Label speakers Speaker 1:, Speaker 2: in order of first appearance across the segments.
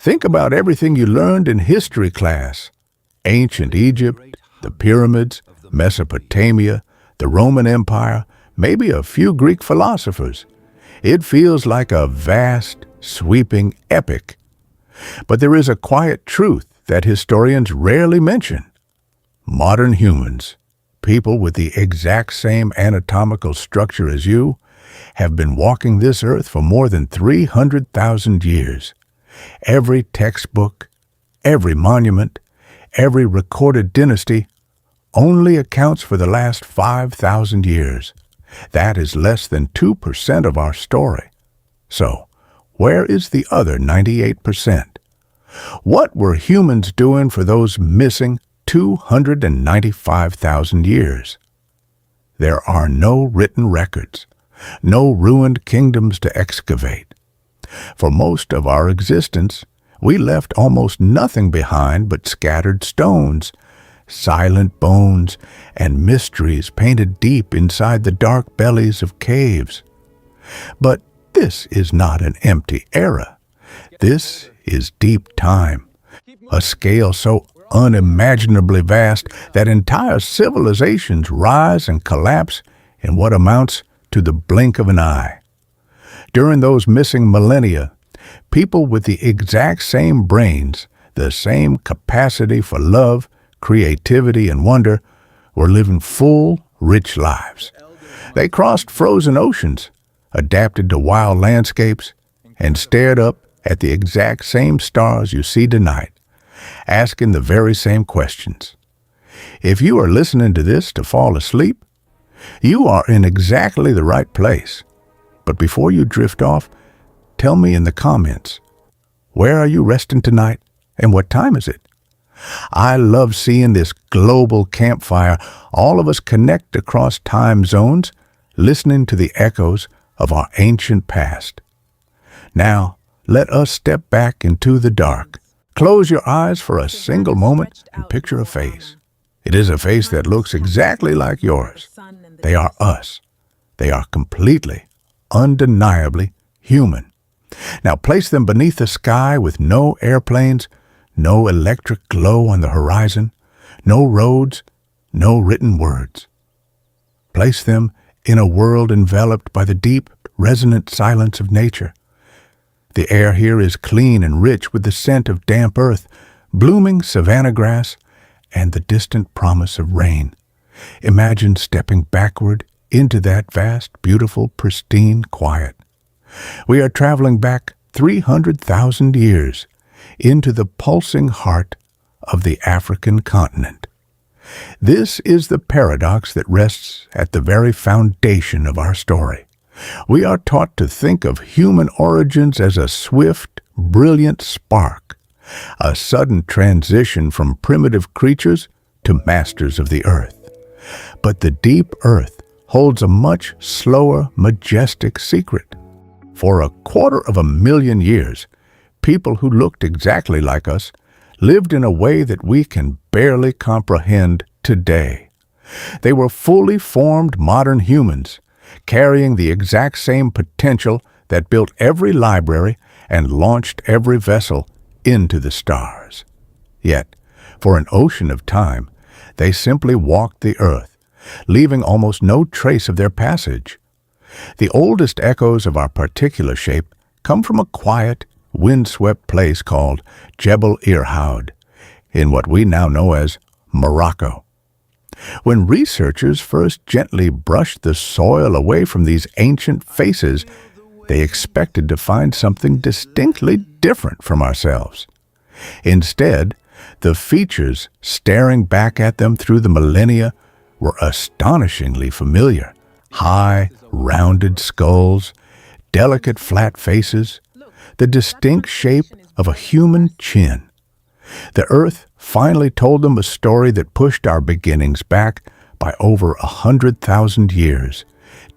Speaker 1: Think about everything you learned in history class. Ancient Egypt, the pyramids, Mesopotamia, the Roman Empire, maybe a few Greek philosophers. It feels like a vast, sweeping epic. But there is a quiet truth that historians rarely mention. Modern humans, people with the exact same anatomical structure as you, have been walking this earth for more than 300,000 years. Every textbook, every monument, every recorded dynasty only accounts for the last 5,000 years. That is less than 2% of our story. So, where is the other 98%? What were humans doing for those missing 295,000 years? There are no written records, no ruined kingdoms to excavate. For most of our existence, we left almost nothing behind but scattered stones, silent bones, and mysteries painted deep inside the dark bellies of caves. But this is not an empty era. This is deep time, a scale so unimaginably vast that entire civilizations rise and collapse in what amounts to the blink of an eye. During those missing millennia, people with the exact same brains, the same capacity for love, creativity, and wonder, were living full, rich lives. They crossed frozen oceans, adapted to wild landscapes, and stared up at the exact same stars you see tonight, asking the very same questions. If you are listening to this to fall asleep, you are in exactly the right place. But before you drift off, tell me in the comments, where are you resting tonight and what time is it? I love seeing this global campfire, all of us connect across time zones, listening to the echoes of our ancient past. Now, let us step back into the dark. Close your eyes for a single moment and picture a face. It is a face that looks exactly like yours. They are us. They are completely, undeniably human. Now place them beneath the sky with no airplanes, no electric glow on the horizon, no roads, no written words. Place them in a world enveloped by the deep, resonant silence of nature. The air here is clean and rich with the scent of damp earth, blooming savanna grass, and the distant promise of rain. Imagine stepping backward into that vast, beautiful, pristine quiet. We are traveling back 300,000 years into the pulsing heart of the African continent. This is the paradox that rests at the very foundation of our story. We are taught to think of human origins as a swift, brilliant spark, a sudden transition from primitive creatures to masters of the earth. But the deep earth holds a much slower, majestic secret. For 250,000 years, people who looked exactly like us lived in a way that we can barely comprehend today. They were fully formed modern humans, carrying the exact same potential that built every library and launched every vessel into the stars. Yet, for an ocean of time, they simply walked the earth, leaving almost no trace of their passage. The oldest echoes of our particular shape come from a quiet, windswept place called Jebel Irhoud, in what we now know as Morocco. When researchers first gently brushed the soil away from these ancient faces, they expected to find something distinctly different from ourselves. Instead, the features staring back at them through the millennia were astonishingly familiar. High, rounded skulls, delicate flat faces, the distinct shape of a human chin. The earth finally told them a story that pushed our beginnings back by over 100,000 years,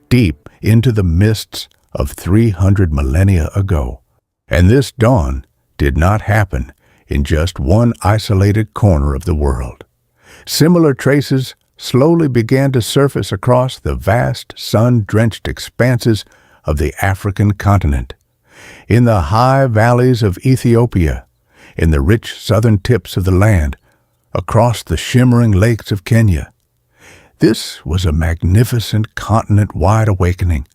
Speaker 1: deep into the mists of 300 millennia ago. And this dawn did not happen in just one isolated corner of the world. Similar traces slowly began to surface across the vast, sun-drenched expanses of the African continent. In the high valleys of Ethiopia, in the rich southern tips of the land, across the shimmering lakes of Kenya. This was a magnificent continent-wide awakening.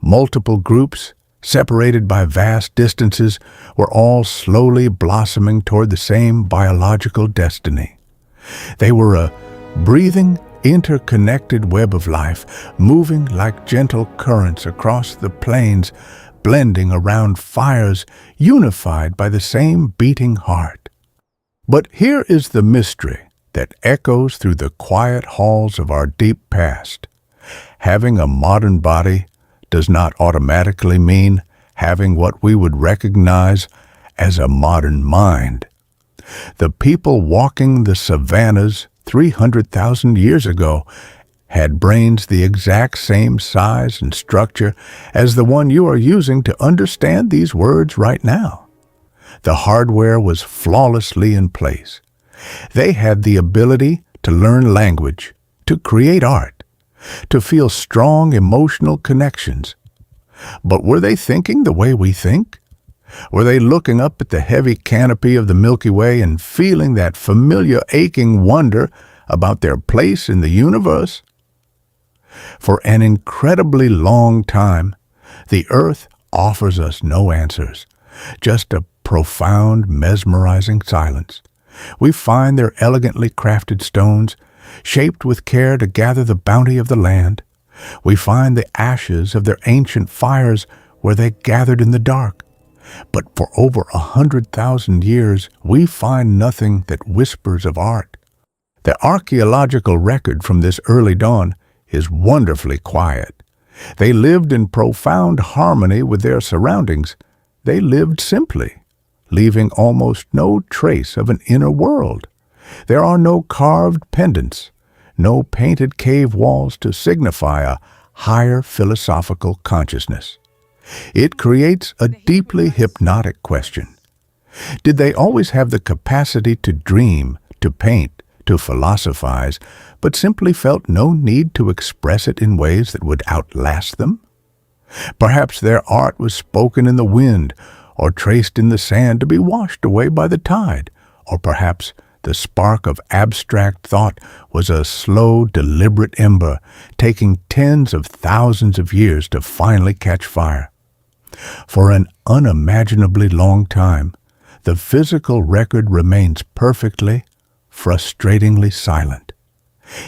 Speaker 1: Multiple groups, separated by vast distances, were all slowly blossoming toward the same biological destiny. They were a breathing, interconnected web of life, moving like gentle currents across the plains, blending around fires, unified by the same beating heart. But here is the mystery that echoes through the quiet halls of our deep past. Having a modern body does not automatically mean having what we would recognize as a modern mind. The people walking the savannas 300,000 years ago had brains the exact same size and structure as the one you are using to understand these words right now. The hardware was flawlessly in place. They had the ability to learn language, to create art, to feel strong emotional connections. But were they thinking the way we think? Were they looking up at the heavy canopy of the Milky Way and feeling that familiar aching wonder about their place in the universe? For an incredibly long time, the Earth offers us no answers, just a profound, mesmerizing silence. We find their elegantly crafted stones, shaped with care to gather the bounty of the land. We find the ashes of their ancient fires where they gathered in the dark. But for over 100,000 years, we find nothing that whispers of art. The archaeological record from this early dawn is wonderfully quiet. They lived in profound harmony with their surroundings. They lived simply, leaving almost no trace of an inner world. There are no carved pendants, no painted cave walls to signify a higher philosophical consciousness. It creates a deeply hypnotic question. Did they always have the capacity to dream, to paint, to philosophize, but simply felt no need to express it in ways that would outlast them? Perhaps their art was spoken in the wind or traced in the sand to be washed away by the tide, or perhaps the spark of abstract thought was a slow, deliberate ember, taking tens of thousands of years to finally catch fire. For an unimaginably long time, the physical record remains perfectly, frustratingly silent.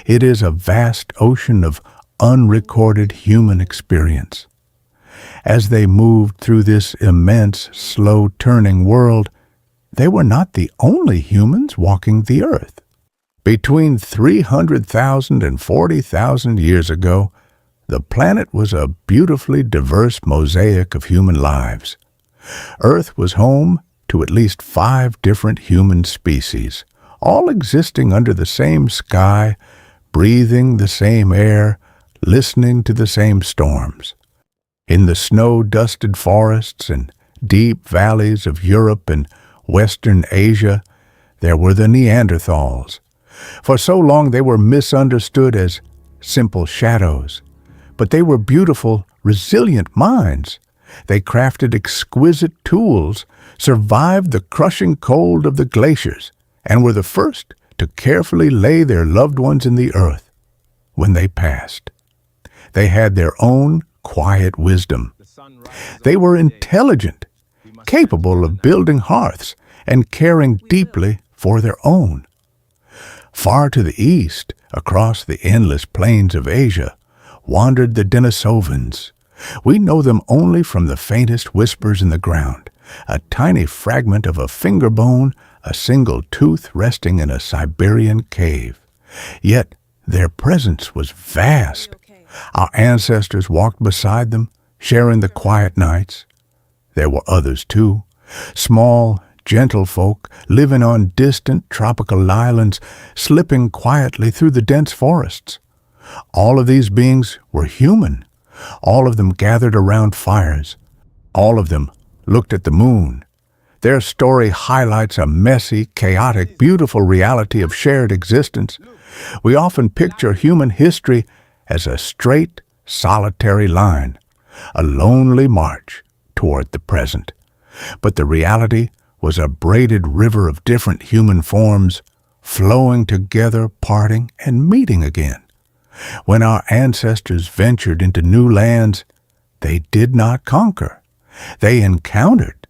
Speaker 1: It is a vast ocean of unrecorded human experience. As they moved through this immense, slow-turning world, they were not the only humans walking the earth. Between 300,000 and 40,000 years ago, the planet was a beautifully diverse mosaic of human lives. Earth was home to at least 5 different human species, all existing under the same sky, breathing the same air, listening to the same storms. In the snow-dusted forests and deep valleys of Europe and Western Asia, there were the Neanderthals. For so long they were misunderstood as simple shadows, but they were beautiful, resilient minds. They crafted exquisite tools, survived the crushing cold of the glaciers, and were the first to carefully lay their loved ones in the earth when they passed. They had their own quiet wisdom. They were intelligent, capable of building hearths and caring deeply for their own. Far to the east, across the endless plains of Asia, wandered the Denisovans. We know them only from the faintest whispers in the ground, a tiny fragment of a finger bone, a single tooth resting in a Siberian cave. Yet their presence was vast. Our ancestors walked beside them, sharing the quiet nights. There were others too, small, gentle folk living on distant tropical islands, slipping quietly through the dense forests. All of these beings were human. All of them gathered around fires. All of them looked at the moon. Their story highlights a messy, chaotic, beautiful reality of shared existence. We often picture human history as a straight, solitary line, a lonely march toward the present. But the reality was a braided river of different human forms, flowing together, parting, and meeting again. When our ancestors ventured into new lands, they did not conquer. They encountered.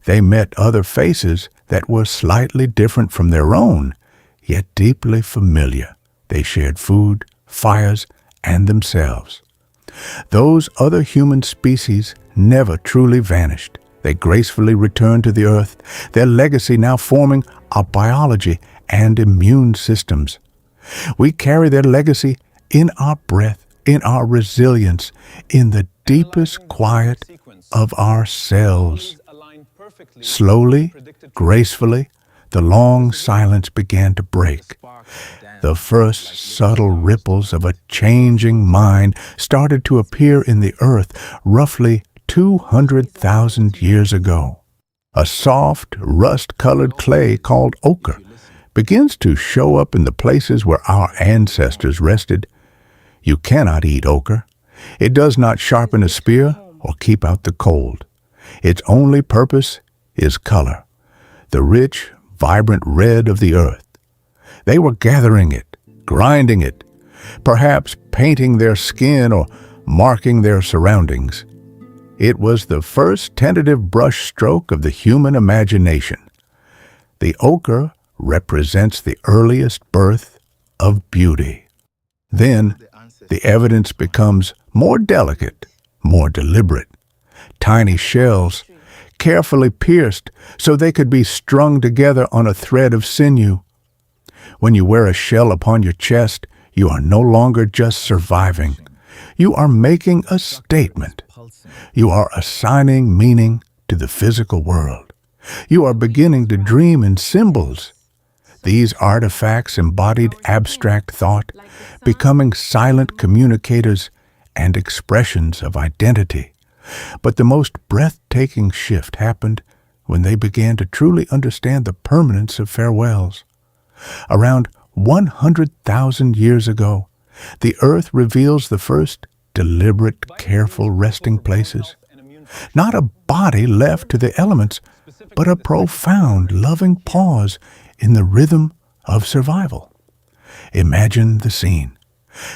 Speaker 1: They met other faces that were slightly different from their own, yet deeply familiar. They shared food, fires, and themselves. Those other human species never truly vanished. They gracefully returned to the earth, their legacy now forming our biology and immune systems. We carry their legacy in our breath, in our resilience, in the deepest quiet of our cells. Slowly, gracefully, the long silence began to break. The first subtle ripples of a changing mind started to appear in the earth roughly 200,000 years ago. A soft, rust-colored clay called ochre begins to show up in the places where our ancestors rested. You cannot eat ochre. It does not sharpen a spear or keep out the cold. Its only purpose is color, the rich, vibrant red of the earth. They were gathering it, grinding it, perhaps painting their skin or marking their surroundings. It was the first tentative brush stroke of the human imagination. The ochre represents the earliest birth of beauty. Then, the evidence becomes more delicate, more deliberate. Tiny shells, carefully pierced so they could be strung together on a thread of sinew. When you wear a shell upon your chest, you are no longer just surviving. You are making a statement. You are assigning meaning to the physical world. You are beginning to dream in symbols. These artifacts embodied abstract thought, becoming silent communicators and expressions of identity. But the most breathtaking shift happened when they began to truly understand the permanence of farewells. Around 100,000 years ago, the earth reveals the first deliberate, careful resting places. Not a body left to the elements, but a profound, loving pause in the rhythm of survival. Imagine the scene.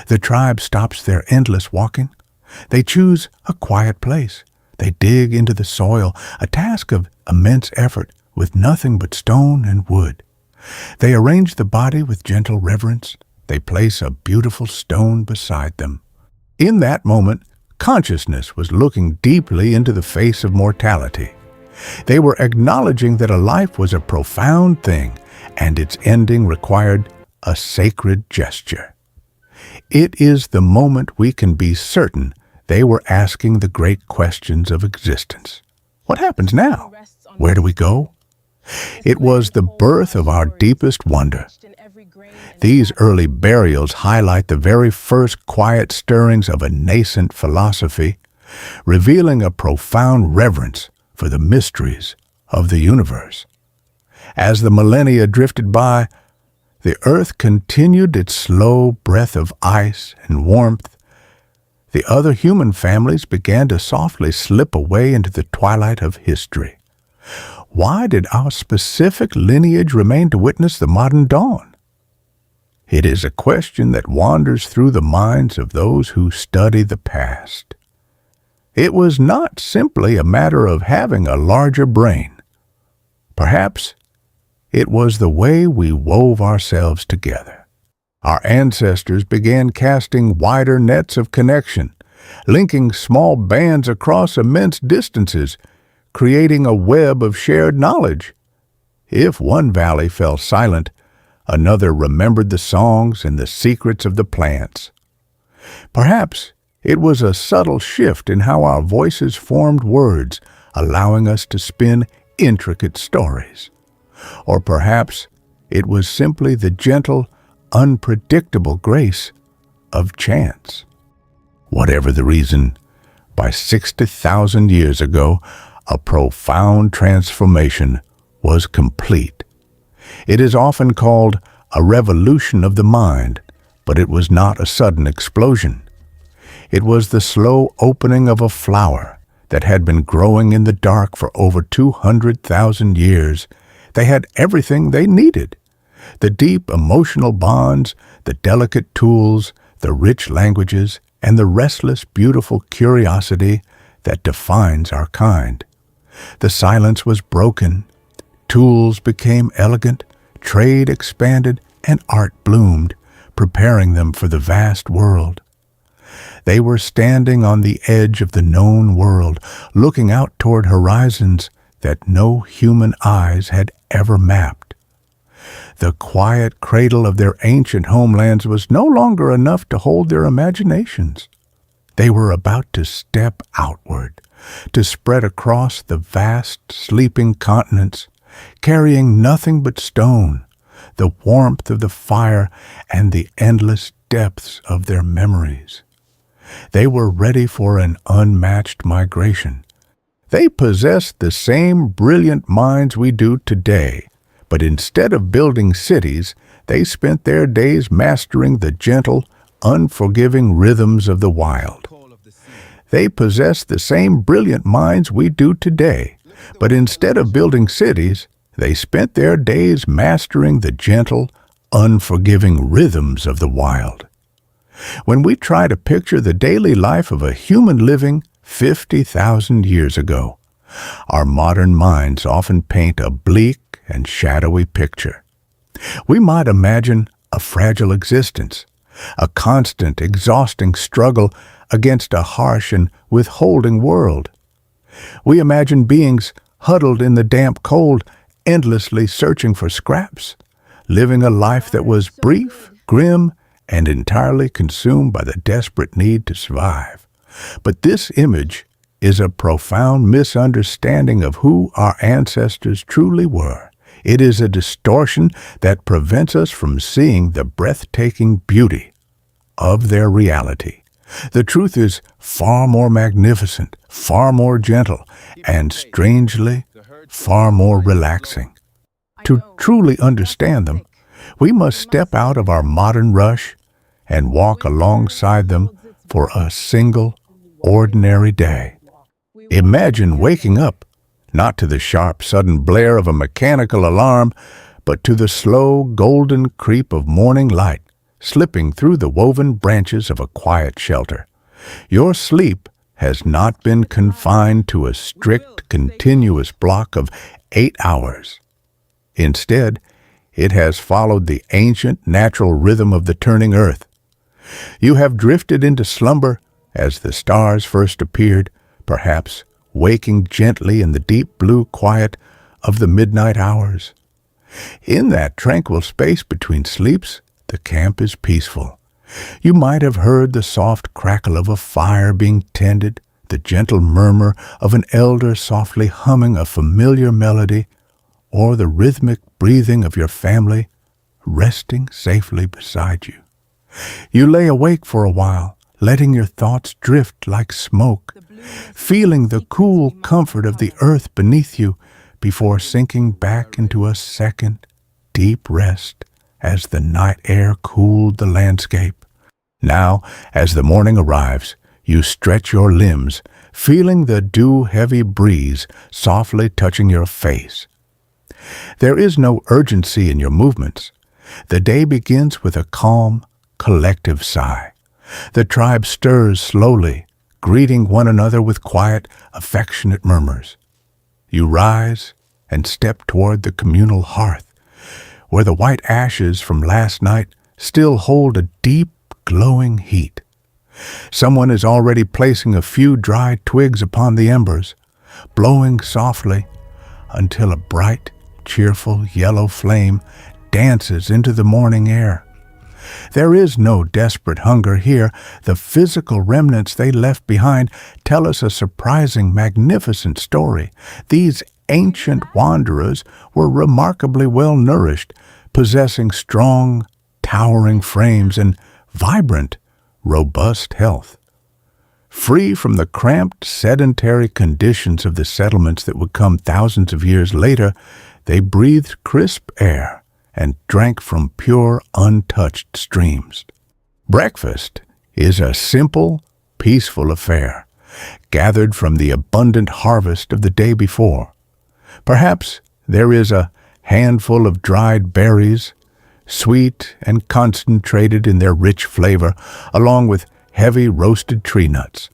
Speaker 1: The tribe stops their endless walking. They choose a quiet place. They dig into the soil, a task of immense effort with nothing but stone and wood. They arrange the body with gentle reverence. They place a beautiful stone beside them. In that moment, consciousness was looking deeply into the face of mortality. They were acknowledging that a life was a profound thing, and its ending required a sacred gesture. It is the moment we can be certain they were asking the great questions of existence. What happens now? Where do we go? It was the birth of our deepest wonder. These early burials highlight the very first quiet stirrings of a nascent philosophy, revealing a profound reverence for the mysteries of the universe. As the millennia drifted by, the earth continued its slow breath of ice and warmth. The other human families began to softly slip away into the twilight of history. Why did our specific lineage remain to witness the modern dawn? It is a question that wanders through the minds of those who study the past. It was not simply a matter of having a larger brain. Perhaps it was the way we wove ourselves together. Our ancestors began casting wider nets of connection, linking small bands across immense distances, creating a web of shared knowledge. If one valley fell silent, another remembered the songs and the secrets of the plants. Perhaps it was a subtle shift in how our voices formed words, allowing us to spin intricate stories. Or perhaps it was simply the gentle, unpredictable grace of chance. Whatever the reason, by 60,000 years ago, a profound transformation was complete. It is often called a revolution of the mind, but it was not a sudden explosion. It was the slow opening of a flower that had been growing in the dark for over 200,000 years. They had everything they needed: the deep emotional bonds, the delicate tools, the rich languages, and the restless, beautiful curiosity that defines our kind. The silence was broken. Tools became elegant, trade expanded, and art bloomed, preparing them for the vast world. They were standing on the edge of the known world, looking out toward horizons that no human eyes had ever mapped. The quiet cradle of their ancient homelands was no longer enough to hold their imaginations. They were about to step outward, to spread across the vast, sleeping continents, carrying nothing but stone, the warmth of the fire, and the endless depths of their memories. They were ready for an unmatched migration. They possessed the same brilliant minds we do today, but instead of building cities, they spent their days mastering the gentle, unforgiving rhythms of the wild. They possessed the same brilliant minds we do today, but instead of building cities, they spent their days mastering the gentle, unforgiving rhythms of the wild. When we try to picture the daily life of a human living 50,000 years ago, our modern minds often paint a bleak and shadowy picture. We might imagine a fragile existence, a constant, exhausting struggle against a harsh and withholding world. We imagine beings huddled in the damp cold, endlessly searching for scraps, living a life that was brief, grim, and entirely consumed by the desperate need to survive. But this image is a profound misunderstanding of who our ancestors truly were. It is a distortion that prevents us from seeing the breathtaking beauty of their reality. The truth is far more magnificent, far more gentle, and strangely, far more relaxing. To truly understand them, we must step out of our modern rush and walk alongside them for a single, ordinary day. Imagine waking up, not to the sharp, sudden blare of a mechanical alarm, but to the slow, golden creep of morning light slipping through the woven branches of a quiet shelter. Your sleep has not been confined to a strict, continuous block of 8 hours. Instead, it has followed the ancient, natural rhythm of the turning earth. You have drifted into slumber as the stars first appeared, perhaps waking gently in the deep blue quiet of the midnight hours. In that tranquil space between sleeps, the camp is peaceful. You might have heard the soft crackle of a fire being tended, the gentle murmur of an elder softly humming a familiar melody, or the rhythmic breathing of your family resting safely beside you. You lay awake for a while, letting your thoughts drift like smoke, feeling the cool comfort of the earth beneath you before sinking back into a second, deep rest as the night air cooled the landscape. Now, as the morning arrives, you stretch your limbs, feeling the dew-heavy breeze softly touching your face. There is no urgency in your movements. The day begins with a calm, collective sigh. The tribe stirs slowly, greeting one another with quiet, affectionate murmurs. You rise and step toward the communal hearth, where the white ashes from last night still hold a deep, glowing heat. Someone is already placing a few dry twigs upon the embers, blowing softly until a bright, cheerful yellow flame dances into the morning air. There is no desperate hunger here. The physical remnants they left behind tell us a surprising, magnificent story. These ancient wanderers were remarkably well nourished, possessing strong, towering frames and vibrant, robust health. Free from the cramped, sedentary conditions of the settlements that would come thousands of years later, they breathed crisp air and drank from pure, untouched streams. Breakfast is a simple, peaceful affair. gathered from the abundant harvest of the day before. Perhaps there is a handful of dried berries, sweet and concentrated in their rich flavor, along with heavy roasted tree nuts,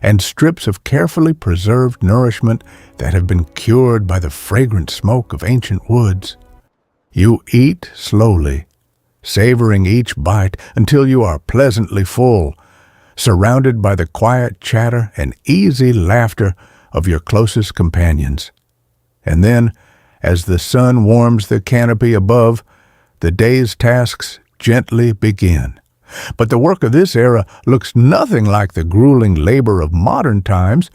Speaker 1: and strips of carefully preserved nourishment that have been cured by the fragrant smoke of ancient woods. You eat slowly, savoring each bite until you are pleasantly full, surrounded by the quiet chatter and easy laughter of your closest companions. And then, as the sun warms the canopy above, the day's tasks gently begin. But the work of this era looks nothing like the grueling labor of modern times.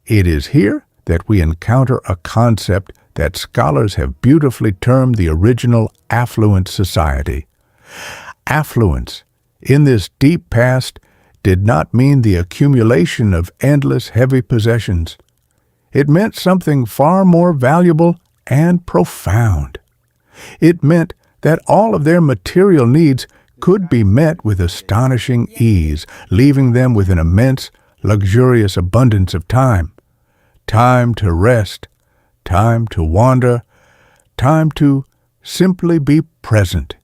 Speaker 1: It is here that we encounter a concept that scholars have beautifully termed the original affluent society. Affluence, in this deep past, did not mean the accumulation of endless heavy possessions. It meant something far more valuable and profound. It meant that all of their material needs could be met with astonishing ease, leaving them with an immense, luxurious abundance of time. Time to rest, time to wander, time to simply be present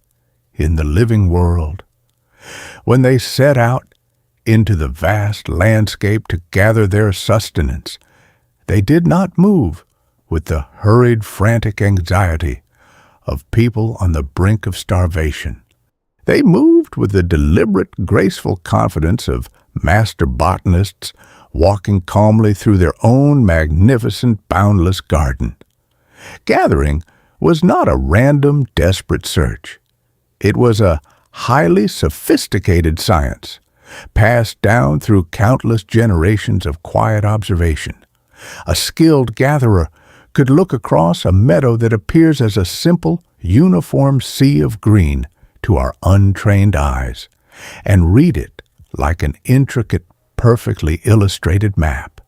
Speaker 1: in the living world. When they set out into the vast landscape to gather their sustenance, they did not move with the hurried, frantic anxiety of people on the brink of starvation. They moved with the deliberate, graceful confidence of master botanists walking calmly through their own magnificent, boundless garden. Gathering was not a random, desperate search. It was a highly sophisticated science, passed down through countless generations of quiet observation. A skilled gatherer could look across a meadow that appears as a simple, uniform sea of green to our untrained eyes, and read it like an intricate, perfectly illustrated map.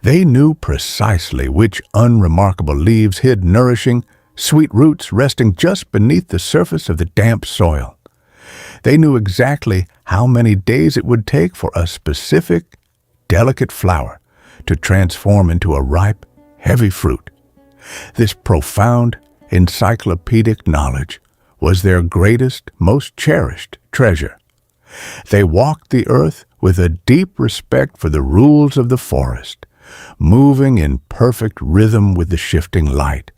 Speaker 1: They knew precisely which unremarkable leaves hid nourishing, sweet roots resting just beneath the surface of the damp soil. They knew exactly how many days it would take for a specific, delicate flower to transform into a ripe, heavy fruit. This profound, encyclopedic knowledge was their greatest, most cherished treasure. They walked the earth with a deep respect for the rules of the forest, moving in perfect rhythm with the shifting light.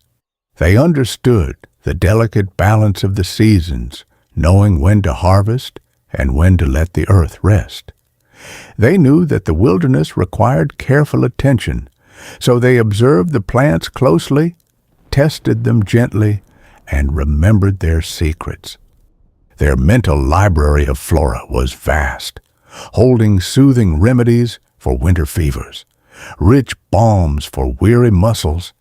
Speaker 1: They understood the delicate balance of the seasons, knowing when to harvest and when to let the earth rest. They knew that the wilderness required careful attention, so they observed the plants closely, tested them gently, and remembered their secrets. Their mental library of flora was vast, holding soothing remedies for winter fevers, rich balms for weary muscles,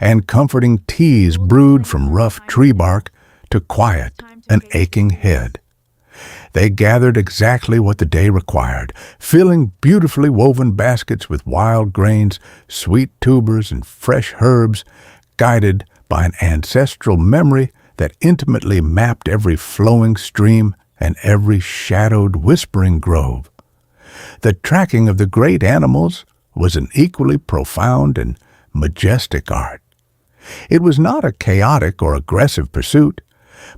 Speaker 1: and comforting teas brewed from rough tree bark to quiet an aching head. They gathered exactly what the day required, filling beautifully woven baskets with wild grains, sweet tubers, and fresh herbs, guided by an ancestral memory that intimately mapped every flowing stream and every shadowed, whispering grove. The tracking of the great animals was an equally profound and majestic art. It was not a chaotic or aggressive pursuit,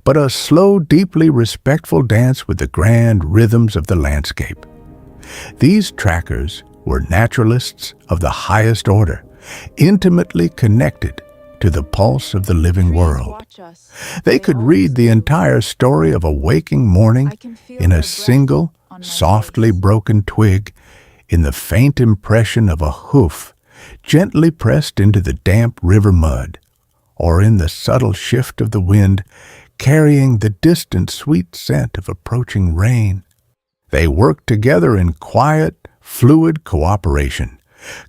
Speaker 1: but a slow, deeply respectful dance with the grand rhythms of the landscape. These trackers were naturalists of the highest order, intimately connected to the pulse of the living world. They could read the entire story of a waking morning in a single, softly broken twig, in the faint impression of a hoof gently pressed into the damp river mud, or in the subtle shift of the wind carrying the distant sweet scent of approaching rain. They worked together in quiet, fluid cooperation,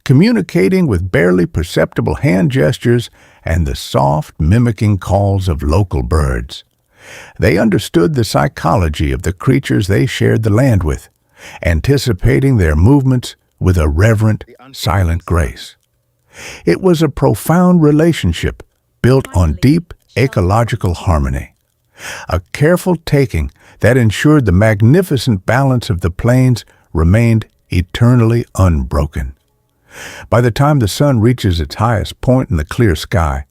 Speaker 1: communicating with barely perceptible hand gestures and the soft, mimicking calls of local birds. They understood the psychology of the creatures they shared the land with, anticipating their movements with a reverent, silent grace. It was a profound relationship built on deep ecological harmony, a careful taking that ensured the magnificent balance of the plains remained eternally unbroken. By the time the sun reaches its highest point in the clear sky,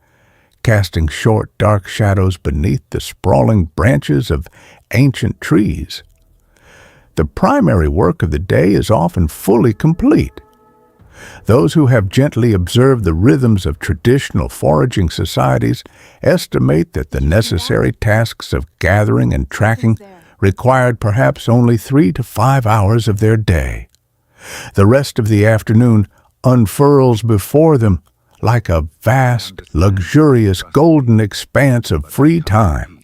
Speaker 1: casting short, dark shadows beneath the sprawling branches of ancient trees, the primary work of the day is often fully complete. Those who have gently observed the rhythms of traditional foraging societies estimate that the necessary tasks of gathering and tracking required perhaps only 3 to 5 hours of their day. The rest of the afternoon unfurls before them like a vast, luxurious, golden expanse of free time.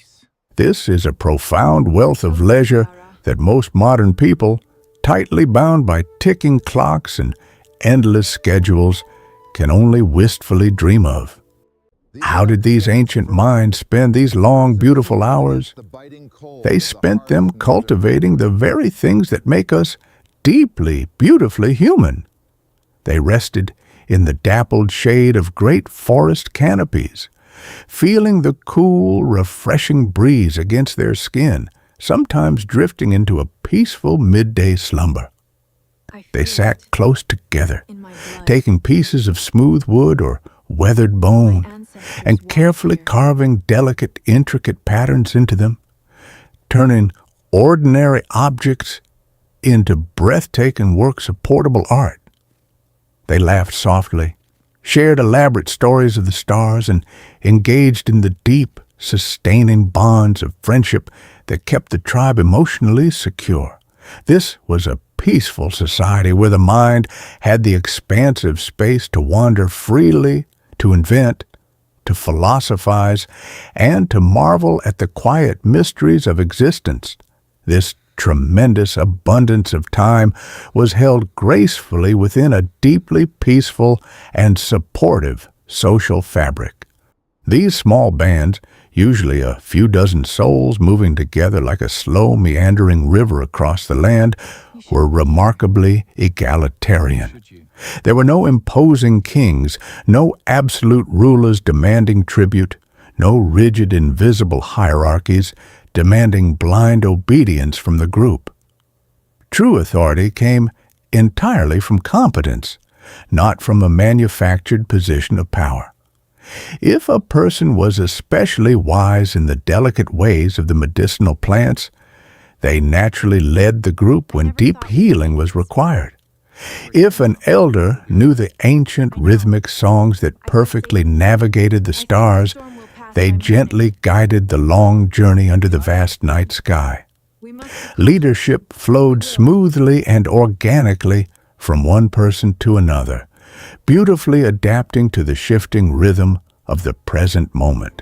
Speaker 1: This is a profound wealth of leisure that most modern people, tightly bound by ticking clocks and endless schedules, can only wistfully dream of. How did these ancient minds spend these long, beautiful hours? They spent them cultivating the very things that make us deeply, beautifully human. They rested in the dappled shade of great forest canopies, feeling the cool, refreshing breeze against their skin, sometimes drifting into a peaceful midday slumber. They sat close together, taking pieces of smooth wood or weathered bone, and carefully carving delicate, intricate patterns into them, turning ordinary objects into breathtaking works of portable art. They laughed softly, shared elaborate stories of the stars, and engaged in the deep, sustaining bonds of friendship that kept the tribe emotionally secure. This was a peaceful society where the mind had the expansive space to wander freely, to invent, to philosophize, and to marvel at the quiet mysteries of existence. This tremendous abundance of time was held gracefully within a deeply peaceful and supportive social fabric. These small bands, usually a few dozen souls moving together like a slow, meandering river across the land, were remarkably egalitarian. There were no imposing kings, no absolute rulers demanding tribute, no rigid, invisible hierarchies demanding blind obedience from the group. True authority came entirely from competence, not from a manufactured position of power. If a person was especially wise in the delicate ways of the medicinal plants, they naturally led the group when deep healing was required. If an elder knew the ancient rhythmic songs that perfectly navigated the stars, they gently guided the long journey under the vast night sky. Leadership flowed smoothly and organically from one person to another, beautifully adapting to the shifting rhythm of the present moment.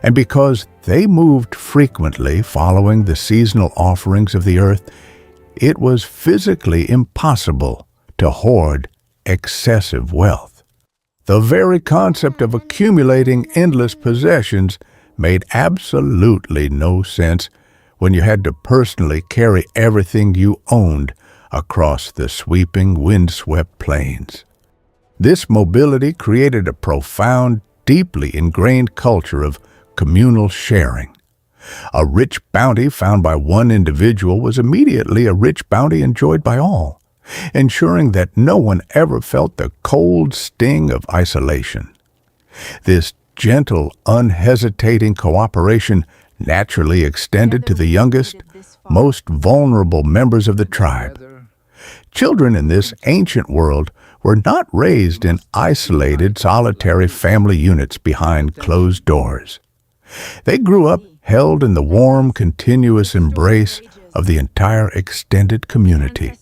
Speaker 1: And because they moved frequently following the seasonal offerings of the earth, it was physically impossible to hoard excessive wealth. The very concept of accumulating endless possessions made absolutely no sense when you had to personally carry everything you owned across the sweeping, windswept plains. This mobility created a profound, deeply ingrained culture of communal sharing. A rich bounty found by one individual was immediately a rich bounty enjoyed by all, ensuring that no one ever felt the cold sting of isolation. This gentle, unhesitating cooperation naturally extended to the youngest, most vulnerable members of the tribe. Children in this ancient world were not raised in isolated, solitary family units behind closed doors. They grew up held in the warm, continuous embrace of the entire extended community.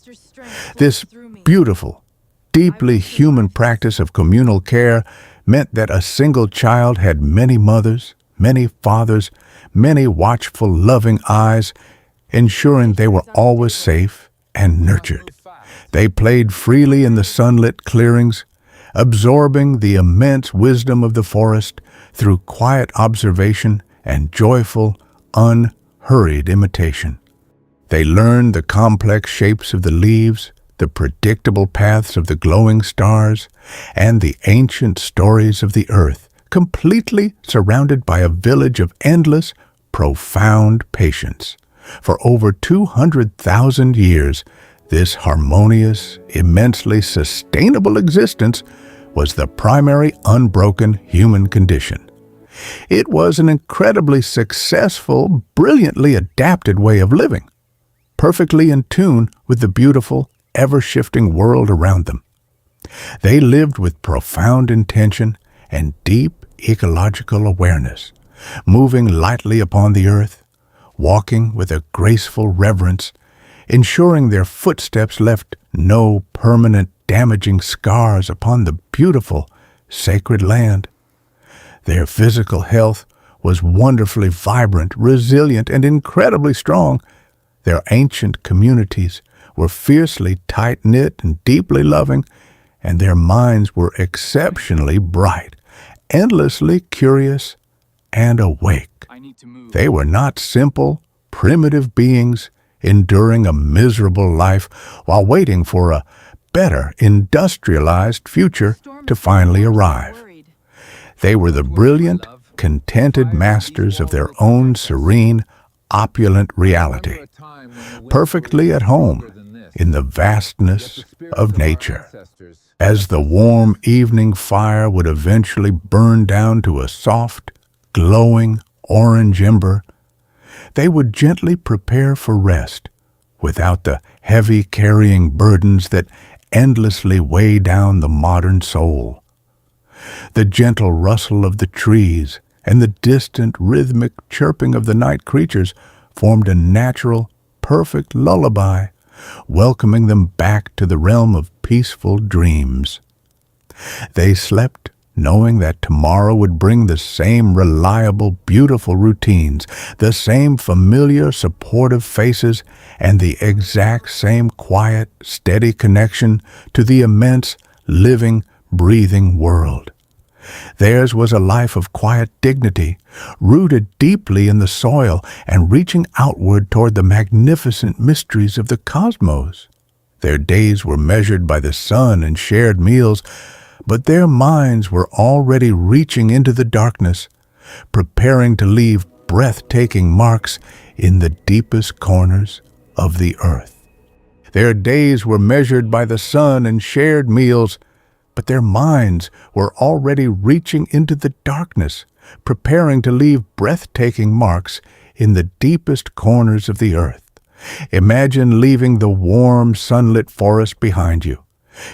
Speaker 1: This beautiful, deeply human practice of communal care meant that a single child had many mothers, many fathers, many watchful, loving eyes, ensuring they were always safe and nurtured. They played freely in the sunlit clearings, absorbing the immense wisdom of the forest through quiet observation and joyful, unhurried imitation. They learned the complex shapes of the leaves, the predictable paths of the glowing stars, and the ancient stories of the earth, completely surrounded by a village of endless, profound patience. For over 200,000 years, This harmonious, immensely sustainable existence was the primary unbroken human condition. It was an incredibly successful, brilliantly adapted way of living, perfectly in tune with the beautiful, ever-shifting world around them. They lived with profound intention and deep ecological awareness, moving lightly upon the earth, walking with a graceful reverence, ensuring their footsteps left no permanent damaging scars upon the beautiful, sacred land. Their physical health was wonderfully vibrant, resilient, and incredibly strong. Their ancient communities were fiercely tight-knit and deeply loving, and their minds were exceptionally bright, endlessly curious, and awake. They were not simple, primitive beings enduring a miserable life while waiting for a better, industrialized future to finally arrive. They were the brilliant, contented masters of their own serene, opulent reality, perfectly at home in the vastness of nature. As the warm evening fire would eventually burn down to a soft, glowing orange ember, they would gently prepare for rest without the heavy carrying burdens that endlessly weigh down the modern soul. The gentle rustle of the trees and the distant rhythmic chirping of the night creatures formed a natural, perfect lullaby, welcoming them back to the realm of peaceful dreams. They slept knowing that tomorrow would bring the same reliable, beautiful routines, the same familiar, supportive faces, and the exact same quiet, steady connection to the immense, living, breathing world. Theirs was a life of quiet dignity, rooted deeply in the soil and reaching outward toward the magnificent mysteries of the cosmos. Their days were measured by the sun and shared meals, but their minds were already reaching into the darkness, preparing to leave breathtaking marks in the deepest corners of the earth. Their days were measured by the sun and shared meals, but their minds were already reaching into the darkness, preparing to leave breathtaking marks in the deepest corners of the earth. Imagine leaving the warm, sunlit forest behind you.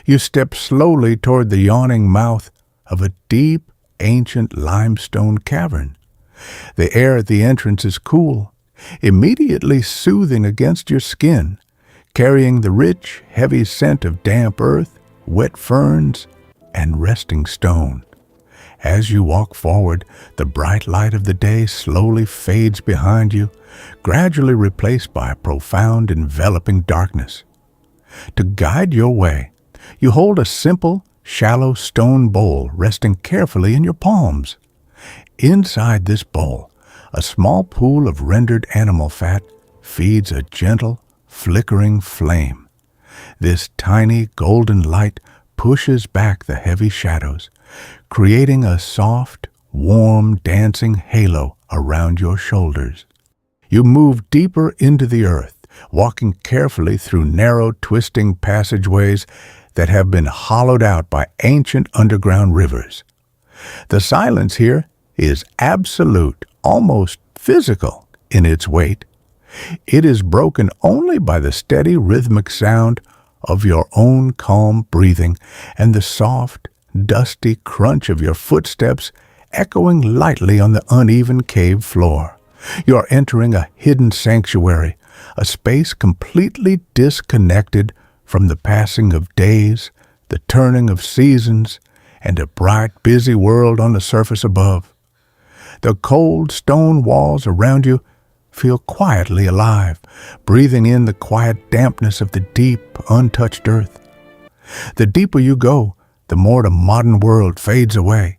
Speaker 1: You step slowly toward the yawning mouth of a deep, ancient limestone cavern. The air at the entrance is cool, immediately soothing against your skin, carrying the rich, heavy scent of damp earth, wet ferns, and resting stone. As you walk forward, the bright light of the day slowly fades behind you, gradually replaced by a profound, enveloping darkness. To guide your way, you hold a simple, shallow stone bowl resting carefully in your palms. Inside this bowl, a small pool of rendered animal fat feeds a gentle, flickering flame. This tiny golden light pushes back the heavy shadows, creating a soft, warm, dancing halo around your shoulders. You move deeper into the earth, walking carefully through narrow, twisting passageways that have been hollowed out by ancient underground rivers. The silence here is absolute, almost physical in its weight. It is broken only by the steady rhythmic sound of your own calm breathing and the soft, dusty crunch of your footsteps echoing lightly on the uneven cave floor. You are entering a hidden sanctuary, a space completely disconnected from the passing of days, the turning of seasons, and a bright, busy world on the surface above. The cold stone walls around you feel quietly alive, breathing in the quiet dampness of the deep, untouched earth. The deeper you go, the more the modern world fades away,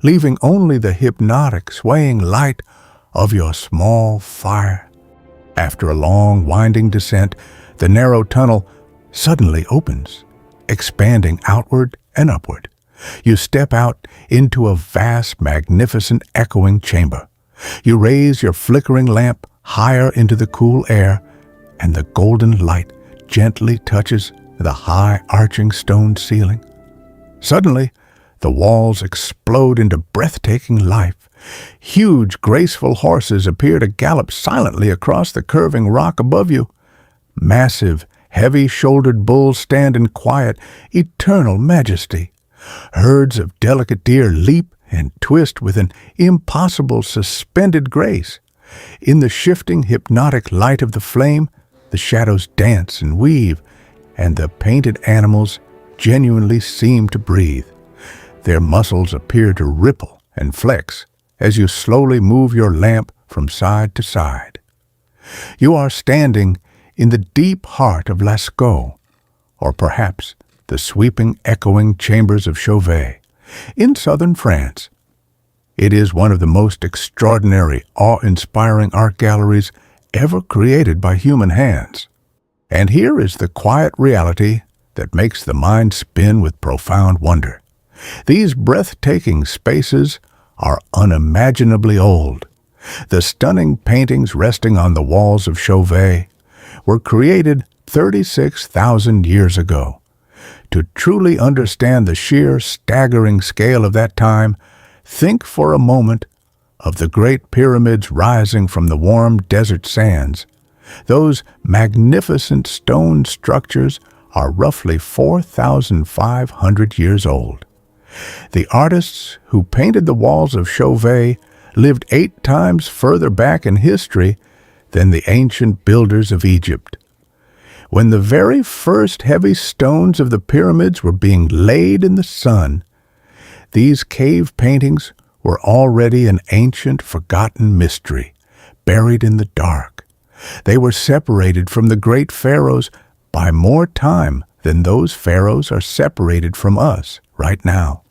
Speaker 1: leaving only the hypnotic, swaying light of your small fire. After a long, winding descent, the narrow tunnel suddenly opens, expanding outward and upward. You step out into a vast, magnificent, echoing chamber. You raise your flickering lamp higher into the cool air, and the golden light gently touches the high arching stone ceiling. Suddenly, the walls explode into breathtaking life. Huge, graceful horses appear to gallop silently across the curving rock above you. Massive, heavy-shouldered bulls stand in quiet, eternal majesty. Herds of delicate deer leap and twist with an impossible suspended grace. In the shifting, hypnotic light of the flame, the shadows dance and weave, and the painted animals genuinely seem to breathe. Their muscles appear to ripple and flex as you slowly move your lamp from side to side. You are standing in the deep heart of Lascaux, or perhaps the sweeping, echoing chambers of Chauvet, in southern France. It is one of the most extraordinary, awe-inspiring art galleries ever created by human hands. And here is the quiet reality that makes the mind spin with profound wonder. These breathtaking spaces are unimaginably old. The stunning paintings resting on the walls of Chauvet were created 36,000 years ago. To truly understand the sheer, staggering scale of that time, think for a moment of the great pyramids rising from the warm desert sands. Those magnificent stone structures are roughly 4,500 years old. The artists who painted the walls of Chauvet lived 8 times further back in history than the ancient builders of Egypt. When the very first heavy stones of the pyramids were being laid in the sun, these cave paintings were already an ancient, forgotten mystery, buried in the dark. They were separated from the great pharaohs by more time than those pharaohs are separated from us right now.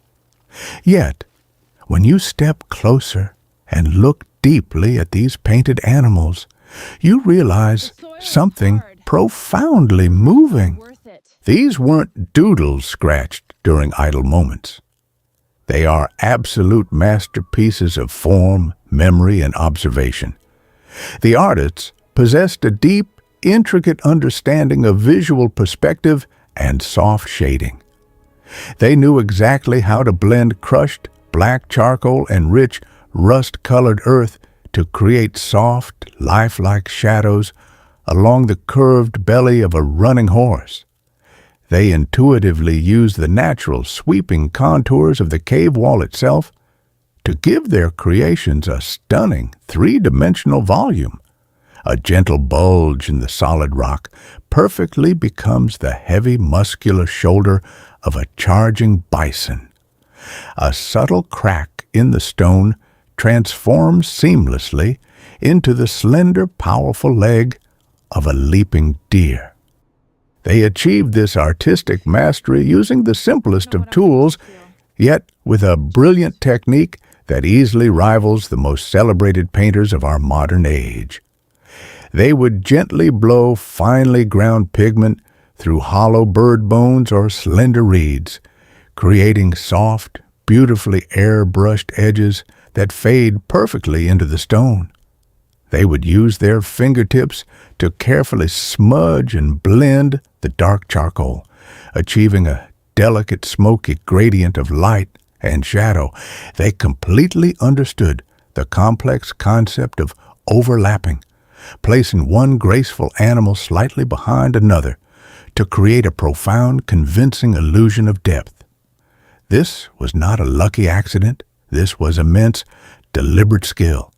Speaker 1: Yet, when you step closer and look deeply at these painted animals, you realize something profoundly moving. These weren't doodles scratched during idle moments. They are absolute masterpieces of form, memory, and observation. The artists possessed a deep, intricate understanding of visual perspective and soft shading. They knew exactly how to blend crushed black charcoal and rich, rust-colored earth to create soft, lifelike shadows along the curved belly of a running horse. They intuitively used the natural, sweeping contours of the cave wall itself to give their creations a stunning, three-dimensional volume. A gentle bulge in the solid rock perfectly becomes the heavy, muscular shoulder of a charging bison. A subtle crack in the stone transforms seamlessly into the slender, powerful leg of a leaping deer. They achieved this artistic mastery using the simplest of tools, yet with a brilliant technique that easily rivals the most celebrated painters of our modern age. They would gently blow finely ground pigment through hollow bird bones or slender reeds, creating soft, beautifully airbrushed edges that fade perfectly into the stone. They would use their fingertips to carefully smudge and blend the dark charcoal, achieving a delicate, smoky gradient of light and shadow. They completely understood the complex concept of overlapping, placing one graceful animal slightly behind another to create a profound, convincing illusion of depth. This was not a lucky accident. This was immense, deliberate skill,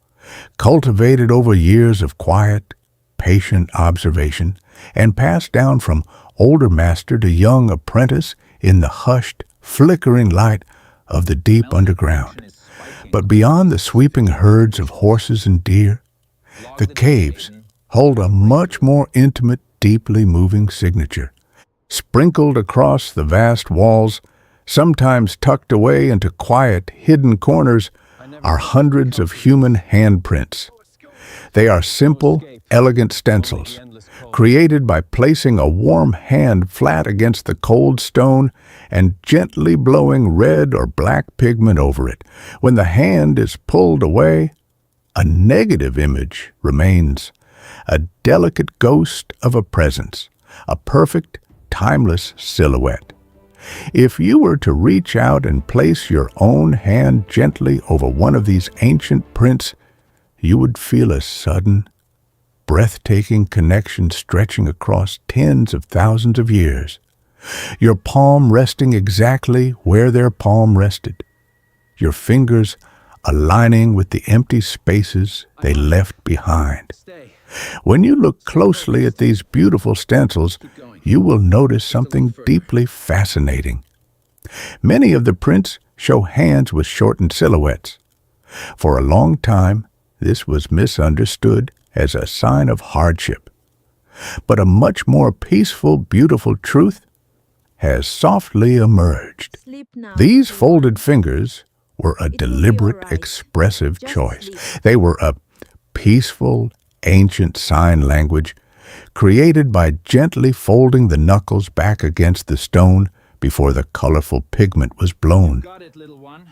Speaker 1: cultivated over years of quiet, patient observation, and passed down from older master to young apprentice in the hushed, flickering light of the deep underground. But beyond the sweeping herds of horses and deer, the caves hold a much more intimate, deeply moving signature. Sprinkled across the vast walls, sometimes tucked away into quiet, hidden corners, are hundreds of human handprints. They are simple, elegant stencils, created by placing a warm hand flat against the cold stone and gently blowing red or black pigment over it. When the hand is pulled away, a negative image remains, a delicate ghost of a presence, a perfect, timeless silhouette. If you were to reach out and place your own hand gently over one of these ancient prints, you would feel a sudden, breathtaking connection stretching across tens of thousands of years, your palm resting exactly where their palm rested, your fingers aligning with the empty spaces they left behind. When you look closely at these beautiful stencils, you will notice something deeply fascinating. Many of the prints show hands with shortened silhouettes. For a long time, this was misunderstood as a sign of hardship. But a much more peaceful, beautiful truth has softly emerged. These folded fingers were a deliberate, expressive choice. They were a peaceful, ancient sign language created by gently folding the knuckles back against the stone before the colorful pigment was blown.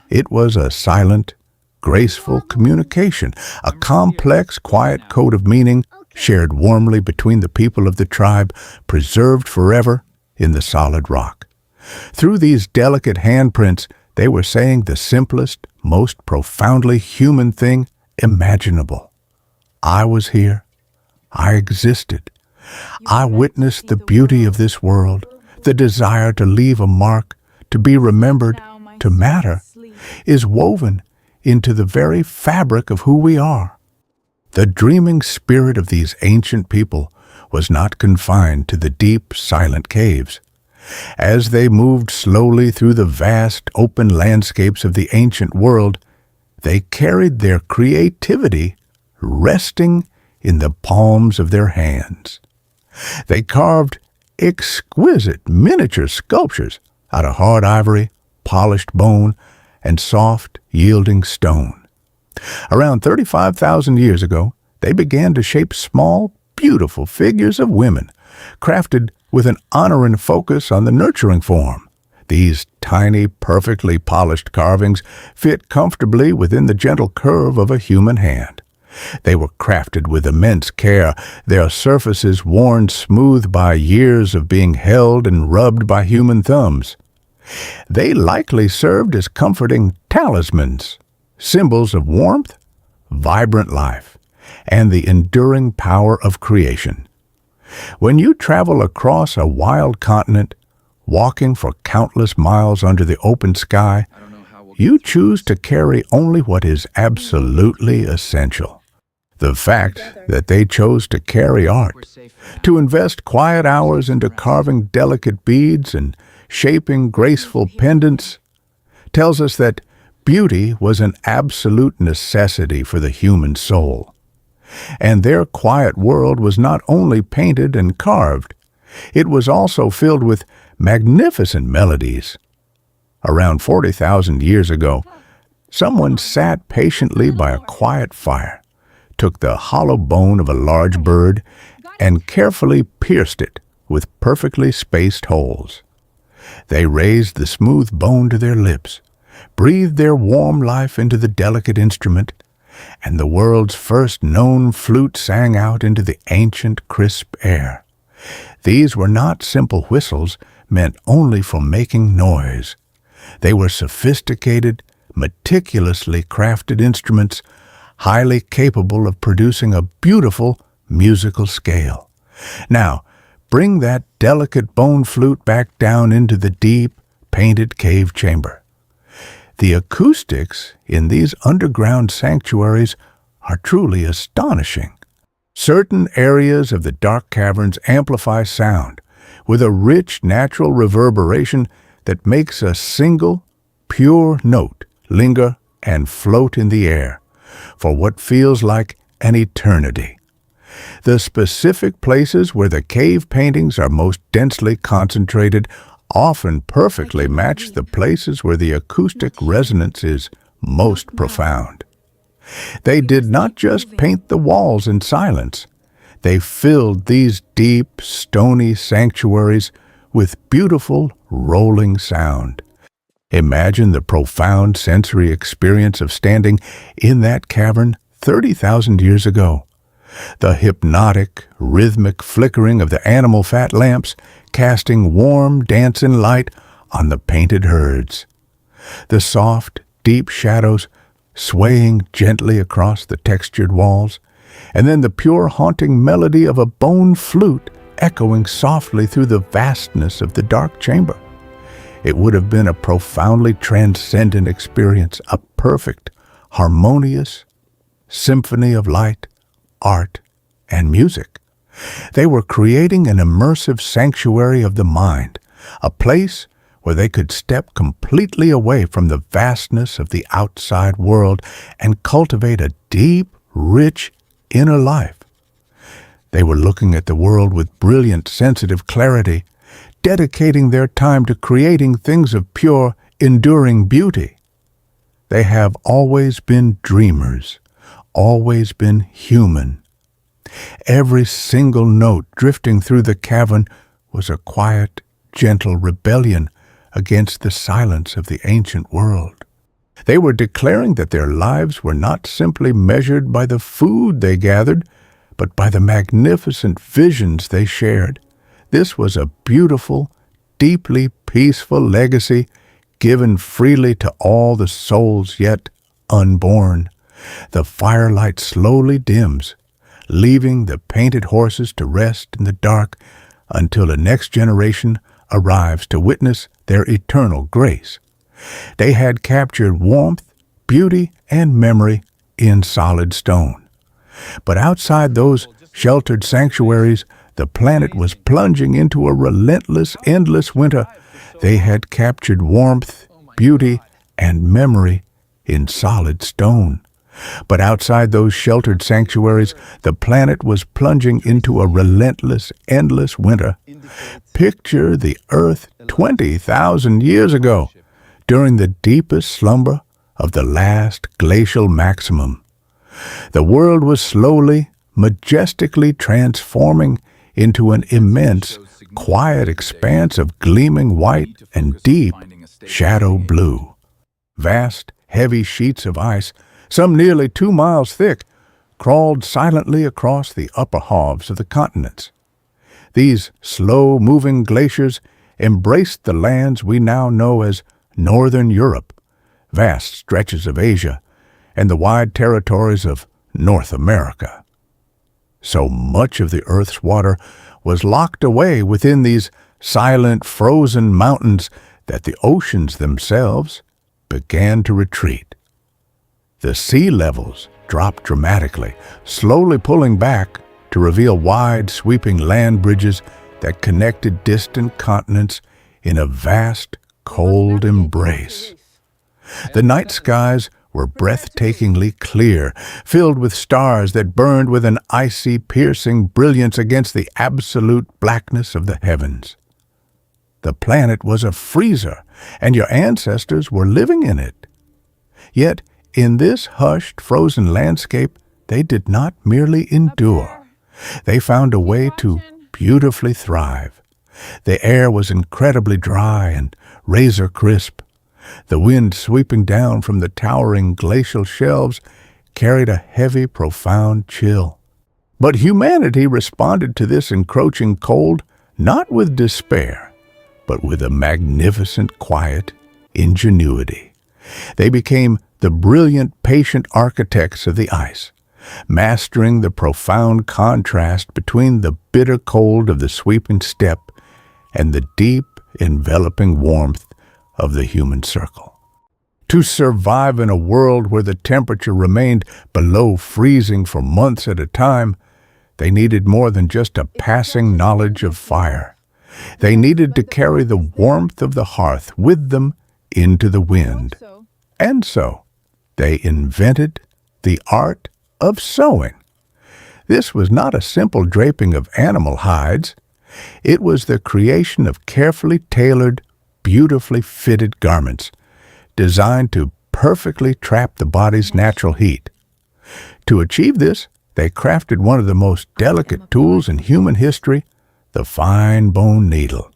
Speaker 1: It was a silent, graceful communication, a complex, quiet code of meaning shared warmly between the people of the tribe, preserved forever in the solid rock. Through these delicate handprints, they were saying the simplest, most profoundly human thing imaginable. I was here. I existed. I witnessed the beauty of this world, the desire to leave a mark, to be remembered, to matter, is woven into the very fabric of who we are. The dreaming spirit of these ancient people was not confined to the deep, silent caves. As they moved slowly through the vast, open landscapes of the ancient world, they carried their creativity resting in the palms of their hands. They carved exquisite miniature sculptures out of hard ivory, polished bone, and soft, yielding stone. Around 35,000 years ago, they began to shape small, beautiful figures of women, crafted with an honoring focus on the nurturing form. These tiny, perfectly polished carvings fit comfortably within the gentle curve of a human hand. They were crafted with immense care, their surfaces worn smooth by years of being held and rubbed by human thumbs. They likely served as comforting talismans, symbols of warmth, vibrant life, and the enduring power of creation. When you travel across a wild continent, walking for countless miles under the open sky, you choose to carry only what is absolutely essential. The fact that they chose to carry art, to invest quiet hours into carving delicate beads and shaping graceful pendants, tells us that beauty was an absolute necessity for the human soul. And their quiet world was not only painted and carved, it was also filled with magnificent melodies. Around 40,000 years ago, someone sat patiently by a quiet fire, took the hollow bone of a large bird, and carefully pierced it with perfectly spaced holes. They raised the smooth bone to their lips, breathed their warm life into the delicate instrument, and the world's first known flute sang out into the ancient, crisp air. These were not simple whistles meant only for making noise. They were sophisticated, meticulously crafted instruments, highly capable of producing a beautiful musical scale. Now, bring that delicate bone flute back down into the deep, painted cave chamber. The acoustics in these underground sanctuaries are truly astonishing. Certain areas of the dark caverns amplify sound with a rich, natural reverberation that makes a single, pure note linger and float in the air for what feels like an eternity. The specific places where the cave paintings are most densely concentrated often perfectly match the places where the acoustic resonance is most profound. They did not just paint the walls in silence. They filled these deep, stony sanctuaries with beautiful, rolling sound. Imagine the profound sensory experience of standing in that cavern 30,000 years ago. The hypnotic, rhythmic flickering of the animal fat lamps casting warm, dancing light on the painted herds. The soft, deep shadows swaying gently across the textured walls, and then the pure, haunting melody of a bone flute echoing softly through the vastness of the dark chamber. It would have been a profoundly transcendent experience, a perfect, harmonious symphony of light, art, and music. They were creating an immersive sanctuary of the mind, a place where they could step completely away from the vastness of the outside world and cultivate a deep, rich inner life. They were looking at the world with brilliant, sensitive clarity, dedicating their time to creating things of pure, enduring beauty. They have always been dreamers, always been human. Every single note drifting through the cavern was a quiet, gentle rebellion against the silence of the ancient world. They were declaring that their lives were not simply measured by the food they gathered, but by the magnificent visions they shared. This was a beautiful, deeply peaceful legacy given freely to all the souls yet unborn. The firelight slowly dims, leaving the painted horses to rest in the dark until the next generation arrives to witness their eternal grace. They had captured warmth, beauty, and memory in solid stone. But outside those sheltered sanctuaries, the planet was plunging into a relentless, endless winter. They had captured warmth, beauty, and memory in solid stone. But outside those sheltered sanctuaries, the planet was plunging into a relentless, endless winter. Picture the Earth 20,000 years ago, during the deepest slumber of the last glacial maximum. The world was slowly, majestically transforming into an immense, quiet expanse of gleaming white and deep shadow blue. Vast, heavy sheets of ice, some nearly 2 miles thick, crawled silently across the upper halves of the continents. These slow-moving glaciers embraced the lands we now know as Northern Europe, vast stretches of Asia, and the wide territories of North America. So much of the Earth's water was locked away within these silent, frozen mountains that the oceans themselves began to retreat. The sea levels dropped dramatically, slowly pulling back to reveal wide, sweeping land bridges that connected distant continents in a vast, cold embrace. The night skies were breathtakingly clear, filled with stars that burned with an icy, piercing brilliance against the absolute blackness of the heavens. The planet was a freezer, and your ancestors were living in it. Yet, in this hushed, frozen landscape, they did not merely endure. They found a way to beautifully thrive. The air was incredibly dry and razor crisp. The wind sweeping down from the towering glacial shelves carried a heavy, profound chill. But humanity responded to this encroaching cold not with despair, but with a magnificent, quiet ingenuity. They became the brilliant, patient architects of the ice, mastering the profound contrast between the bitter cold of the sweeping steppe and the deep, enveloping warmth of the human circle. To survive in a world where the temperature remained below freezing for months at a time, they needed more than just a passing knowledge of fire. They needed to carry the warmth of the hearth with them into the wind. And so, they invented the art of sewing. This was not a simple draping of animal hides. It was the creation of carefully tailored, beautifully fitted garments, designed to perfectly trap the body's natural heat. To achieve this, they crafted one of the most delicate tools in human history, the fine bone needle.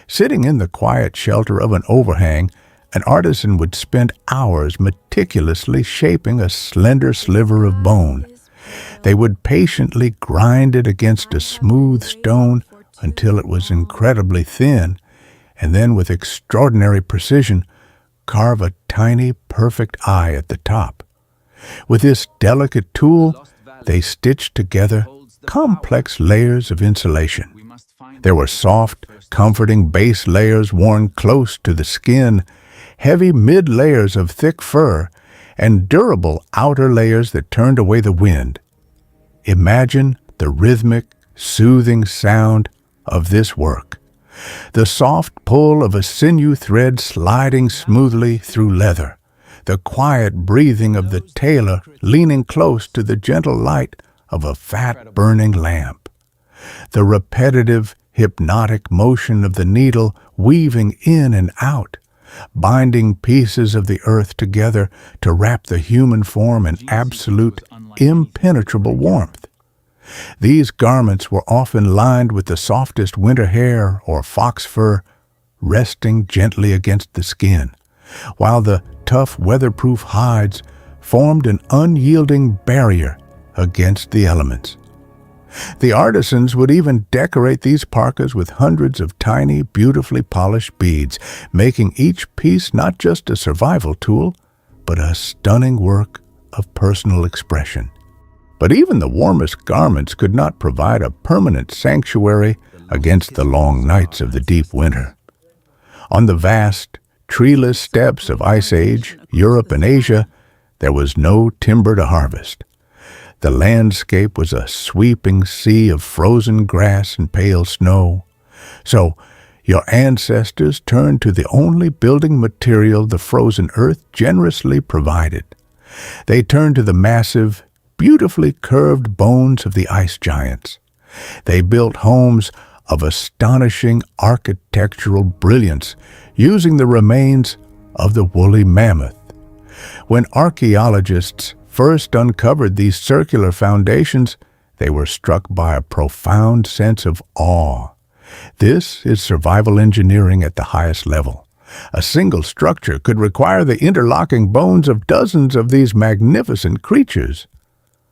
Speaker 1: Sitting in the quiet shelter of an overhang, an artisan would spend hours meticulously shaping a slender sliver of bone. They would patiently grind it against a smooth stone until it was incredibly thin, and then with extraordinary precision carve a tiny, perfect eye at the top. With this delicate tool, they stitched together complex layers of insulation. There were soft, comforting base layers worn close to the skin, heavy mid-layers of thick fur, and durable outer layers that turned away the wind. Imagine the rhythmic, soothing sound of this work. The soft pull of a sinew thread sliding smoothly through leather. The quiet breathing of the tailor leaning close to the gentle light of a fat burning lamp. The repetitive, hypnotic motion of the needle weaving in and out, binding pieces of the earth together to wrap the human form in absolute, impenetrable warmth. These garments were often lined with the softest winter hair or fox fur, resting gently against the skin, while the tough, weatherproof hides formed an unyielding barrier against the elements. The artisans would even decorate these parkas with hundreds of tiny, beautifully polished beads, making each piece not just a survival tool, but a stunning work of personal expression. But even the warmest garments could not provide a permanent sanctuary against the long nights of the deep winter. On the vast, treeless steppes of Ice Age, Europe and Asia, there was no timber to harvest. The landscape was a sweeping sea of frozen grass and pale snow. So, your ancestors turned to the only building material the frozen earth generously provided. They turned to the massive, beautifully curved bones of the ice giants. They built homes of astonishing architectural brilliance using the remains of the woolly mammoth. When archaeologists first uncovered these circular foundations, they were struck by a profound sense of awe. This is survival engineering at the highest level. A single structure could require the interlocking bones of dozens of these magnificent creatures.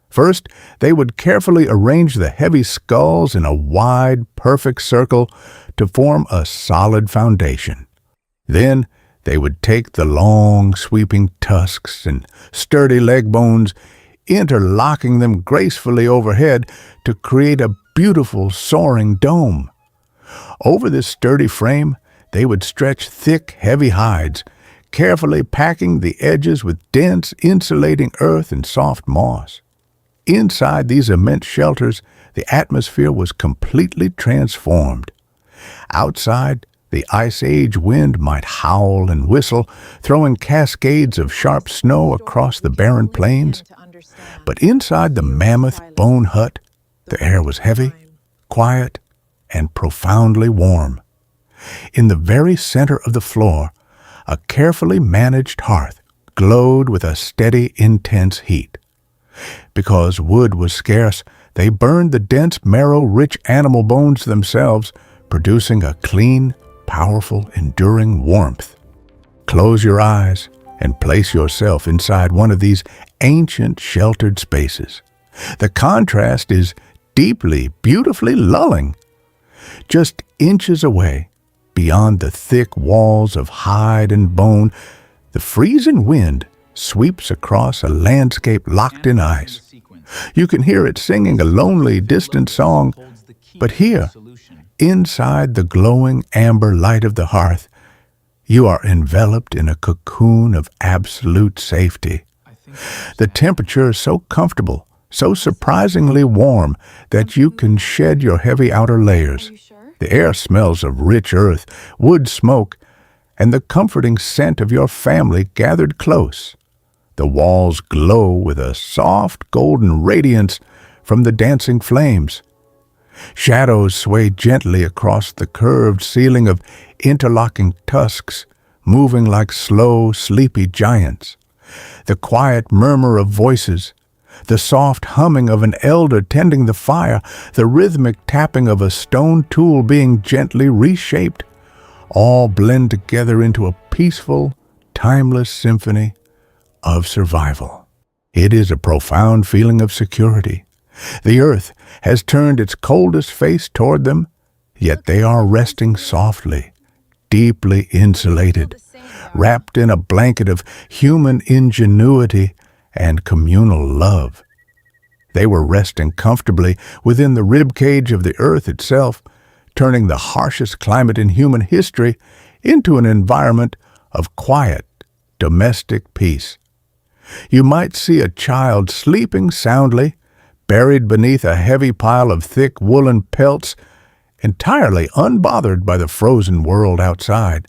Speaker 1: First, they would carefully arrange the heavy skulls in a wide, perfect circle to form a solid foundation. Then, they would take the long, sweeping tusks and sturdy leg bones, interlocking them gracefully overhead to create a beautiful, soaring dome. Over this sturdy frame, they would stretch thick, heavy hides, carefully packing the edges with dense, insulating earth and soft moss. Inside these immense shelters, the atmosphere was completely transformed. Outside, the Ice Age wind might howl and whistle, throwing cascades of sharp snow across the barren plains. But inside the mammoth bone hut, the air was heavy, quiet, and profoundly warm. In the very center of the floor, a carefully managed hearth glowed with a steady, intense heat. Because wood was scarce, they burned the dense, marrow-rich animal bones themselves, producing a clean, powerful, enduring warmth. Close your eyes and place yourself inside one of these ancient, sheltered spaces. The contrast is deeply, beautifully lulling. Just inches away, beyond the thick walls of hide and bone, the freezing wind sweeps across a landscape locked in ice. You can hear it singing a lonely, distant song, but here, inside the glowing amber light of the hearth, you are enveloped in a cocoon of absolute safety. The temperature is so comfortable, so surprisingly warm, that you can shed your heavy outer layers. The air smells of rich earth, wood smoke, and the comforting scent of your family gathered close. The walls glow with a soft golden radiance from the dancing flames. Shadows sway gently across the curved ceiling of interlocking tusks, moving like slow, sleepy giants. The quiet murmur of voices, the soft humming of an elder tending the fire, the rhythmic tapping of a stone tool being gently reshaped, all blend together into a peaceful, timeless symphony of survival. It is a profound feeling of security, The earth has turned its coldest face toward them, yet they are resting softly, deeply insulated, wrapped in a blanket of human ingenuity and communal love. They were resting comfortably within the ribcage of the earth itself, turning the harshest climate in human history into an environment of quiet, domestic peace. You might see a child sleeping soundly, buried beneath a heavy pile of thick woolen pelts, entirely unbothered by the frozen world outside.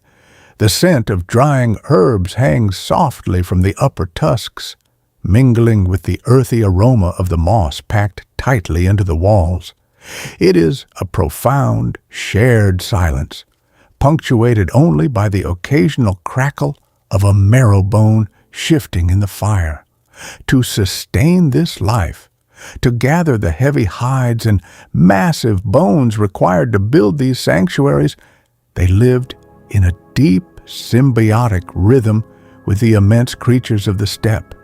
Speaker 1: The scent of drying herbs hangs softly from the upper tusks, mingling with the earthy aroma of the moss packed tightly into the walls. It is a profound, shared silence, punctuated only by the occasional crackle of a marrow bone shifting in the fire. To sustain this life, to gather the heavy hides and massive bones required to build these sanctuaries, they lived in a deep, symbiotic rhythm with the immense creatures of the steppe.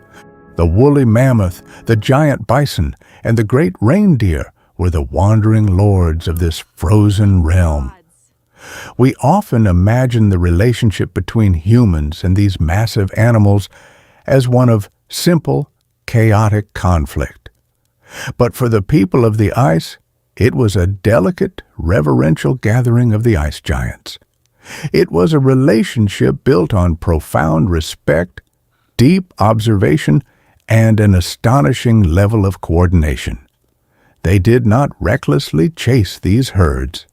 Speaker 1: The woolly mammoth, the giant bison, and the great reindeer were the wandering lords of this frozen realm. We often imagine the relationship between humans and these massive animals as one of simple, chaotic conflict. But for the people of the ice, it was a delicate, reverential gathering of the ice giants. It was a relationship built on profound respect, deep observation, and an astonishing level of coordination. They did not recklessly chase these herds.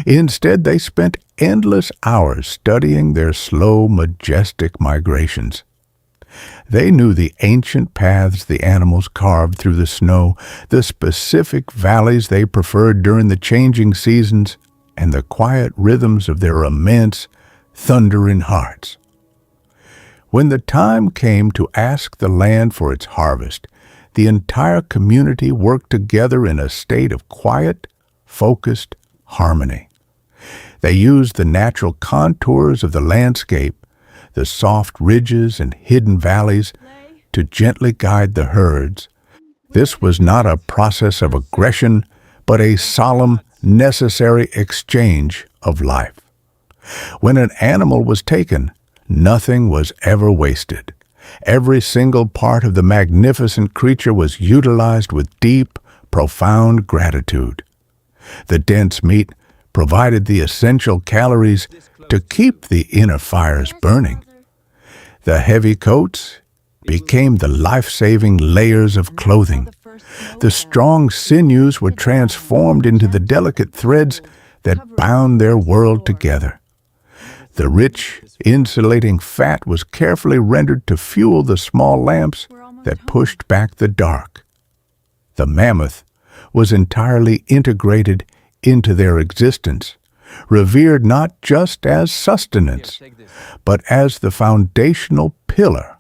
Speaker 1: Instead, they spent endless hours studying their slow, majestic migrations. They knew the ancient paths the animals carved through the snow, the specific valleys they preferred during the changing seasons, and the quiet rhythms of their immense, thundering hearts. When the time came to ask the land for its harvest, the entire community worked together in a state of quiet, focused harmony. They used the natural contours of the landscape, the soft ridges and hidden valleys, to gently guide the herds. This was not a process of aggression, but a solemn, necessary exchange of life. When an animal was taken, nothing was ever wasted. Every single part of the magnificent creature was utilized with deep, profound gratitude. The dense meat provided the essential calories to keep the inner fires burning. The heavy coats became the life-saving layers of clothing. The strong sinews were transformed into the delicate threads that bound their world together. The rich, insulating fat was carefully rendered to fuel the small lamps that pushed back the dark. The mammoth was entirely integrated into their existence, revered not just as sustenance, but as the foundational pillar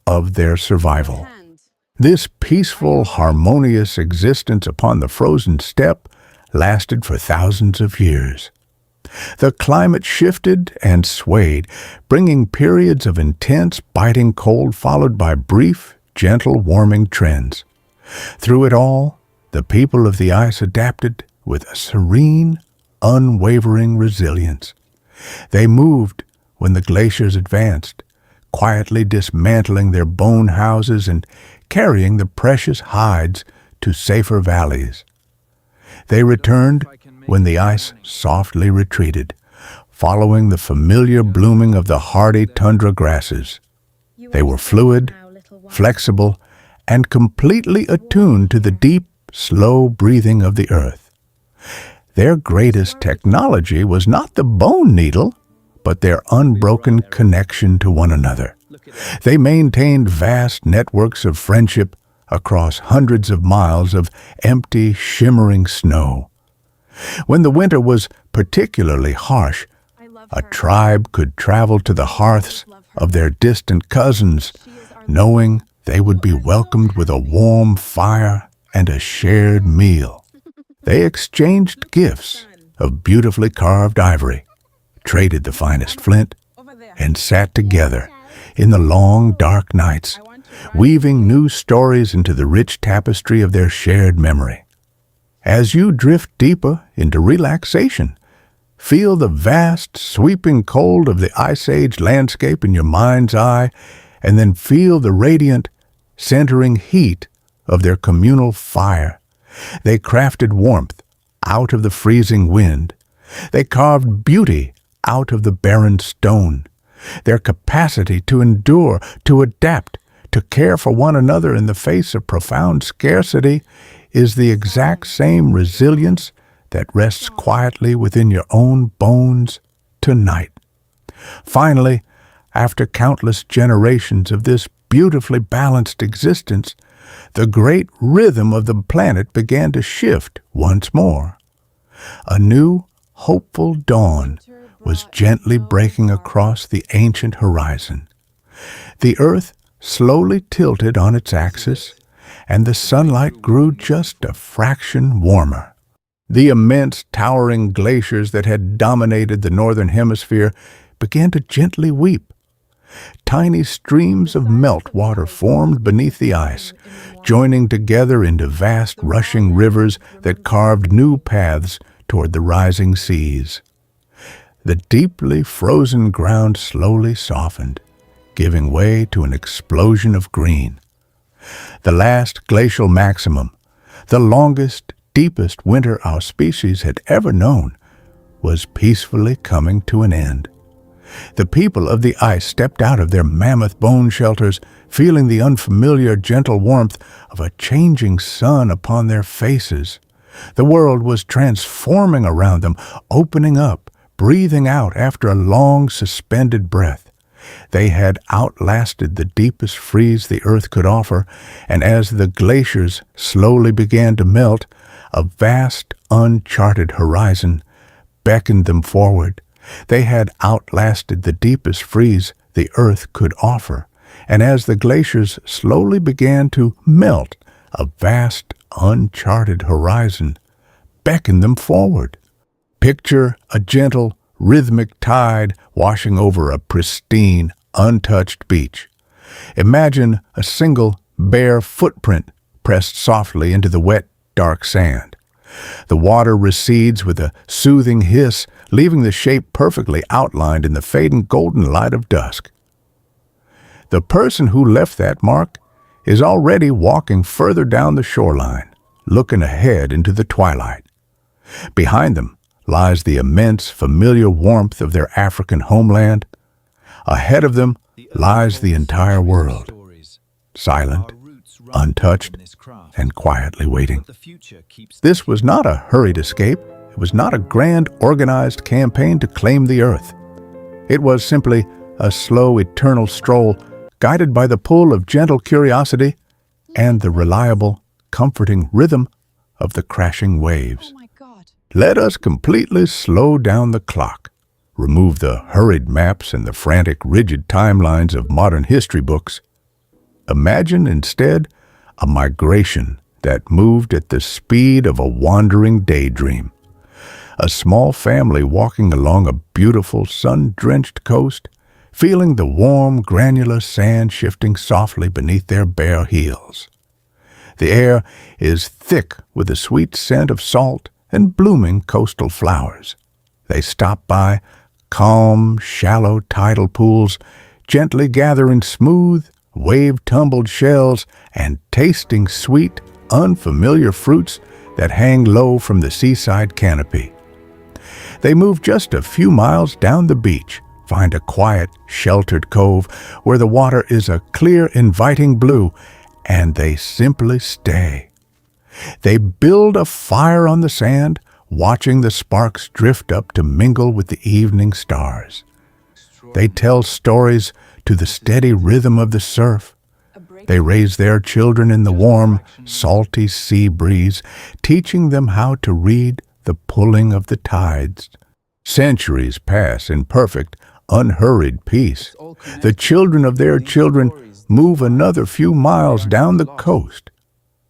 Speaker 1: of their survival. This peaceful, harmonious existence upon the frozen steppe lasted for thousands of years. The climate shifted and swayed, bringing periods of intense, biting cold followed by brief, gentle warming trends. Through it all, the people of the ice adapted with a serene, unwavering resilience. They moved when the glaciers advanced, quietly dismantling their bone houses and carrying the precious hides to safer valleys. They returned when the ice softly retreated, following the familiar blooming of the hardy tundra grasses. They were fluid, flexible, and completely attuned to the deep, slow breathing of the earth. Their greatest technology was not the bone needle, but their unbroken connection to one another. They maintained vast networks of friendship across hundreds of miles of empty, shimmering snow. When the winter was particularly harsh, a tribe could travel to the hearths of their distant cousins, knowing they would be welcomed with a warm fire and a shared meal. They exchanged gifts of beautifully carved ivory, traded the finest flint, and sat together in the long, dark nights, weaving new stories into the rich tapestry of their shared memory. As you drift deeper into relaxation, feel the vast, sweeping cold of the Ice Age landscape in your mind's eye, and then feel the radiant, centering heat of their communal fire. They crafted warmth out of the freezing wind. They carved beauty out of the barren stone. Their capacity to endure, to adapt, to care for one another in the face of profound scarcity is the exact same resilience that rests quietly within your own bones tonight. Finally, after countless generations of this beautifully balanced existence, the great rhythm of the planet began to shift once more. A new, hopeful dawn was gently breaking across the ancient horizon. The earth slowly tilted on its axis, and the sunlight grew just a fraction warmer. The immense, towering glaciers that had dominated the northern hemisphere began to gently weep. Tiny streams of meltwater formed beneath the ice, joining together into vast rushing rivers that carved new paths toward the rising seas. The deeply frozen ground slowly softened, giving way to an explosion of green. The last glacial maximum, the longest, deepest winter our species had ever known, was peacefully coming to an end. The people of the ice stepped out of their mammoth bone shelters, feeling the unfamiliar, gentle warmth of a changing sun upon their faces. The world was transforming around them, opening up, breathing out after a long, suspended breath. They had outlasted the deepest freeze the earth could offer, and as the glaciers slowly began to melt, a vast, uncharted horizon beckoned them forward. They had outlasted the deepest freeze the earth could offer, and as the glaciers slowly began to melt, a vast, uncharted horizon beckoned them forward. Picture a gentle, rhythmic tide washing over a pristine, untouched beach. Imagine a single, bare footprint pressed softly into the wet, dark sand. The water recedes with a soothing hiss, leaving the shape perfectly outlined in the fading golden light of dusk. The person who left that mark is already walking further down the shoreline, looking ahead into the twilight. Behind them lies the immense, familiar warmth of their African homeland. Ahead of them lies the entire world, silent, untouched, and quietly waiting. This was not a hurried escape. It was not a grand, organized campaign to claim the earth. It was simply a slow, eternal stroll, guided by the pull of gentle curiosity and the reliable, comforting rhythm of the crashing waves. Let us completely slow down the clock, remove the hurried maps and the frantic, rigid timelines of modern history books. Imagine instead a migration that moved at the speed of a wandering daydream. A small family walking along a beautiful, sun-drenched coast, feeling the warm, granular sand shifting softly beneath their bare heels. The air is thick with the sweet scent of salt and blooming coastal flowers. They stop by calm, shallow tidal pools, gently gathering smooth, wave-tumbled shells and tasting sweet, unfamiliar fruits that hang low from the seaside canopy. They move just a few miles down the beach, find a quiet, sheltered cove where the water is a clear, inviting blue, and they simply stay. They build a fire on the sand, watching the sparks drift up to mingle with the evening stars. They tell stories to the steady rhythm of the surf. They raise their children in the warm, salty sea breeze, teaching them how to read the pulling of the tides. Centuries pass in perfect, unhurried peace. The children of their children move another few miles down the coast,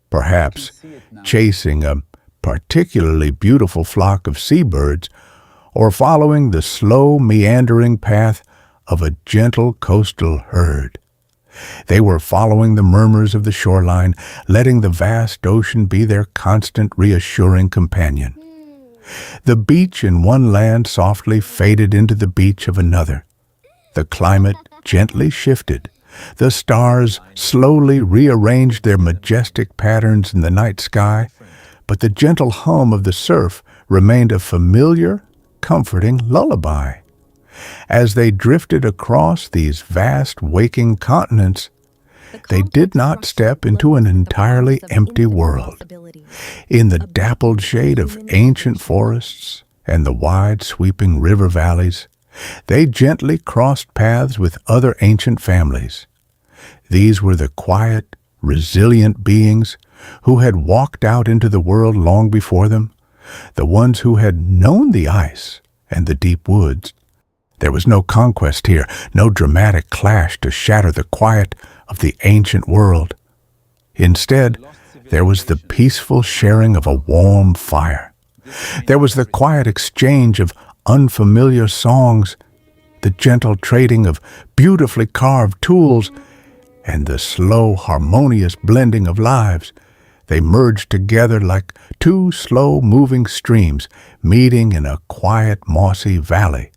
Speaker 1: perhaps chasing a particularly beautiful flock of seabirds or following the slow, meandering path of a gentle coastal herd. They were following the murmurs of the shoreline, letting the vast ocean be their constant, reassuring companion. The beach in one land softly faded into the beach of another. The climate gently shifted. The stars slowly rearranged their majestic patterns in the night sky, but the gentle hum of the surf remained a familiar, comforting lullaby. As they drifted across these vast waking continents, they did not step into an entirely empty world. In the dappled shade of ancient forests and the wide sweeping river valleys, they gently crossed paths with other ancient families. These were the quiet, resilient beings who had walked out into the world long before them, the ones who had known the ice and the deep woods. There was no conquest here, no dramatic clash to shatter the quiet of the ancient world. Instead, there was the peaceful sharing of a warm fire. There was the quiet exchange of unfamiliar songs, the gentle trading of beautifully carved tools, and the slow, harmonious blending of lives. They merged together like two slow-moving streams meeting in a quiet, mossy valley.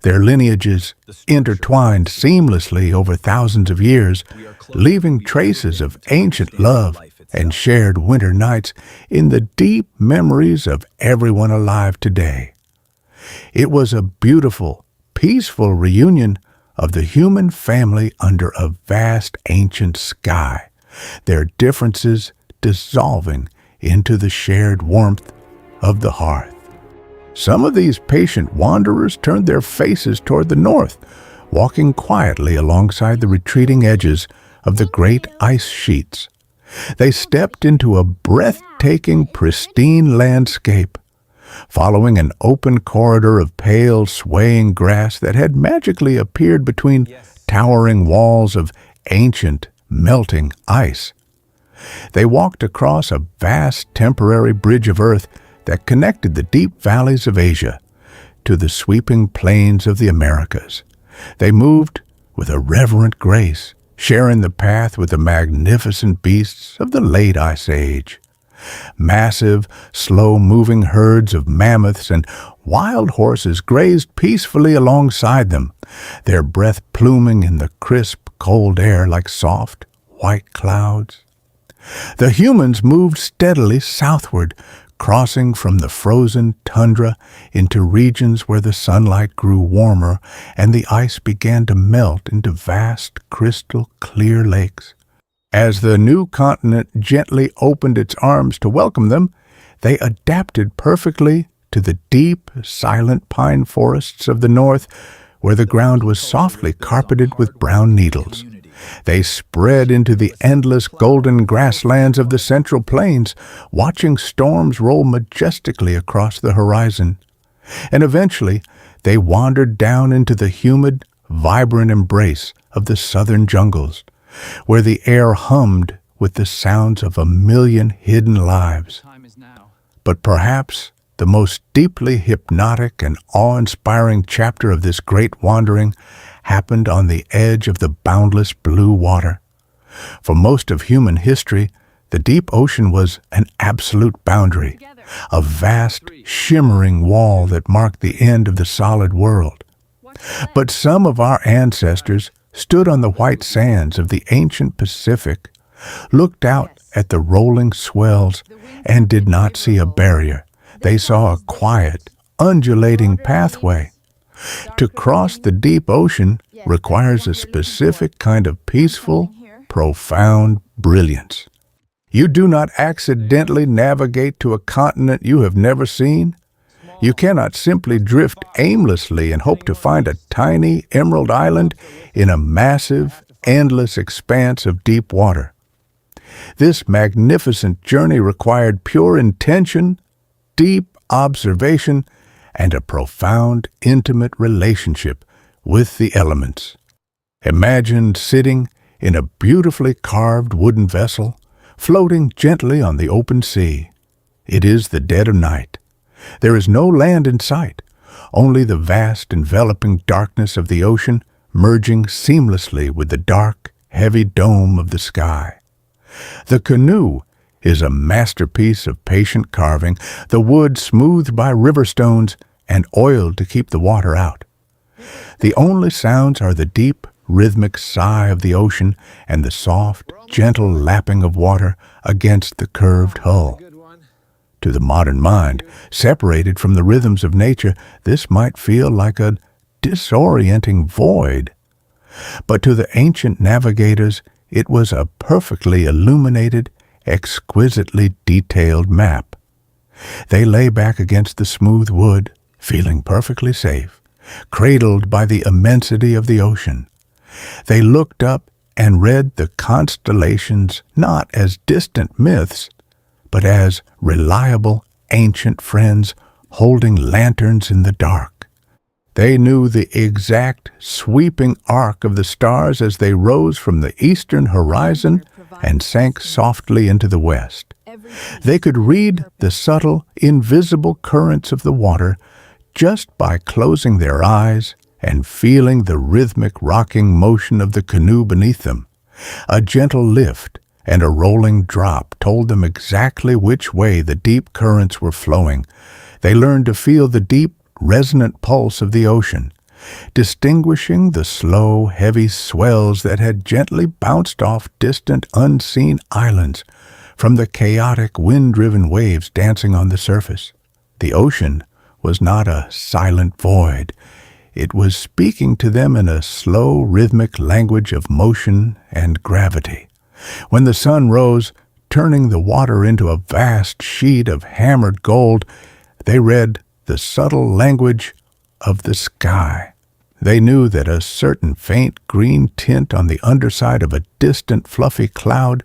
Speaker 1: Their lineages intertwined seamlessly over thousands of years, leaving traces of ancient love and shared winter nights in the deep memories of everyone alive today. It was a beautiful, peaceful reunion of the human family under a vast ancient sky, their differences dissolving into the shared warmth of the hearth. Some of these patient wanderers turned their faces toward the north, walking quietly alongside the retreating edges of the great ice sheets. They stepped into a breathtaking, pristine landscape, following an open corridor of pale, swaying grass that had magically appeared between towering walls of ancient, melting ice. They walked across a vast temporary bridge of earth that connected the deep valleys of Asia to the sweeping plains of the Americas. They moved with a reverent grace, sharing the path with the magnificent beasts of the late Ice Age. Massive, slow-moving herds of mammoths and wild horses grazed peacefully alongside them, their breath pluming in the crisp, cold air like soft, white clouds. The humans moved steadily southward, crossing from the frozen tundra into regions where the sunlight grew warmer and the ice began to melt into vast, crystal-clear lakes. As the new continent gently opened its arms to welcome them, they adapted perfectly to the deep, silent pine forests of the north, where the ground was softly carpeted with brown needles. They spread into the endless golden grasslands of the Central Plains, watching storms roll majestically across the horizon. And eventually, they wandered down into the humid, vibrant embrace of the southern jungles, where the air hummed with the sounds of a million hidden lives. But perhaps the most deeply hypnotic and awe-inspiring chapter of this great wandering happened on the edge of the boundless blue water. For most of human history, the deep ocean was an absolute boundary, a vast, shimmering wall that marked the end of the solid world. But some of our ancestors stood on the white sands of the ancient Pacific, looked out at the rolling swells, and did not see a barrier. They saw a quiet, undulating pathway. To cross the deep ocean requires a specific kind of peaceful, profound brilliance. You do not accidentally navigate to a continent you have never seen. You cannot simply drift aimlessly and hope to find a tiny emerald island in a massive, endless expanse of deep water. This magnificent journey required pure intention, deep observation, and a profound, intimate relationship with the elements. Imagine sitting in a beautifully carved wooden vessel, floating gently on the open sea. It is the dead of night. There is no land in sight, only the vast enveloping darkness of the ocean merging seamlessly with the dark, heavy dome of the sky. The canoe is a masterpiece of patient carving, the wood smoothed by river stones and oiled to keep the water out. The only sounds are the deep, rhythmic sigh of the ocean and the soft, gentle lapping of water against the curved hull. To the modern mind, separated from the rhythms of nature, this might feel like a disorienting void. But to the ancient navigators, it was a perfectly illuminated, exquisitely detailed map. They lay back against the smooth wood, feeling perfectly safe, cradled by the immensity of the ocean. They looked up and read the constellations not as distant myths, but as reliable ancient friends holding lanterns in the dark. They knew the exact sweeping arc of the stars as they rose from the eastern horizon and sank softly into the west. They could read the subtle, invisible currents of the water just by closing their eyes and feeling the rhythmic rocking motion of the canoe beneath them. A gentle lift and a rolling drop told them exactly which way the deep currents were flowing. They learned to feel the deep, resonant pulse of the ocean, distinguishing the slow, heavy swells that had gently bounced off distant, unseen islands from the chaotic, wind-driven waves dancing on the surface. The ocean was not a silent void. It was speaking to them in a slow, rhythmic language of motion and gravity. When the sun rose, turning the water into a vast sheet of hammered gold, they read the subtle language of the sky. They knew that a certain faint green tint on the underside of a distant fluffy cloud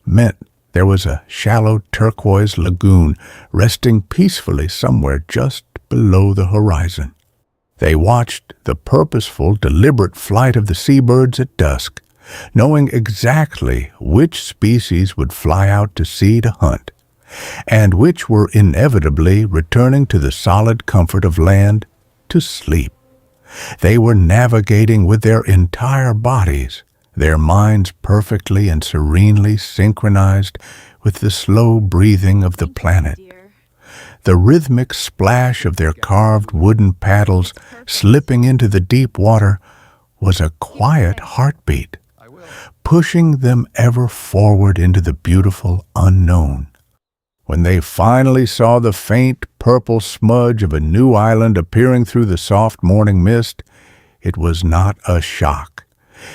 Speaker 1: meant there was a shallow turquoise lagoon resting peacefully somewhere just below the horizon. They watched the purposeful, deliberate flight of the seabirds at dusk, knowing exactly which species would fly out to sea to hunt, and which were inevitably returning to the solid comfort of land to sleep. They were navigating with their entire bodies, their minds perfectly and serenely synchronized with the slow breathing of the planet. The rhythmic splash of their carved wooden paddles slipping into the deep water was a quiet heartbeat, pushing them ever forward into the beautiful unknown. When they finally saw the faint purple smudge of a new island appearing through the soft morning mist, it was not a shock.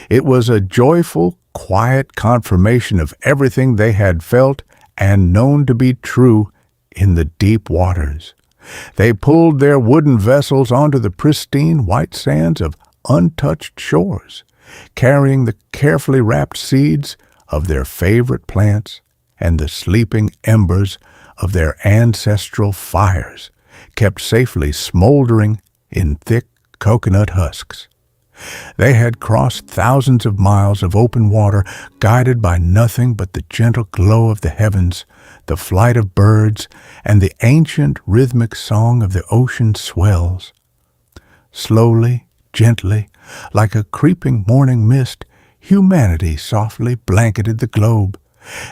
Speaker 1: It was a joyful, quiet confirmation of everything they had felt and known to be true in the deep waters. They pulled their wooden vessels onto the pristine white sands of untouched shores, carrying the carefully wrapped seeds of their favorite plants and the sleeping embers of their ancestral fires, kept safely smoldering in thick coconut husks. They had crossed thousands of miles of open water, guided by nothing but the gentle glow of the heavens, the flight of birds, and the ancient rhythmic song of the ocean swells. Slowly, gently, like a creeping morning mist, humanity softly blanketed the globe.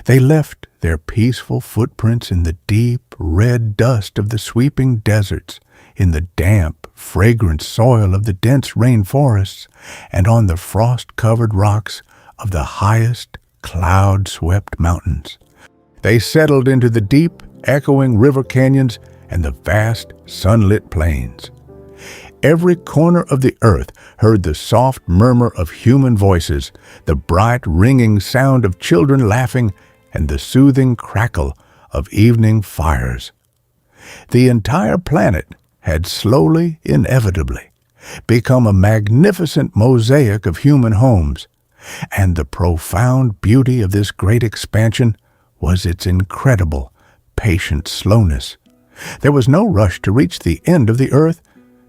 Speaker 1: They left their peaceful footprints in the deep, red dust of the sweeping deserts, in the damp, fragrant soil of the dense rainforests, and on the frost-covered rocks of the highest, cloud-swept mountains. They settled into the deep, echoing river canyons and the vast, sunlit plains. Every corner of the earth heard the soft murmur of human voices, the bright, ringing sound of children laughing, and the soothing crackle of evening fires. The entire planet had slowly, inevitably, become a magnificent mosaic of human homes, and the profound beauty of this great expansion was its incredible, patient slowness. There was no rush to reach the end of the earth,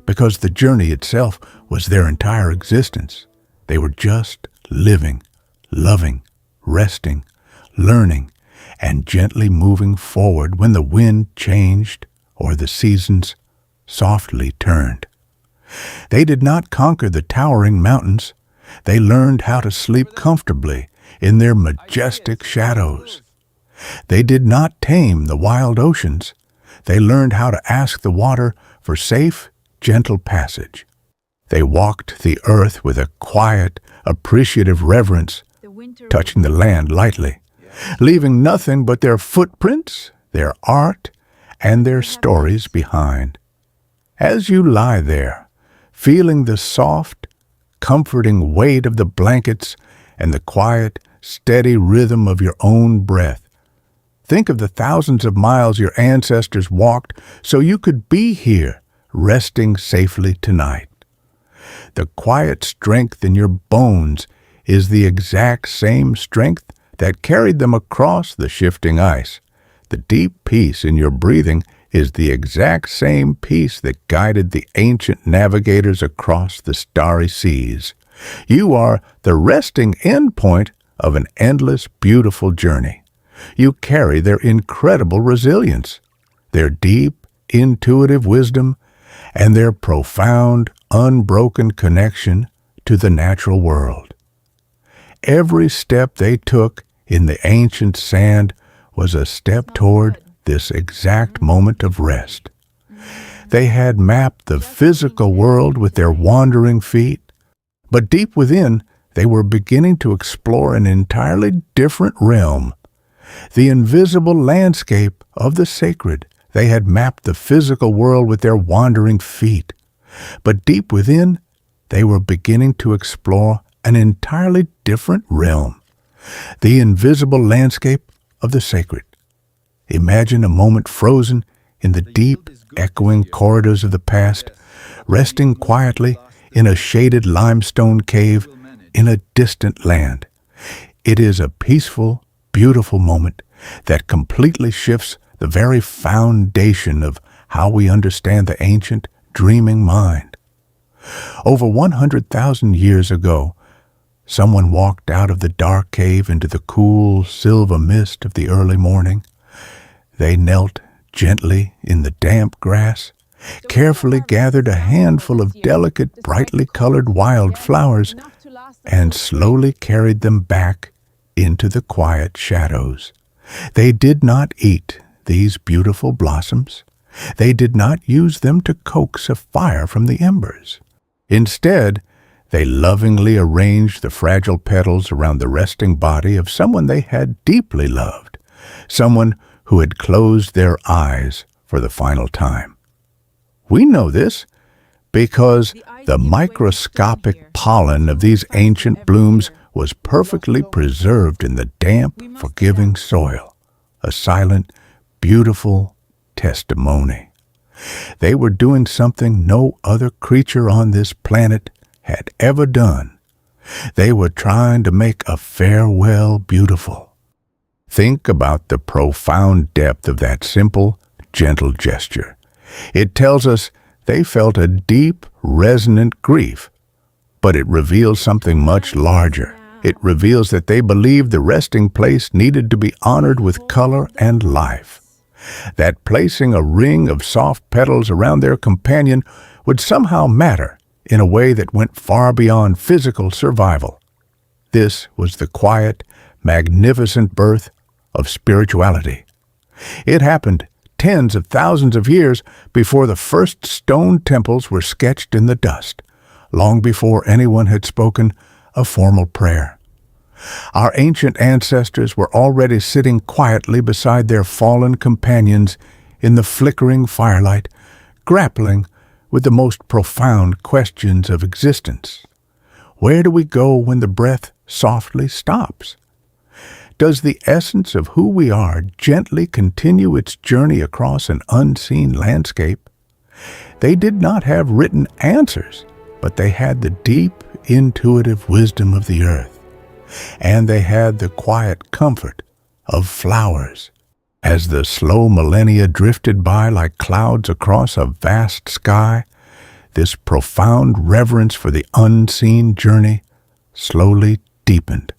Speaker 1: because the journey itself was their entire existence. They were just living, loving, resting, learning, and gently moving forward when the wind changed or the seasons softly turned. They did not conquer the towering mountains. They learned how to sleep comfortably in their majestic shadows. They did not tame the wild oceans. They learned how to ask the water for safe, gentle passage. They walked the earth with a quiet, appreciative reverence, touching the land lightly, leaving nothing but their footprints, their art, and their stories behind. As you lie there, feeling the soft, comforting weight of the blankets and the quiet, steady rhythm of your own breath, think of the thousands of miles your ancestors walked so you could be here, resting safely tonight. The quiet strength in your bones is the exact same strength that carried them across the shifting ice. The deep peace in your breathing is the exact same peace that guided the ancient navigators across the starry seas. You are the resting end point of an endless, beautiful journey. You carry their incredible resilience, their deep, intuitive wisdom, and their profound, unbroken connection to the natural world. Every step they took in the ancient sand was a step toward this exact moment of rest. They had mapped the physical world with their wandering feet, but deep within, they were beginning to explore an entirely different realm. The invisible landscape of the sacred. They had mapped the physical world with their wandering feet, but deep within, they were beginning to explore an entirely different realm. The invisible landscape of the sacred. Imagine a moment frozen in the deep, echoing corridors of the past, resting quietly in a shaded limestone cave in a distant land. It is a peaceful, beautiful moment that completely shifts the very foundation of how we understand the ancient, dreaming mind. Over 100,000 years ago, someone walked out of the dark cave into the cool, silver mist of the early morning. They knelt gently in the damp grass, carefully gathered a handful of delicate, brightly colored wildflowers, and slowly carried them back into the quiet shadows. They did not eat these beautiful blossoms. They did not use them to coax a fire from the embers. Instead, they lovingly arranged the fragile petals around the resting body of someone they had deeply loved, someone who had closed their eyes for the final time. We know this because the microscopic pollen of these ancient blooms was perfectly preserved in the damp, forgiving soil, a silent, beautiful testimony. They were doing something no other creature on this planet had ever done. They were trying to make a farewell beautiful. Think about the profound depth of that simple, gentle gesture. It tells us they felt a deep, resonant grief, but it reveals something much larger. It reveals that they believed the resting place needed to be honored with color and life. That placing a ring of soft petals around their companion would somehow matter in a way that went far beyond physical survival. This was the quiet, magnificent birth of spirituality. It happened tens of thousands of years before the first stone temples were sketched in the dust, long before anyone had spoken a formal prayer. Our ancient ancestors were already sitting quietly beside their fallen companions in the flickering firelight, grappling with the most profound questions of existence. Where do we go when the breath softly stops? Does the essence of who we are gently continue its journey across an unseen landscape? They did not have written answers, but they had the deep, intuitive wisdom of the earth, and they had the quiet comfort of flowers. As the slow millennia drifted by like clouds across a vast sky, this profound reverence for the unseen journey slowly deepened.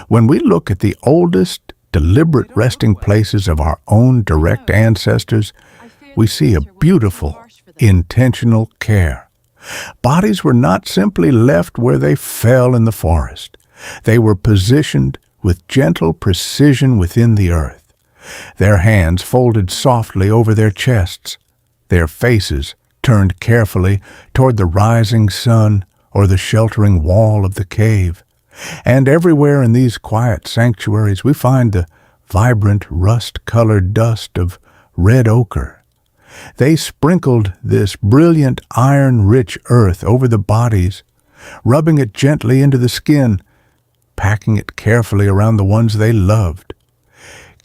Speaker 1: When we look at the oldest, deliberate resting places of our own direct ancestors, we see a beautiful, intentional care, Bodies were not simply left where they fell in the forest. They were positioned with gentle precision within the earth, their hands folded softly over their chests, their faces turned carefully toward the rising sun or the sheltering wall of the cave. And everywhere in these quiet sanctuaries we find the vibrant rust-colored dust of red ochre. They sprinkled this brilliant iron-rich earth over the bodies, rubbing it gently into the skin, packing it carefully around the ones they loved.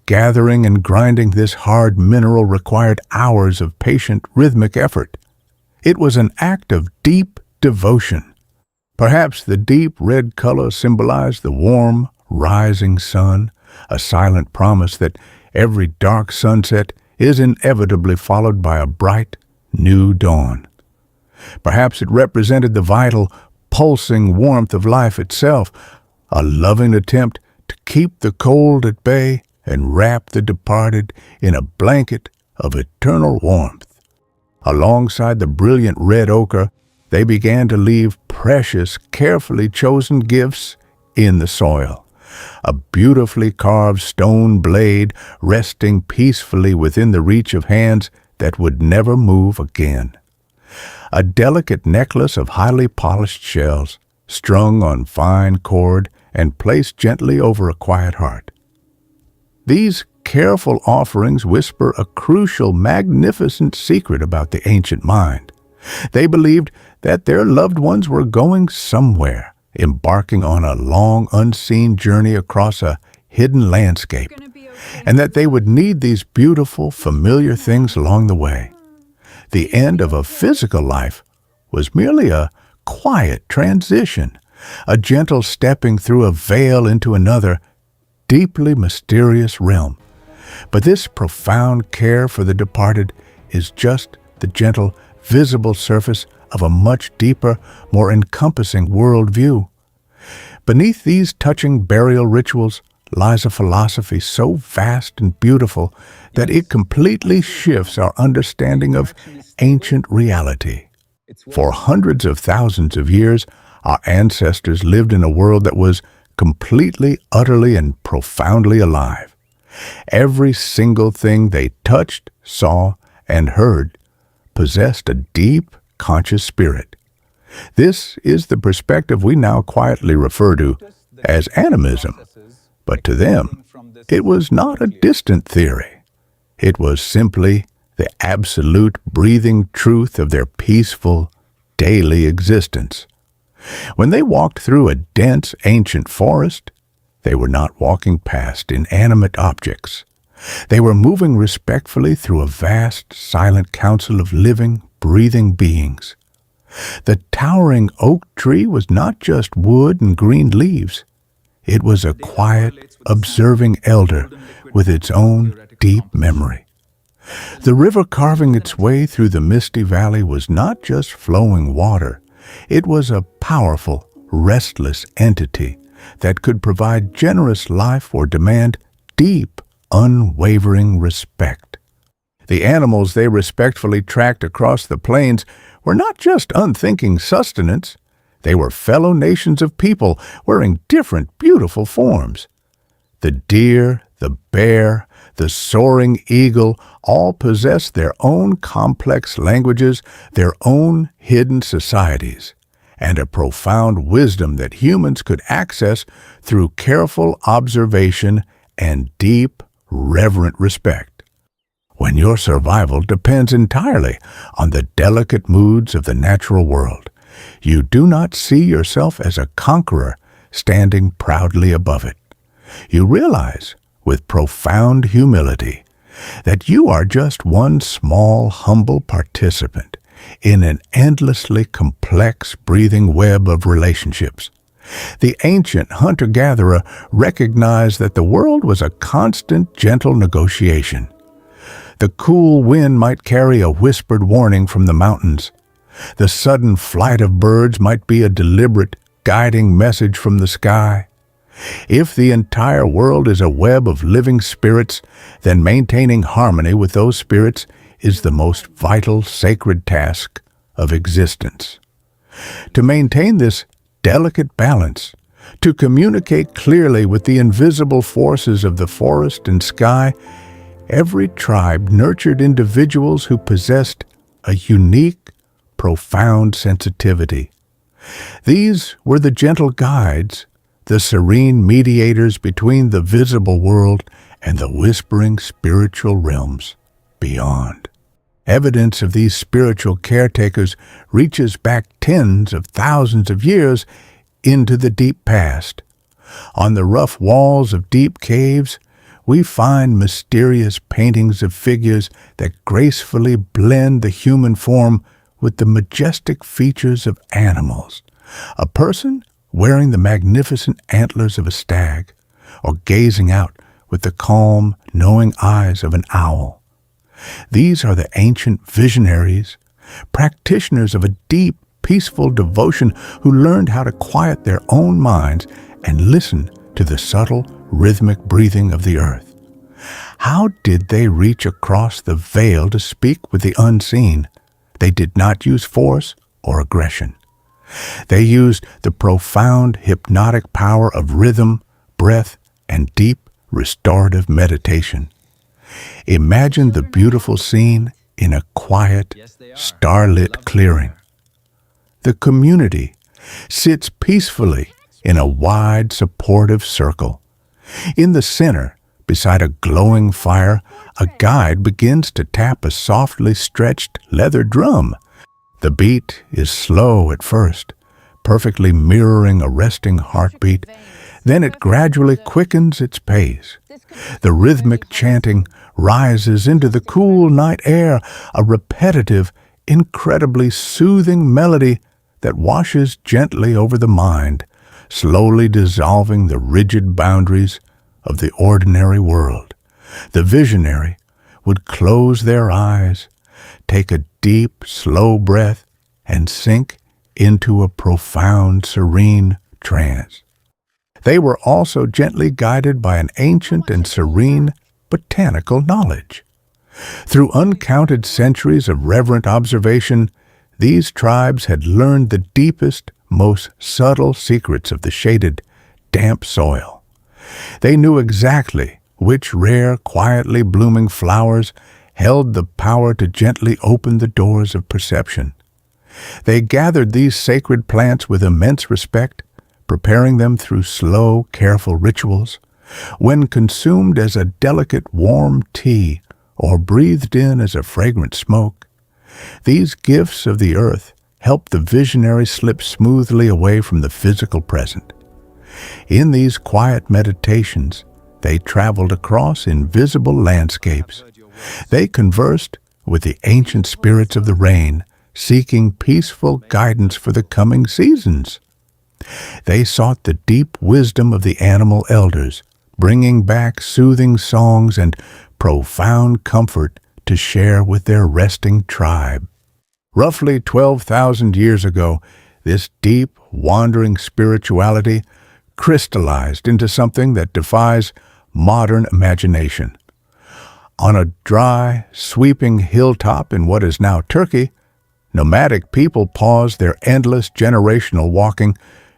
Speaker 1: Gathering and grinding this hard mineral required hours of patient, rhythmic effort. It was an act of deep devotion. Perhaps the deep red color symbolized the warm, rising sun, a silent promise that every dark sunset is inevitably followed by a bright, new dawn. Perhaps it represented the vital, pulsing warmth of life itself, a loving attempt to keep the cold at bay and wrap the departed in a blanket of eternal warmth. Alongside the brilliant red ochre, they began to leave precious, carefully chosen gifts in the soil. A beautifully carved stone blade resting peacefully within the reach of hands that would never move again. A delicate necklace of highly polished shells, strung on fine cord and placed gently over a quiet heart. These careful offerings whisper a crucial, magnificent secret about the ancient mind. They believed that their loved ones were going somewhere, embarking on a long, unseen journey across a hidden landscape, and that they would need these beautiful, familiar things along the way. The end of a physical life was merely a quiet transition, a gentle stepping through a veil into another, deeply mysterious realm. But this profound care for the departed is just the gentle, visible surface of a much deeper, more encompassing worldview. Beneath these touching burial rituals lies a philosophy so vast and beautiful that it completely shifts our understanding of ancient reality. For hundreds of thousands of years, our ancestors lived in a world that was completely, utterly, and profoundly alive. Every single thing they touched, saw, and heard possessed a deep, conscious spirit. This is the perspective we now quietly refer to as animism, but to them, it was not a distant theory. It was simply the absolute breathing truth of their peaceful, daily existence. When they walked through a dense, ancient forest, they were not walking past inanimate objects. They were moving respectfully through a vast, silent council of living, breathing beings. The towering oak tree was not just wood and green leaves. It was a quiet, observing elder with its own deep memory. The river carving its way through the misty valley was not just flowing water. It was a powerful, restless entity that could provide generous life or demand deep, unwavering respect. The animals they respectfully tracked across the plains were not just unthinking sustenance. They were fellow nations of people wearing different beautiful forms. The deer, the bear, the soaring eagle all possessed their own complex languages, their own hidden societies, and a profound wisdom that humans could access through careful observation and deep, reverent respect. When your survival depends entirely on the delicate moods of the natural world, you do not see yourself as a conqueror standing proudly above it. You realize, with profound humility, that you are just one small, humble participant in an endlessly complex, breathing web of relationships. The ancient hunter-gatherer recognized that the world was a constant, gentle negotiation. The cool wind might carry a whispered warning from the mountains. The sudden flight of birds might be a deliberate, guiding message from the sky. If the entire world is a web of living spirits, then maintaining harmony with those spirits is the most vital, sacred task of existence. To maintain this delicate balance, to communicate clearly with the invisible forces of the forest and sky, every tribe nurtured individuals who possessed a unique, profound sensitivity. These were the gentle guides, the serene mediators between the visible world and the whispering spiritual realms beyond. Evidence of these spiritual caretakers reaches back tens of thousands of years into the deep past. On the rough walls of deep caves, we find mysterious paintings of figures that gracefully blend the human form with the majestic features of animals. A person wearing the magnificent antlers of a stag, or gazing out with the calm, knowing eyes of an owl. These are the ancient visionaries, practitioners of a deep, peaceful devotion who learned how to quiet their own minds and listen to the subtle, rhythmic breathing of the earth. How did they reach across the veil to speak with the unseen? They did not use force or aggression. They used the profound hypnotic power of rhythm, breath, and deep restorative meditation. Imagine the beautiful scene in a quiet, starlit clearing. The community sits peacefully in a wide, supportive circle. In the center, beside a glowing fire, a guide begins to tap a softly stretched leather drum. The beat is slow at first, perfectly mirroring a resting heartbeat. Then it gradually quickens its pace. The rhythmic chanting rises into the cool night air, a repetitive, incredibly soothing melody that washes gently over the mind, slowly dissolving the rigid boundaries of the ordinary world. The visionary would close their eyes, take a deep, slow breath, and sink into a profound, serene trance. They were also gently guided by an ancient and serene botanical knowledge. Through uncounted centuries of reverent observation, these tribes had learned the deepest, most subtle secrets of the shaded, damp soil. They knew exactly which rare, quietly blooming flowers held the power to gently open the doors of perception. They gathered these sacred plants with immense respect, preparing them through slow, careful rituals. When consumed as a delicate, warm tea or breathed in as a fragrant smoke, these gifts of the earth help the visionary slip smoothly away from the physical present. In these quiet meditations, they traveled across invisible landscapes. They conversed with the ancient spirits of the rain, seeking peaceful guidance for the coming seasons. They sought the deep wisdom of the animal elders, bringing back soothing songs and profound comfort to share with their resting tribe. Roughly 12,000 years ago, this deep, wandering spirituality crystallized into something that defies modern imagination. On a dry, sweeping hilltop in what is now Turkey, nomadic people paused their endless generational walking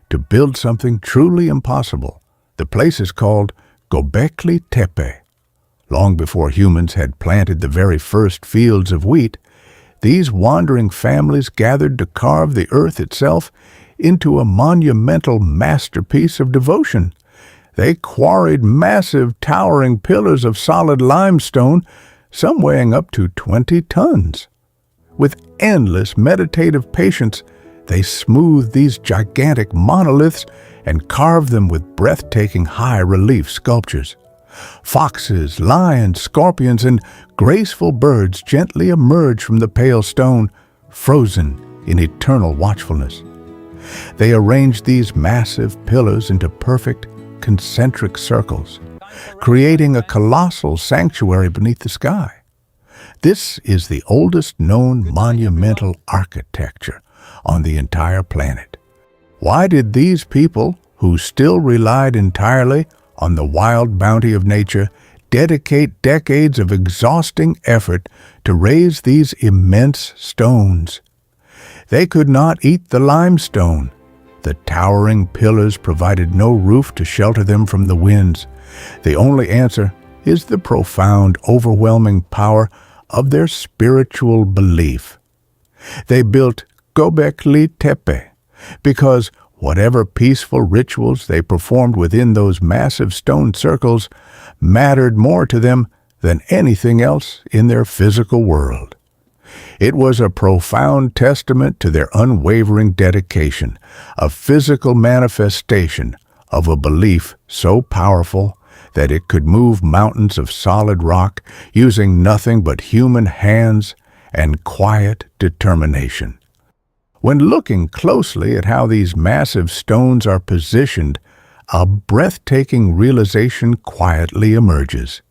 Speaker 1: to build something truly impossible. The place is called Göbekli Tepe. Long before humans had planted the very first fields of wheat, these wandering families gathered to carve the earth itself into a monumental masterpiece of devotion. They quarried massive, towering pillars of solid limestone, some weighing up to 20 tons. With endless meditative patience, they smoothed these gigantic monoliths and carved them with breathtaking high-relief sculptures. Foxes, lions, scorpions, and graceful birds gently emerged from the pale stone, frozen in eternal watchfulness. They arranged these massive pillars into perfect, concentric circles, creating a colossal sanctuary beneath the sky. This is the oldest known monumental architecture on the entire planet. Why did these people, who still relied entirely on the wild bounty of nature, dedicate decades of exhausting effort to raise these immense stones? They could not eat the limestone. The towering pillars provided no roof to shelter them from the winds. The only answer is the profound, overwhelming power of their spiritual belief. They built Göbekli Tepe because whatever peaceful rituals they performed within those massive stone circles mattered more to them than anything else in their physical world. It was a profound testament to their unwavering dedication, a physical manifestation of a belief so powerful that it could move mountains of solid rock using nothing but human hands and quiet determination. When looking closely at how these massive stones are positioned, a breathtaking realization quietly emerges.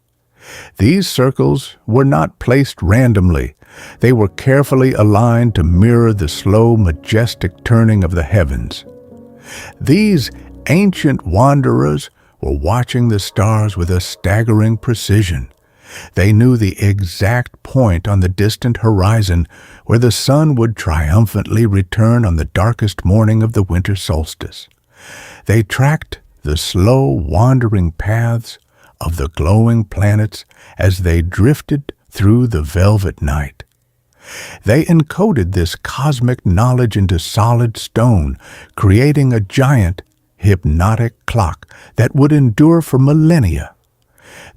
Speaker 1: These circles were not placed randomly. They were carefully aligned to mirror the slow, majestic turning of the heavens. These ancient wanderers were watching the stars with a staggering precision. They knew the exact point on the distant horizon where the sun would triumphantly return on the darkest morning of the winter solstice. They tracked the slow, wandering paths of the glowing planets as they drifted through the velvet night. They encoded this cosmic knowledge into solid stone, creating a giant, hypnotic clock that would endure for millennia.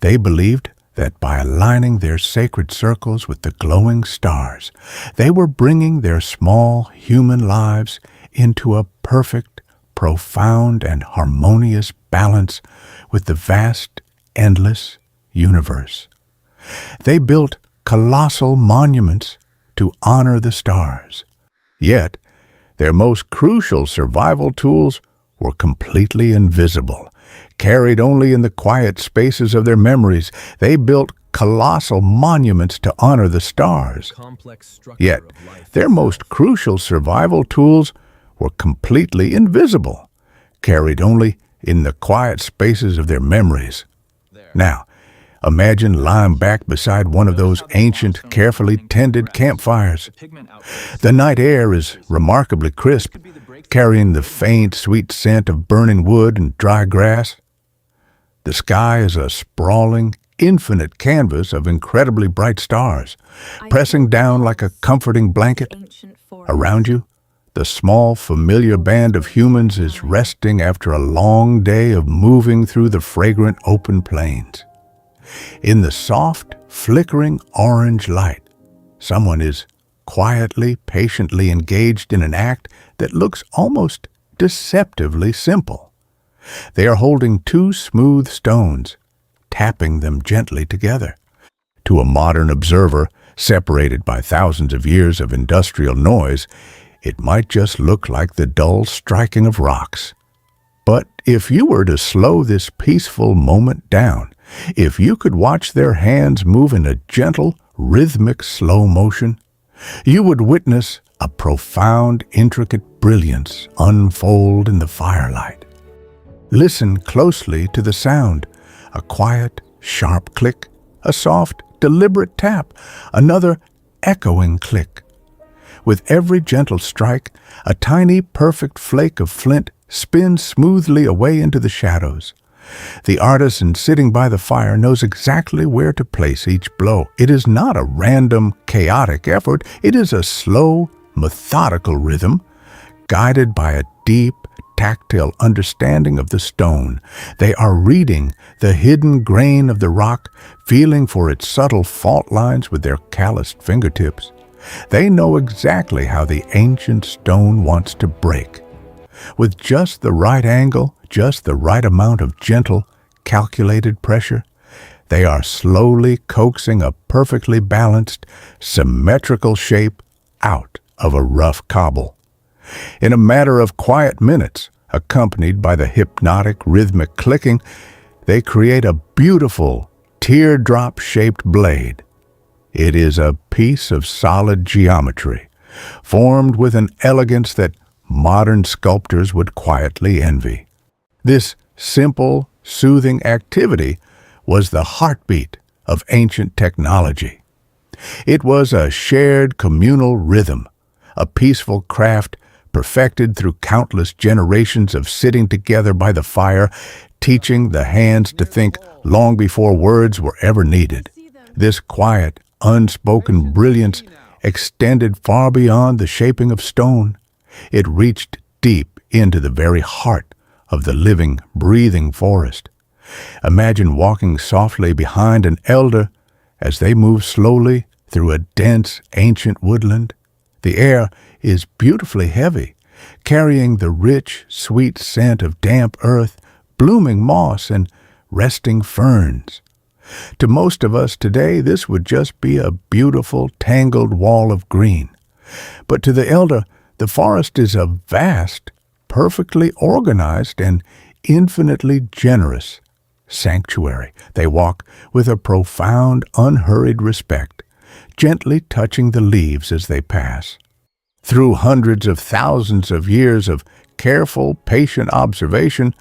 Speaker 1: They believed that by aligning their sacred circles with the glowing stars, they were bringing their small human lives into a perfect, profound, and harmonious balance with the vast, endless universe. They built colossal monuments to honor the stars. Yet, their most crucial survival tools were completely invisible. Carried only in the quiet spaces of their memories, they built colossal monuments to honor the stars. Yet, their most crucial survival tools were completely invisible, carried only in the quiet spaces of their memories. Now, imagine lying back beside one of those ancient, carefully tended campfires. The night air is remarkably crisp, carrying the faint, sweet scent of burning wood and dry grass. The sky is a sprawling, infinite canvas of incredibly bright stars, pressing down like a comforting blanket. Around you, the small, familiar band of humans is resting after a long day of moving through the fragrant open plains. In the soft, flickering orange light, someone is quietly, patiently engaged in an act that looks almost deceptively simple. They are holding two smooth stones, tapping them gently together. To a modern observer, separated by thousands of years of industrial noise, it might just look like the dull striking of rocks. But if you were to slow this peaceful moment down, if you could watch their hands move in a gentle, rhythmic slow motion, you would witness a profound, intricate brilliance unfold in the firelight. Listen closely to the sound, a quiet, sharp click, a soft, deliberate tap, another echoing click. With every gentle strike, a tiny, perfect flake of flint spins smoothly away into the shadows. The artisan sitting by the fire knows exactly where to place each blow. It is not a random, chaotic effort. It is a slow, methodical rhythm, guided by a deep, tactile understanding of the stone. They are reading the hidden grain of the rock, feeling for its subtle fault lines with their calloused fingertips. They know exactly how the ancient stone wants to break. With just the right angle, just the right amount of gentle, calculated pressure, they are slowly coaxing a perfectly balanced, symmetrical shape out of a rough cobble. In a matter of quiet minutes, accompanied by the hypnotic, rhythmic clicking, they create a beautiful, teardrop-shaped blade. It is a piece of solid geometry, formed with an elegance that modern sculptors would quietly envy. This simple, soothing activity was the heartbeat of ancient technology. It was a shared communal rhythm, a peaceful craft perfected through countless generations of sitting together by the fire, teaching the hands to think long before words were ever needed. This quiet, unspoken brilliance extended far beyond the shaping of stone. It reached deep into the very heart of the living, breathing forest. Imagine walking softly behind an elder as they move slowly through a dense, ancient woodland. The air is beautifully heavy, carrying the rich, sweet scent of damp earth, blooming moss, and resting ferns. To most of us today, this would just be a beautiful, tangled wall of green. But to the elder, the forest is a vast, perfectly organized, and infinitely generous sanctuary. They walk with a profound, unhurried respect, gently touching the leaves as they pass. Through hundreds of thousands of years of careful, patient observation,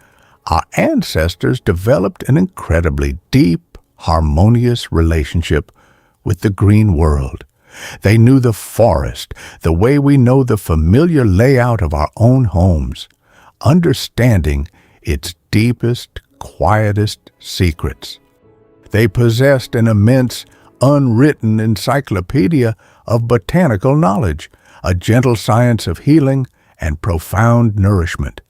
Speaker 1: our ancestors developed an incredibly deep, harmonious relationship with the green world. They knew the forest the way we know the familiar layout of our own homes, understanding its deepest, quietest secrets. They possessed an immense, unwritten encyclopedia of botanical knowledge, a gentle science of healing and profound nourishment.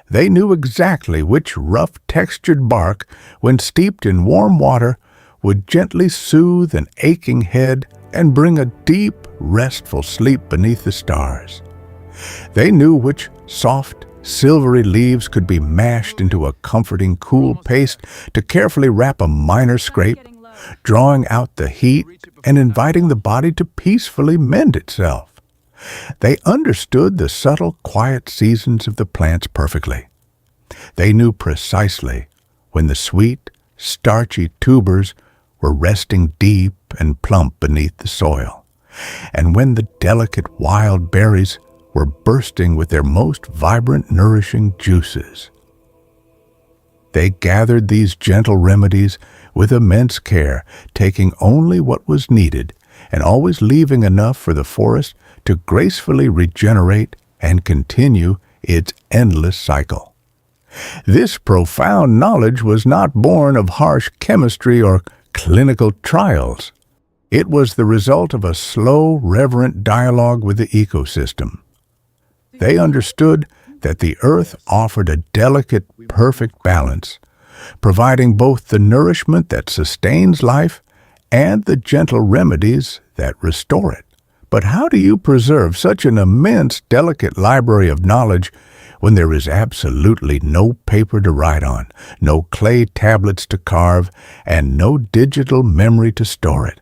Speaker 1: They knew exactly which rough-textured bark, when steeped in warm water, would gently soothe an aching head and bring a deep, restful sleep beneath the stars. They knew which soft, silvery leaves could be mashed into a comforting, cool paste to carefully wrap a minor scrape, drawing out the heat and inviting the body to peacefully mend itself. They understood the subtle, quiet seasons of the plants perfectly. They knew precisely when the sweet, starchy tubers were resting deep and plump beneath the soil, and when the delicate wild berries were bursting with their most vibrant, nourishing juices. They gathered these gentle remedies with immense care, taking only what was needed and always leaving enough for the forest to gracefully regenerate and continue its endless cycle. This profound knowledge was not born of harsh chemistry or clinical trials. It was the result of a slow, reverent dialogue with the ecosystem. They understood that the earth offered a delicate, perfect balance, providing both the nourishment that sustains life and the gentle remedies that restore it. But how do you preserve such an immense, delicate library of knowledge when there is absolutely no paper to write on, no clay tablets to carve, and no digital memory to store it?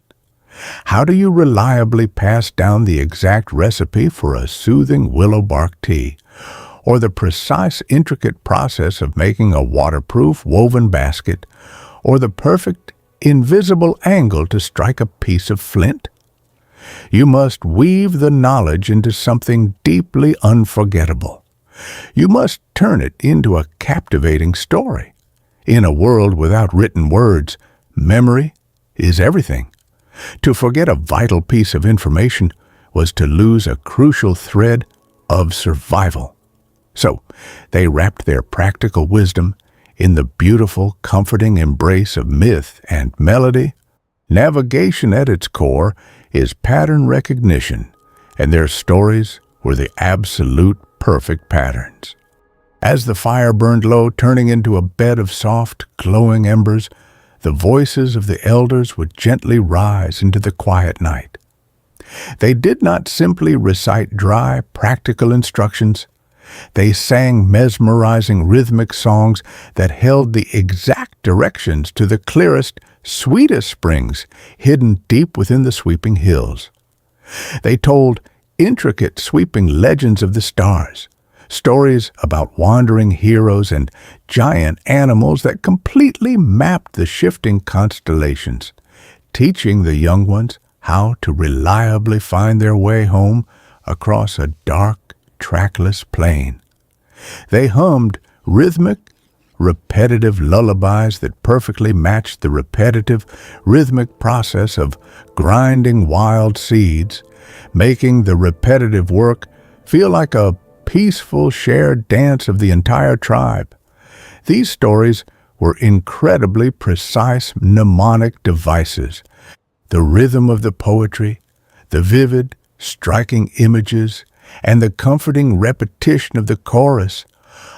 Speaker 1: How do you reliably pass down the exact recipe for a soothing willow bark tea, or the precise, intricate process of making a waterproof woven basket, or the perfect, invisible angle to strike a piece of flint? You must weave the knowledge into something deeply unforgettable. You must turn it into a captivating story. In a world without written words, memory is everything. To forget a vital piece of information was to lose a crucial thread of survival. So, they wrapped their practical wisdom in the beautiful, comforting embrace of myth and melody. Navigation at its core is pattern recognition, and their stories were the absolute perfect patterns. As the fire burned low, turning into a bed of soft, glowing embers, the voices of the elders would gently rise into the quiet night. They did not simply recite dry, practical instructions. They sang mesmerizing rhythmic songs that held the exact directions to the clearest, sweetest springs hidden deep within the sweeping hills. They told intricate, sweeping legends of the stars, stories about wandering heroes and giant animals that completely mapped the shifting constellations, teaching the young ones how to reliably find their way home across a dark, trackless plain. They hummed rhythmic, repetitive lullabies that perfectly matched the repetitive, rhythmic process of grinding wild seeds making the repetitive work feel like a peaceful shared dance of the entire tribe. These stories were incredibly precise mnemonic devices. The rhythm of the poetry, the vivid, striking images, and the comforting repetition of the chorus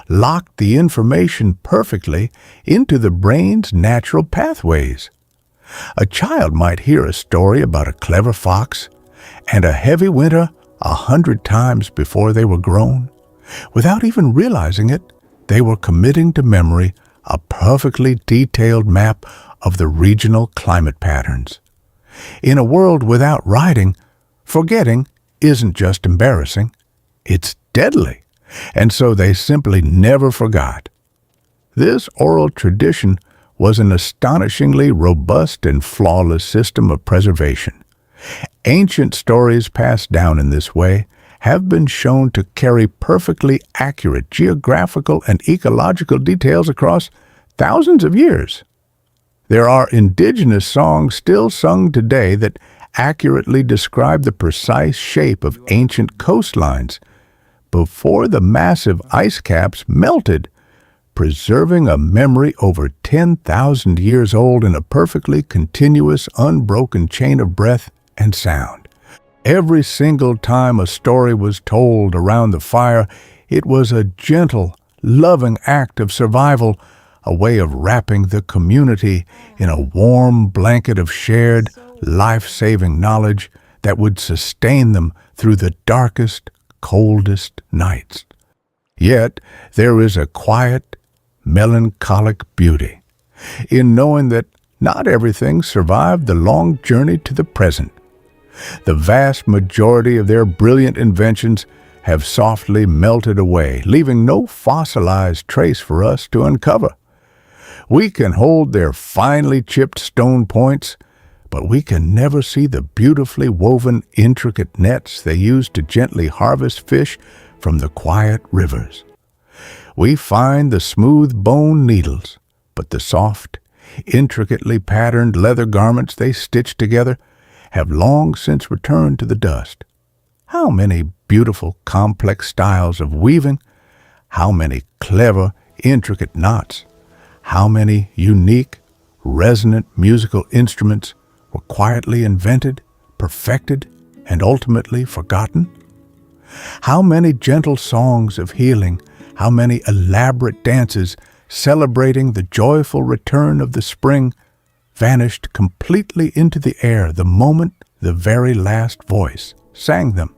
Speaker 1: locked the information perfectly into the brain's natural pathways. A child might hear a story about a clever fox and a heavy winter 100 times before they were grown. Without even realizing it, they were committing to memory a perfectly detailed map of the regional climate patterns. In a world without writing, forgetting isn't just embarrassing, it's deadly, and so they simply never forgot. This oral tradition was an astonishingly robust and flawless system of preservation. Ancient stories passed down in this way have been shown to carry perfectly accurate geographical and ecological details across thousands of years. There are indigenous songs still sung today that accurately describe the precise shape of ancient coastlines before the massive ice caps melted, preserving a memory over 10,000 years old in a perfectly continuous, unbroken chain of breath and sound. Every single time a story was told around the fire, it was a gentle, loving act of survival, a way of wrapping the community in a warm blanket of shared, life-saving knowledge that would sustain them through the darkest, coldest nights. Yet there is a quiet, melancholic beauty in knowing that not everything survived the long journey to the present. The vast majority of their brilliant inventions have softly melted away, leaving no fossilized trace for us to uncover. We can hold their finely chipped stone points, but we can never see the beautifully woven, intricate nets they used to gently harvest fish from the quiet rivers. We find the smooth bone needles, but the soft, intricately patterned leather garments they stitched together have long since returned to the dust. How many beautiful, complex styles of weaving, how many clever, intricate knots, how many unique, resonant musical instruments were quietly invented, perfected, and ultimately forgotten? How many gentle songs of healing, how many elaborate dances celebrating the joyful return of the spring vanished completely into the air the moment the very last voice sang them.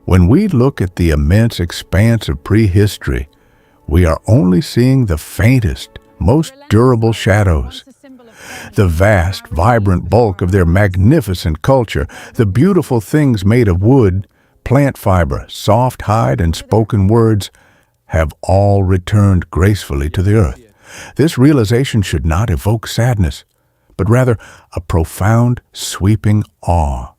Speaker 1: When we look at the immense expanse of prehistory, we are only seeing the faintest, most durable shadows. The vast, vibrant bulk of their magnificent culture, the beautiful things made of wood, plant fiber, soft hide, and spoken words, have all returned gracefully to the earth. This realization should not evoke sadness, but rather a profound, sweeping awe.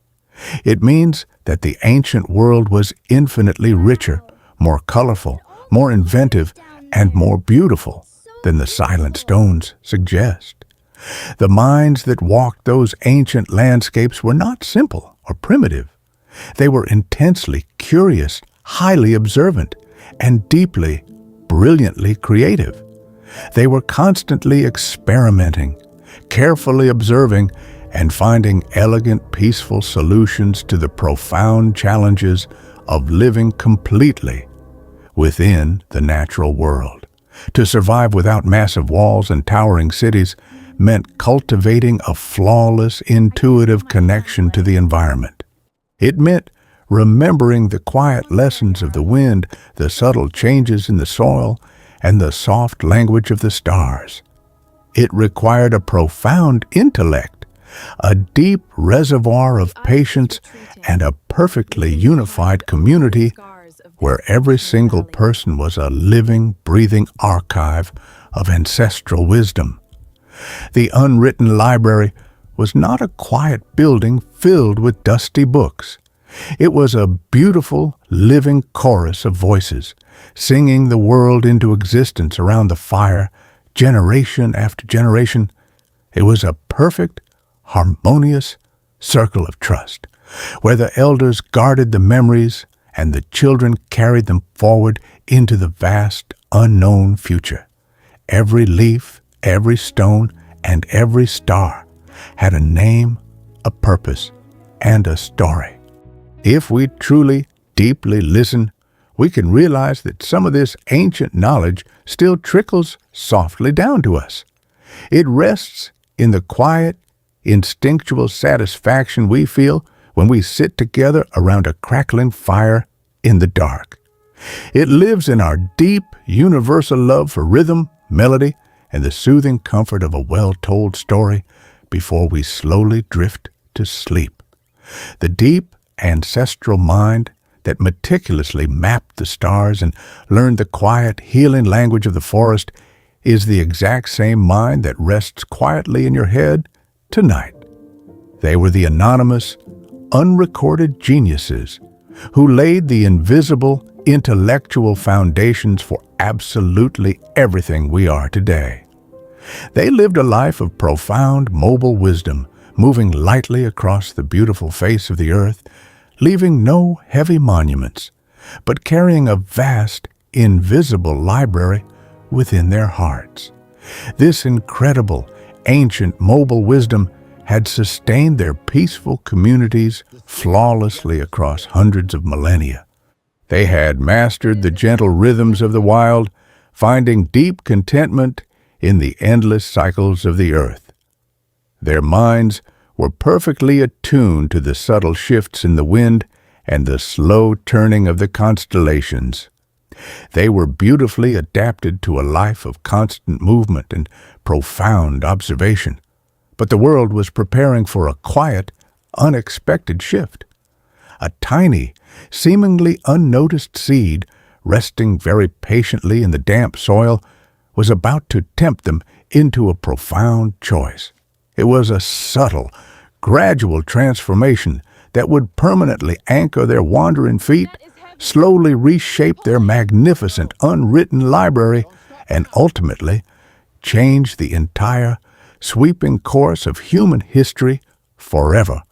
Speaker 1: It means that the ancient world was infinitely richer, more colorful, more inventive, and more beautiful than the silent stones suggest. The minds that walked those ancient landscapes were not simple or primitive. They were intensely curious, highly observant, and deeply, brilliantly creative. They were constantly experimenting, carefully observing, and finding elegant, peaceful solutions to the profound challenges of living completely within the natural world. To survive without massive walls and towering cities meant cultivating a flawless, intuitive connection to the environment. It meant remembering the quiet lessons of the wind, the subtle changes in the soil, and the soft language of the stars. It required a profound intellect, a deep reservoir of patience, and a perfectly unified community where every single person was a living, breathing archive of ancestral wisdom. The unwritten library was not a quiet building filled with dusty books. It was a beautiful, living chorus of voices, singing the world into existence around the fire, generation after generation. It was a perfect, harmonious circle of trust, where the elders guarded the memories and the children carried them forward into the vast, unknown future. Every leaf, every stone, and every star had a name, a purpose, and a story. If we truly, deeply listen, we can realize that some of this ancient knowledge still trickles softly down to us. It rests in the quiet, instinctual satisfaction we feel when we sit together around a crackling fire in the dark. It lives in our deep, universal love for rhythm, melody, and the soothing comfort of a well-told story before we slowly drift to sleep. The deep, ancestral mind that meticulously mapped the stars and learned the quiet, healing language of the forest is the exact same mind that rests quietly in your head tonight. They were the anonymous, unrecorded geniuses who laid the invisible, intellectual foundations for absolutely everything we are today. They lived a life of profound, mobile wisdom, moving lightly across the beautiful face of the earth, leaving no heavy monuments, but carrying a vast, invisible library within their hearts. This incredible, ancient, mobile wisdom had sustained their peaceful communities flawlessly across hundreds of millennia. They had mastered the gentle rhythms of the wild, finding deep contentment in the endless cycles of the earth. Their minds were perfectly attuned to the subtle shifts in the wind and the slow turning of the constellations. They were beautifully adapted to a life of constant movement and profound observation. But the world was preparing for a quiet, unexpected shift. A tiny, seemingly unnoticed seed, resting very patiently in the damp soil, was about to tempt them into a profound choice. It was a subtle, gradual transformation that would permanently anchor their wandering feet, slowly reshape their magnificent unwritten library, and ultimately change the entire sweeping course of human history forever.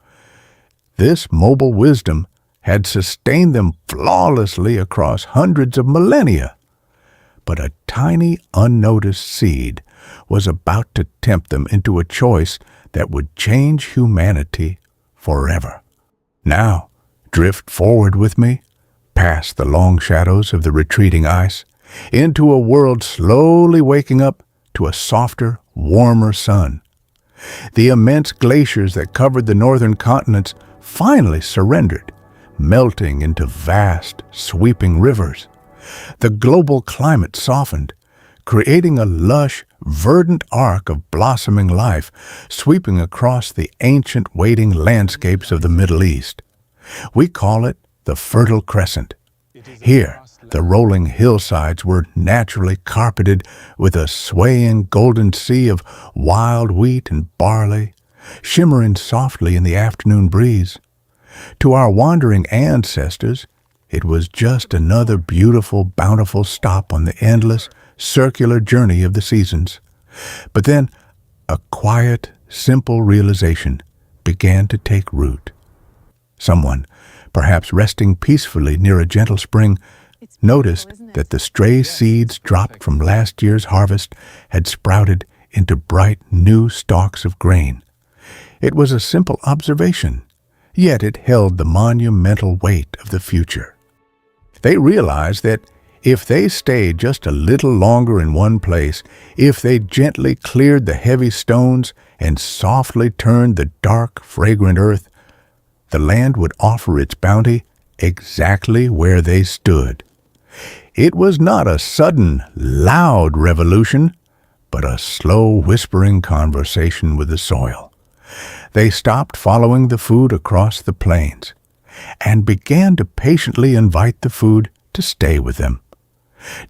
Speaker 1: This mobile wisdom had sustained them flawlessly across hundreds of millennia. But a tiny, unnoticed seed was about to tempt them into a choice that would change humanity forever. Now, drift forward with me, past the long shadows of the retreating ice, into a world slowly waking up to a softer, warmer sun. The immense glaciers that covered the northern continents finally surrendered, melting into vast, sweeping rivers. The global climate softened, creating a lush, verdant arc of blossoming life sweeping across the ancient waiting landscapes of the Middle East. We call it the Fertile Crescent. Here, the rolling hillsides were naturally carpeted with a swaying golden sea of wild wheat and barley, shimmering softly in the afternoon breeze. To our wandering ancestors, it was just another beautiful, bountiful stop on the endless, circular journey of the seasons. But then, a quiet, simple realization began to take root. Someone, perhaps resting peacefully near a gentle spring, noticed that the stray seeds dropped from last year's harvest had sprouted into bright new stalks of grain. It was a simple observation, yet it held the monumental weight of the future. They realized that if they stayed just a little longer in one place, if they gently cleared the heavy stones and softly turned the dark, fragrant earth, the land would offer its bounty exactly where they stood. It was not a sudden, loud revolution, but a slow, whispering conversation with the soil. They stopped following the food across the plains and began to patiently invite the food to stay with them.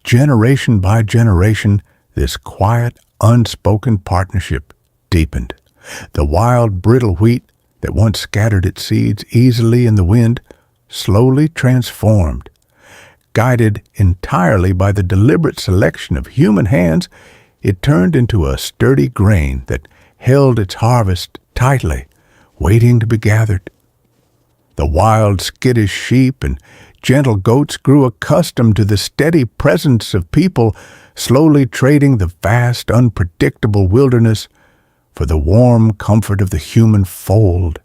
Speaker 1: Generation by generation, this quiet, unspoken partnership deepened. The wild, brittle wheat that once scattered its seeds easily in the wind slowly transformed. Guided entirely by the deliberate selection of human hands, it turned into a sturdy grain that held its harvest tightly, waiting to be gathered. The wild, skittish sheep and gentle goats grew accustomed to the steady presence of people, slowly trading the vast, unpredictable wilderness for the warm comfort of the human fold.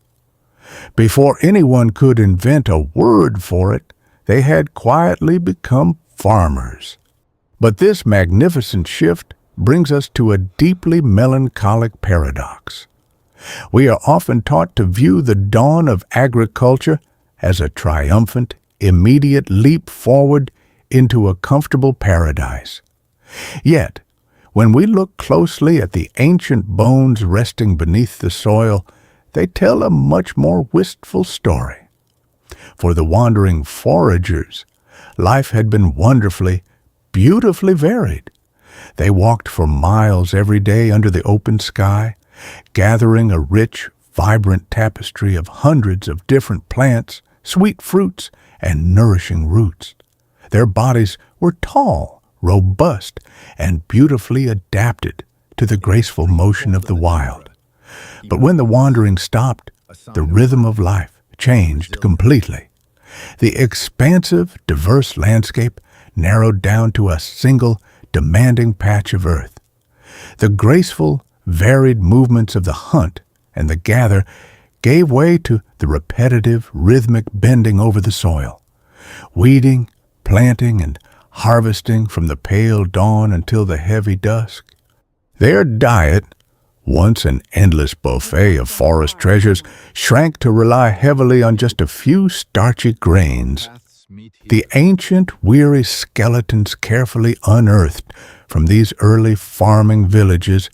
Speaker 1: Before anyone could invent a word for it, they had quietly become farmers. But this magnificent shift brings us to a deeply melancholic paradox. We are often taught to view the dawn of agriculture as a triumphant, immediate leap forward into a comfortable paradise. Yet, when we look closely at the ancient bones resting beneath the soil, they tell a much more wistful story. For the wandering foragers, life had been wonderfully, beautifully varied. They walked for miles every day under the open sky, gathering a rich, vibrant tapestry of hundreds of different plants, sweet fruits, and nourishing roots. Their bodies were tall, robust, and beautifully adapted to the graceful motion of the wild. But when the wandering stopped, the rhythm of life changed completely. The expansive, diverse landscape narrowed down to a single, demanding patch of earth. The graceful, varied movements of the hunt and the gather gave way to the repetitive, rhythmic bending over the soil. Weeding, planting, and harvesting from the pale dawn until the heavy dusk. Their diet, once an endless buffet of forest treasures, shrank to rely heavily on just a few starchy grains. The ancient, weary skeletons carefully unearthed from these early farming villages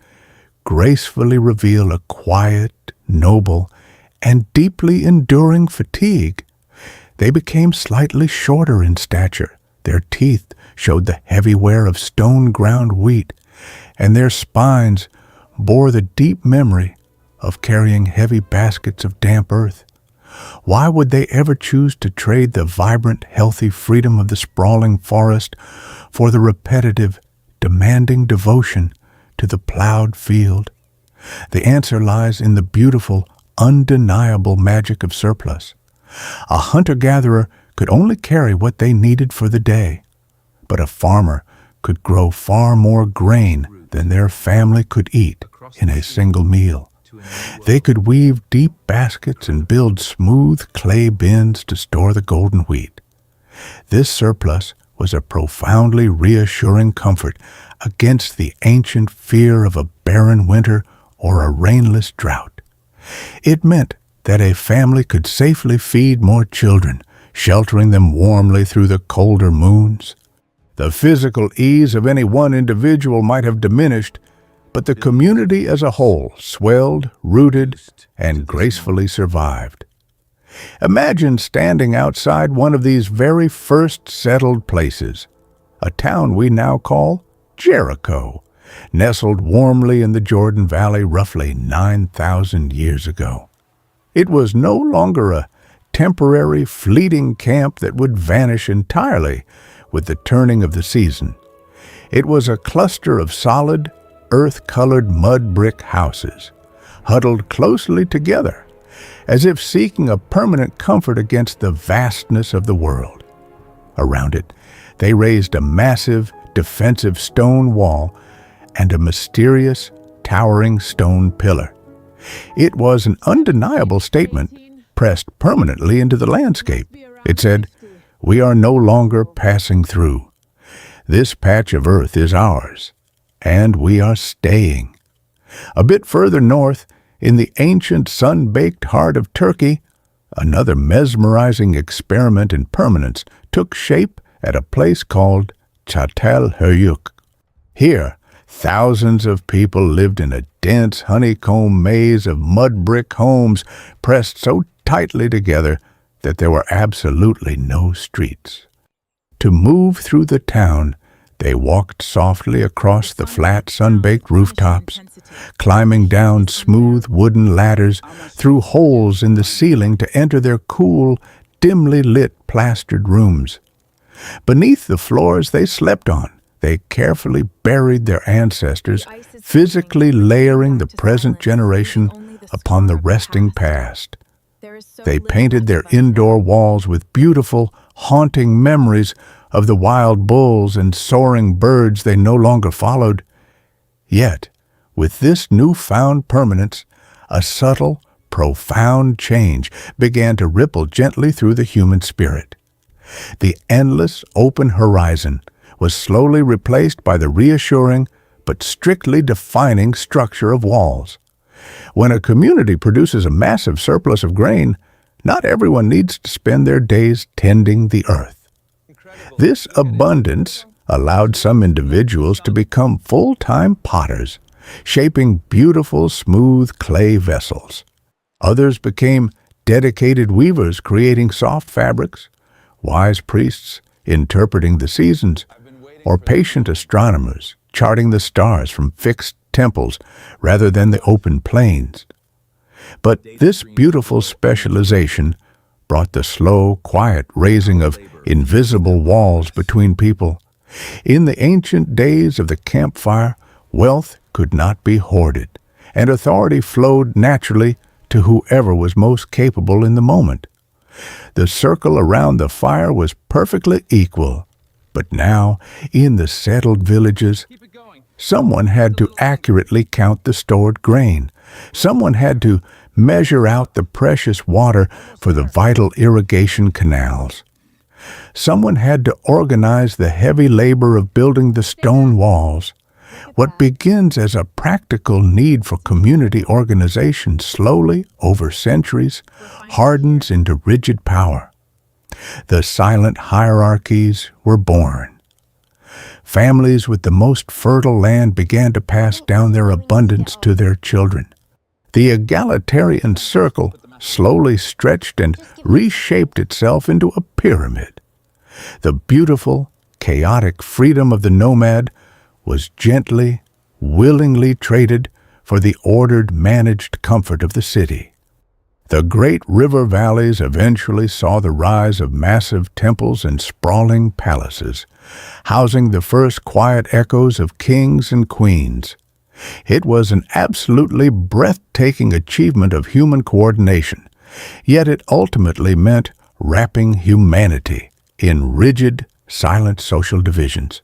Speaker 1: gracefully reveal a quiet, noble, and deeply enduring fatigue. They became slightly shorter in stature. Their teeth showed the heavy wear of stone-ground wheat, and their spines bore the deep memory of carrying heavy baskets of damp earth. Why would they ever choose to trade the vibrant, healthy freedom of the sprawling forest for the repetitive, demanding devotion to the plowed field? The answer lies in the beautiful, undeniable magic of surplus. A hunter-gatherer could only carry what they needed for the day, but a farmer could grow far more grain than their family could eat in a single meal. They could weave deep baskets and build smooth clay bins to store the golden wheat. This surplus was a profoundly reassuring comfort against the ancient fear of a barren winter or a rainless drought. It meant that a family could safely feed more children, sheltering them warmly through the colder moons. The physical ease of any one individual might have diminished, but the community as a whole swelled, rooted, and gracefully survived. Imagine standing outside one of these very first settled places, a town we now call Jericho, nestled warmly in the Jordan Valley roughly 9,000 years ago. It was no longer a temporary, fleeting camp that would vanish entirely with the turning of the season. It was a cluster of solid, earth-colored mud brick houses, huddled closely together, as if seeking a permanent comfort against the vastness of the world. Around it, they raised a massive, defensive stone wall and a mysterious, towering stone pillar. It was an undeniable statement, pressed permanently into the landscape. It said, "We are no longer passing through. This patch of earth is ours, and we are staying." A bit further north, in the ancient sun-baked heart of Turkey, another mesmerizing experiment in permanence took shape at a place called Çatalhöyük. Here, thousands of people lived in a dense honeycomb maze of mud brick homes pressed so tightly together that there were absolutely no streets. To move through the town, they walked softly across the flat, sun-baked rooftops, climbing down smooth wooden ladders through holes in the ceiling to enter their cool, dimly lit plastered rooms. Beneath the floors they slept on, they carefully buried their ancestors, physically layering the present generation upon the resting past. They painted their indoor walls with beautiful, haunting memories of the wild bulls and soaring birds they no longer followed. Yet, with this newfound permanence, a subtle, profound change began to ripple gently through the human spirit. The endless, open horizon was slowly replaced by the reassuring but strictly defining structure of walls. When a community produces a massive surplus of grain, not everyone needs to spend their days tending the earth. This abundance allowed some individuals to become full-time potters, shaping beautiful, smooth clay vessels. Others became dedicated weavers, creating soft fabrics, wise priests interpreting the seasons, or patient astronomers charting the stars from fixed temples rather than the open plains. But this beautiful specialization brought the slow, quiet raising of invisible walls between people. In the ancient days of the campfire, wealth could not be hoarded, and authority flowed naturally to whoever was most capable in the moment. The circle around the fire was perfectly equal, but now, in the settled villages, someone had to accurately count the stored grain. Someone had to measure out the precious water for the vital irrigation canals. Someone had to organize the heavy labor of building the stone walls. What begins as a practical need for community organization slowly, over centuries, hardens into rigid power. The silent hierarchies were born. Families with the most fertile land began to pass down their abundance to their children. The egalitarian circle slowly stretched and reshaped itself into a pyramid. The beautiful, chaotic freedom of the nomad was gently, willingly traded for the ordered, managed comfort of the city. The great river valleys eventually saw the rise of massive temples and sprawling palaces, housing the first quiet echoes of kings and queens. It was an absolutely breathtaking achievement of human coordination, yet it ultimately meant wrapping humanity in rigid, silent social divisions.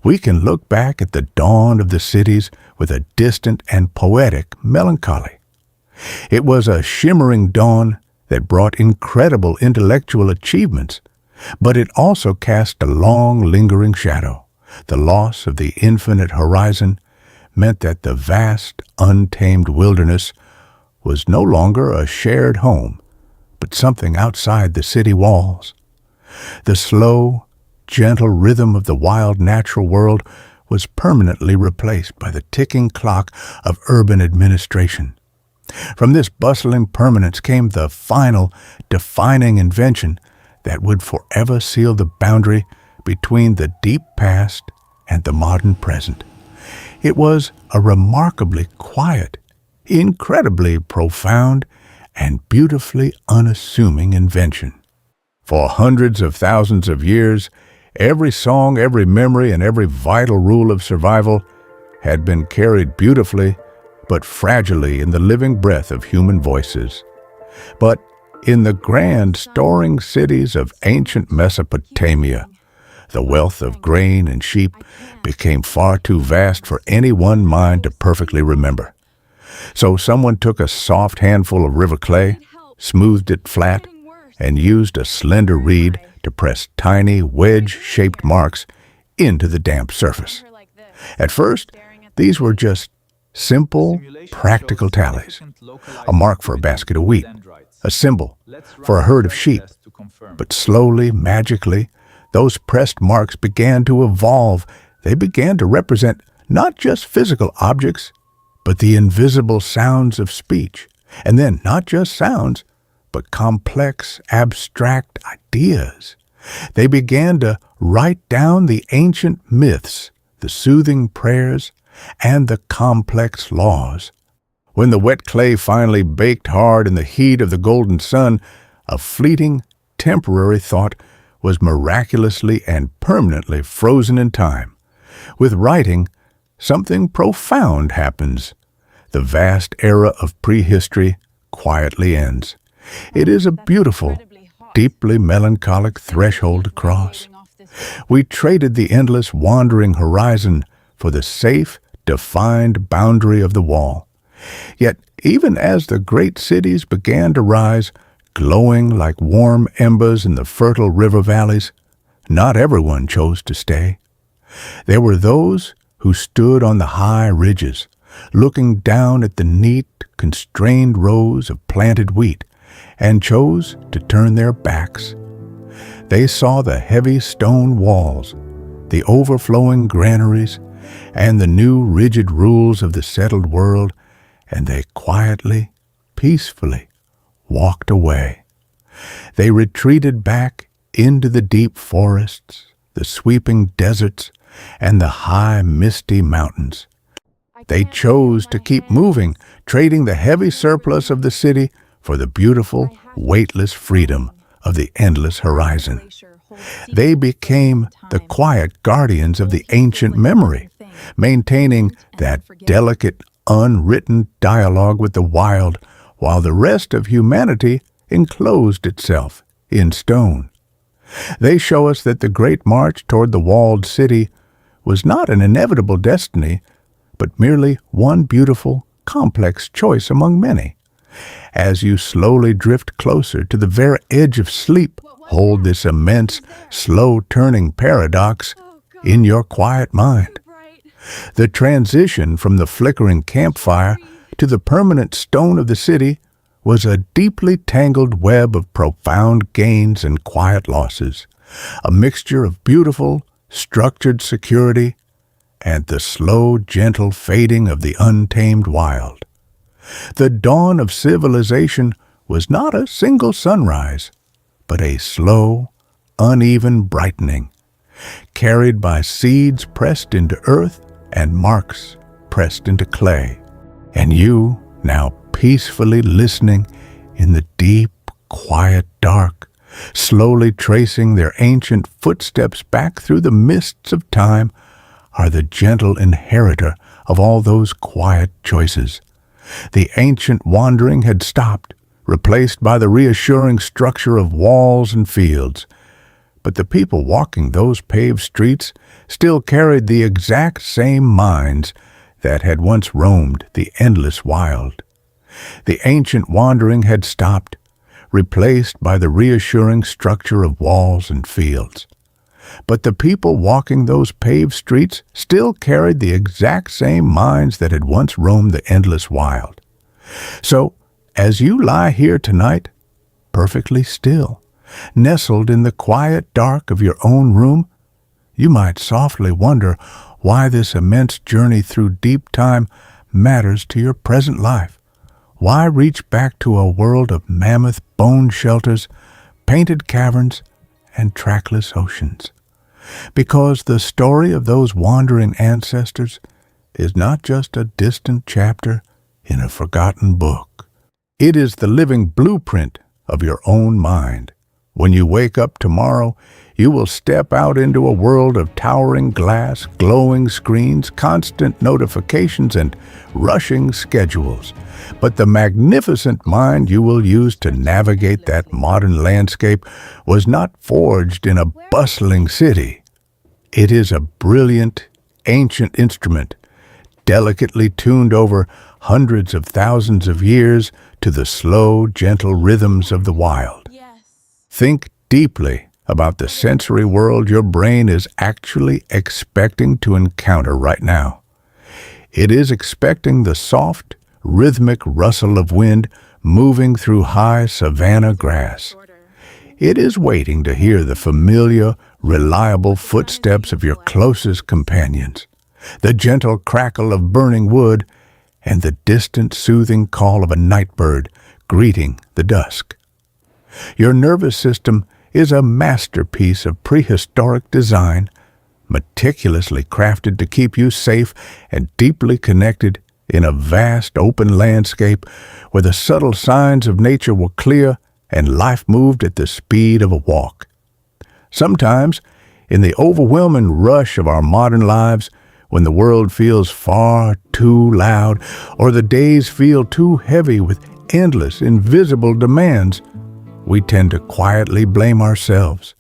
Speaker 1: We can look back at the dawn of the cities with a distant and poetic melancholy. It was a shimmering dawn that brought incredible intellectual achievements, but it also cast a long, lingering shadow. The loss of the infinite horizon meant that the vast, untamed wilderness was no longer a shared home, but something outside the city walls. The slow, gentle rhythm of the wild natural world was permanently replaced by the ticking clock of urban administration. From this bustling permanence came the final, defining invention that would forever seal the boundary between the deep past and the modern present. It was a remarkably quiet, incredibly profound, and beautifully unassuming invention. For hundreds of thousands of years, every song, every memory, and every vital rule of survival had been carried beautifully but fragilely in the living breath of human voices. But in the grand, storing cities of ancient Mesopotamia, the wealth of grain and sheep became far too vast for any one mind to perfectly remember. So someone took a soft handful of river clay, smoothed it flat, and used a slender reed to press tiny, wedge-shaped marks into the damp surface. At first, these were just simple, practical tallies, a mark for a basket of wheat, a symbol for a herd of sheep. But slowly, magically, those pressed marks began to evolve. They began to represent not just physical objects, but the invisible sounds of speech. And then not just sounds, but complex, abstract ideas. They began to write down the ancient myths, the soothing prayers, and the complex laws. When the wet clay finally baked hard in the heat of the golden sun, a fleeting, temporary thought was miraculously and permanently frozen in time. With writing, something profound happens. The vast era of prehistory quietly ends. It is a beautiful, deeply melancholic threshold to cross. We traded the endless wandering horizon for the safe, defined boundary of the wall. Yet, even as the great cities began to rise, glowing like warm embers in the fertile river valleys, not everyone chose to stay. There were those who stood on the high ridges, looking down at the neat, constrained rows of planted wheat, and chose to turn their backs. They saw the heavy stone walls, the overflowing granaries, and the new rigid rules of the settled world, and they quietly, peacefully walked away. They retreated back into the deep forests, the sweeping deserts, and the high, misty mountains. They chose to keep moving, trading the heavy surplus of the city for the beautiful, weightless freedom of the endless horizon. They became the quiet guardians of the ancient memory, maintaining that delicate, unwritten dialogue with the wild, while the rest of humanity enclosed itself in stone. They show us that the great march toward the walled city was not an inevitable destiny, but merely one beautiful, complex choice among many. As you slowly drift closer to the very edge of sleep, hold this immense, slow-turning paradox in your quiet mind. The transition from the flickering campfire to the permanent stone of the city was a deeply tangled web of profound gains and quiet losses, a mixture of beautiful, structured security and the slow, gentle fading of the untamed wild. The dawn of civilization was not a single sunrise, but a slow, uneven brightening, carried by seeds pressed into earth and marks pressed into clay. And you, now peacefully listening in the deep, quiet dark, slowly tracing their ancient footsteps back through the mists of time, are the gentle inheritor of all those quiet choices. The ancient wandering had stopped, replaced by the reassuring structure of walls and fields. But the people walking those paved streets still carried the exact same minds that had once roamed the endless wild. The ancient wandering had stopped, replaced by the reassuring structure of walls and fields. But the people walking those paved streets still carried the exact same minds that had once roamed the endless wild. So, as you lie here tonight, perfectly still, nestled in the quiet dark of your own room, you might softly wonder why this immense journey through deep time matters to your present life. Why reach back to a world of mammoth bone shelters, painted caverns, and trackless oceans? Because the story of those wandering ancestors is not just a distant chapter in a forgotten book. It is the living blueprint of your own mind. When you wake up tomorrow, you will step out into a world of towering glass, glowing screens, constant notifications, and rushing schedules. But the magnificent mind you will use to navigate that modern landscape was not forged in a bustling city. It is a brilliant, ancient instrument, delicately tuned over hundreds of thousands of years to the slow, gentle rhythms of the wild. Think deeply about the sensory world your brain is actually expecting to encounter right now. It is expecting the soft, rhythmic rustle of wind moving through high savanna grass. It is waiting to hear the familiar, reliable footsteps of your closest companions, the gentle crackle of burning wood, and the distant, soothing call of a night bird greeting the dusk. Your nervous system is a masterpiece of prehistoric design, meticulously crafted to keep you safe and deeply connected in a vast open landscape where the subtle signs of nature were clear and life moved at the speed of a walk. Sometimes, in the overwhelming rush of our modern lives, when the world feels far too loud or the days feel too heavy with endless, invisible demands, we tend to quietly blame ourselves.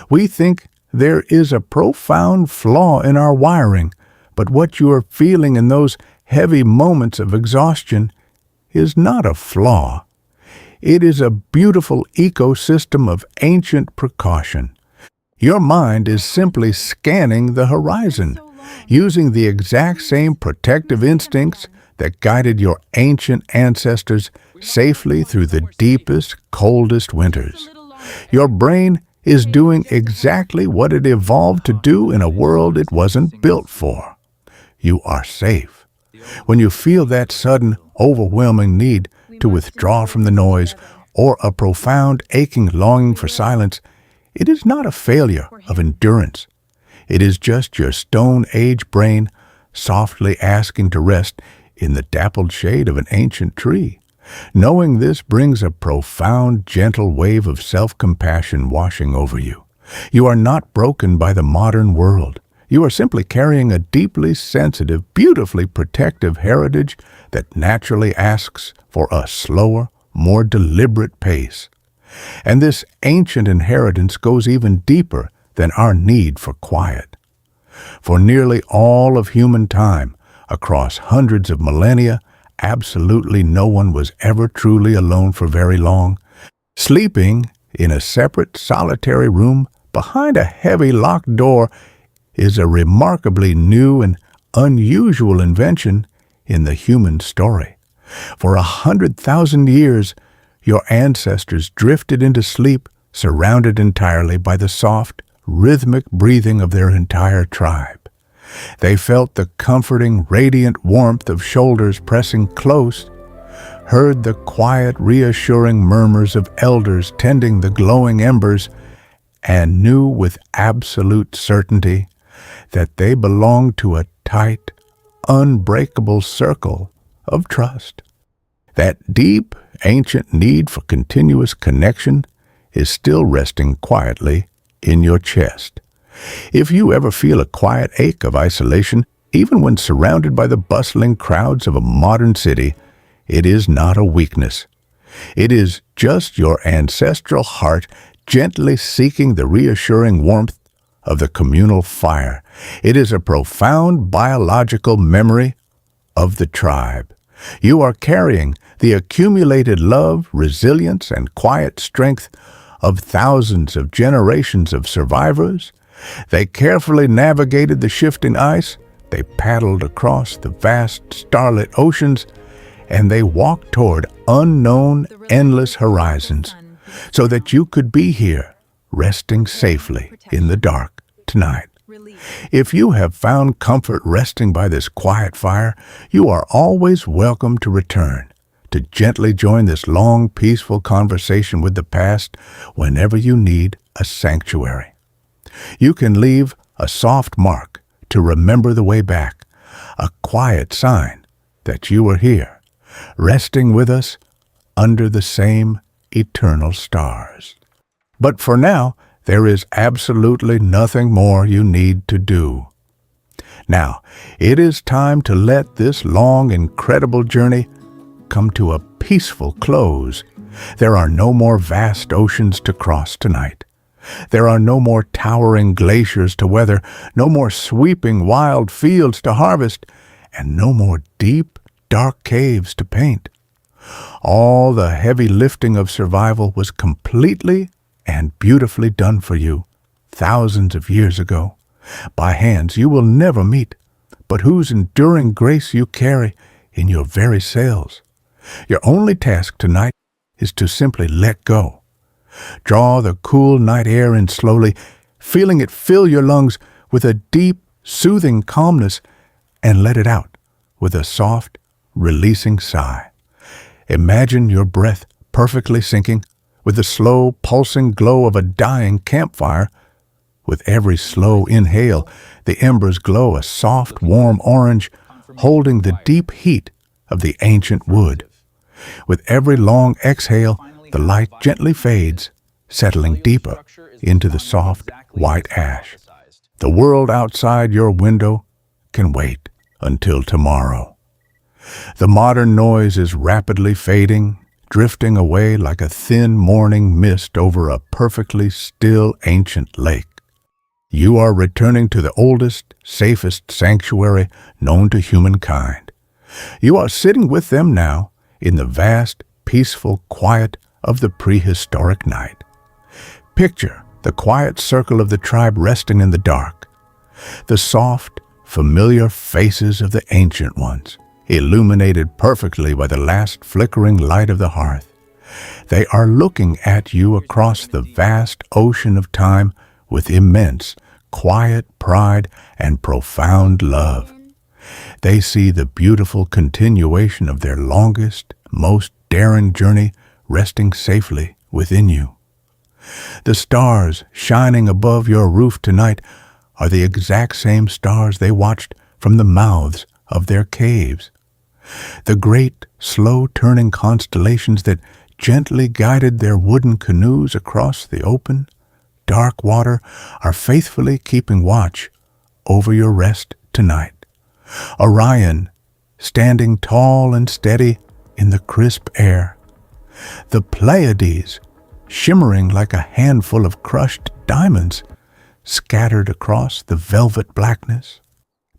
Speaker 1: We think there is a profound flaw in our wiring, but what you are feeling in those heavy moments of exhaustion is not a flaw. It is a beautiful ecosystem of ancient precaution. Your mind is simply scanning the horizon, using the exact same protective instincts that guided your ancient ancestors safely through the deepest, coldest winters. Your brain is doing exactly what it evolved to do in a world it wasn't built for. You are safe. When you feel that sudden, overwhelming need to withdraw from the noise or a profound, aching longing for silence, it is not a failure of endurance. It is just your Stone Age brain softly asking to rest in the dappled shade of an ancient tree. Knowing this brings a profound, gentle wave of self-compassion washing over you. You are not broken by the modern world. You are simply carrying a deeply sensitive, beautifully protective heritage that naturally asks for a slower, more deliberate pace. And this ancient inheritance goes even deeper than our need for quiet. For nearly all of human time, across hundreds of millennia, absolutely no one was ever truly alone for very long. Sleeping in a separate, solitary room behind a heavy locked door is a remarkably new and unusual invention in the human story. For 100,000 years, your ancestors drifted into sleep, surrounded entirely by the soft, rhythmic breathing of their entire tribe. They felt the comforting, radiant warmth of shoulders pressing close, heard the quiet, reassuring murmurs of elders tending the glowing embers, and knew with absolute certainty that they belonged to a tight, unbreakable circle of trust. That deep, ancient need for continuous connection is still resting quietly in your chest. If you ever feel a quiet ache of isolation, even when surrounded by the bustling crowds of a modern city, it is not a weakness. It is just your ancestral heart gently seeking the reassuring warmth of the communal fire. It is a profound biological memory of the tribe. You are carrying the accumulated love, resilience, and quiet strength of thousands of generations of survivors. They carefully navigated the shifting ice, they paddled across the vast starlit oceans, and they walked toward unknown, endless horizons so that you could be here, resting safely in the dark tonight. If you have found comfort resting by this quiet fire, you are always welcome to return, to gently join this long, peaceful conversation with the past whenever you need a sanctuary. You can leave a soft mark to remember the way back, a quiet sign that you are here, resting with us under the same eternal stars. But for now, there is absolutely nothing more you need to do. Now, it is time to let this long, incredible journey come to a peaceful close. There are no more vast oceans to cross tonight. There are no more towering glaciers to weather, no more sweeping wild fields to harvest, and no more deep, dark caves to paint. All the heavy lifting of survival was completely and beautifully done for you thousands of years ago, by hands you will never meet, but whose enduring grace you carry in your very cells. Your only task tonight is to simply let go. Draw the cool night air in slowly, feeling it fill your lungs with a deep, soothing calmness, and let it out with a soft, releasing sigh. Imagine your breath perfectly sinking with the slow, pulsing glow of a dying campfire. With every slow inhale, the embers glow a soft, warm orange, holding the deep heat of the ancient wood. With every long exhale, the light gently fades, settling deeper into the soft, white ash. The world outside your window can wait until tomorrow. The modern noise is rapidly fading, drifting away like a thin morning mist over a perfectly still ancient lake. You are returning to the oldest, safest sanctuary known to humankind. You are sitting with them now in the vast, peaceful quiet of the prehistoric night. Picture the quiet circle of the tribe resting in the dark, the soft, familiar faces of the ancient ones, illuminated perfectly by the last flickering light of the hearth. They are looking at you across the vast ocean of time with immense, quiet pride and profound love. They see the beautiful continuation of their longest, most daring journey resting safely within you. The stars shining above your roof tonight are the exact same stars they watched from the mouths of their caves. The great, slow-turning constellations that gently guided their wooden canoes across the open, dark water are faithfully keeping watch over your rest tonight. Orion, standing tall and steady in the crisp air. The Pleiades, shimmering like a handful of crushed diamonds, scattered across the velvet blackness.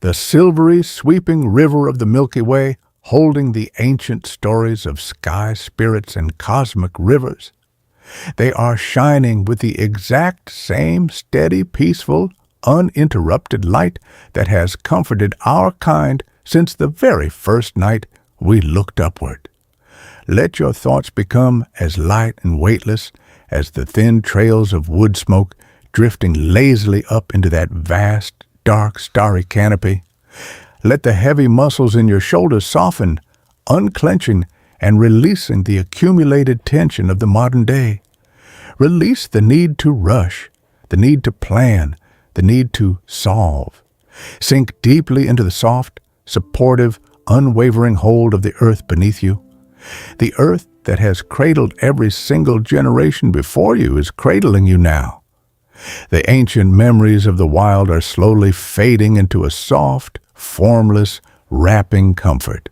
Speaker 1: The silvery, sweeping river of the Milky Way, holding the ancient stories of sky spirits and cosmic rivers. They are shining with the exact same steady, peaceful, uninterrupted light that has comforted our kind since the very first night we looked upward. Let your thoughts become as light and weightless as the thin trails of wood smoke drifting lazily up into that vast, dark, starry canopy. Let the heavy muscles in your shoulders soften, unclenching and releasing the accumulated tension of the modern day. Release the need to rush, the need to plan, the need to solve. Sink deeply into the soft, supportive, unwavering hold of the earth beneath you. The earth that has cradled every single generation before you is cradling you now. The ancient memories of the wild are slowly fading into a soft, formless, wrapping comfort.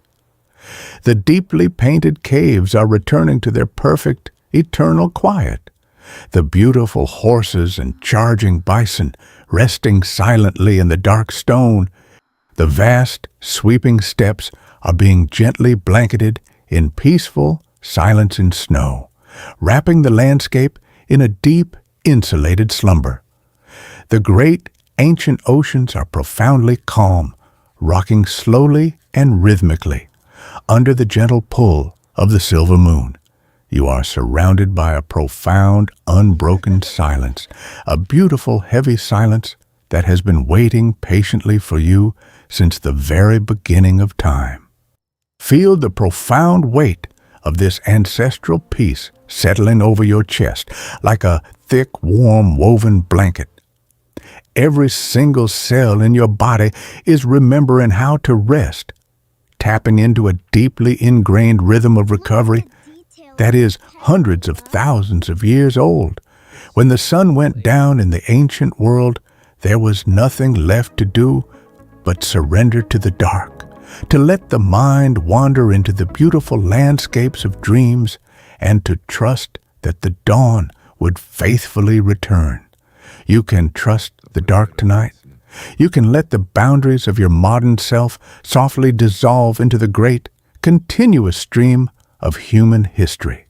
Speaker 1: The deeply painted caves are returning to their perfect, eternal quiet. The beautiful horses and charging bison resting silently in the dark stone. The vast, sweeping steppes are being gently blanketed in peaceful silence and snow, wrapping the landscape in a deep, insulated slumber. The great, ancient oceans are profoundly calm, rocking slowly and rhythmically under the gentle pull of the silver moon. You are surrounded by a profound, unbroken silence, a beautiful, heavy silence that has been waiting patiently for you since the very beginning of time. Feel the profound weight of this ancestral peace settling over your chest like a thick, warm, woven blanket. Every single cell in your body is remembering how to rest, tapping into a deeply ingrained rhythm of recovery that is hundreds of thousands of years old. When the sun went down in the ancient world, there was nothing left to do but surrender to the dark, to let the mind wander into the beautiful landscapes of dreams, and to trust that the dawn would faithfully return. You can trust the dark tonight. You can let the boundaries of your modern self softly dissolve into the great, continuous stream of human history.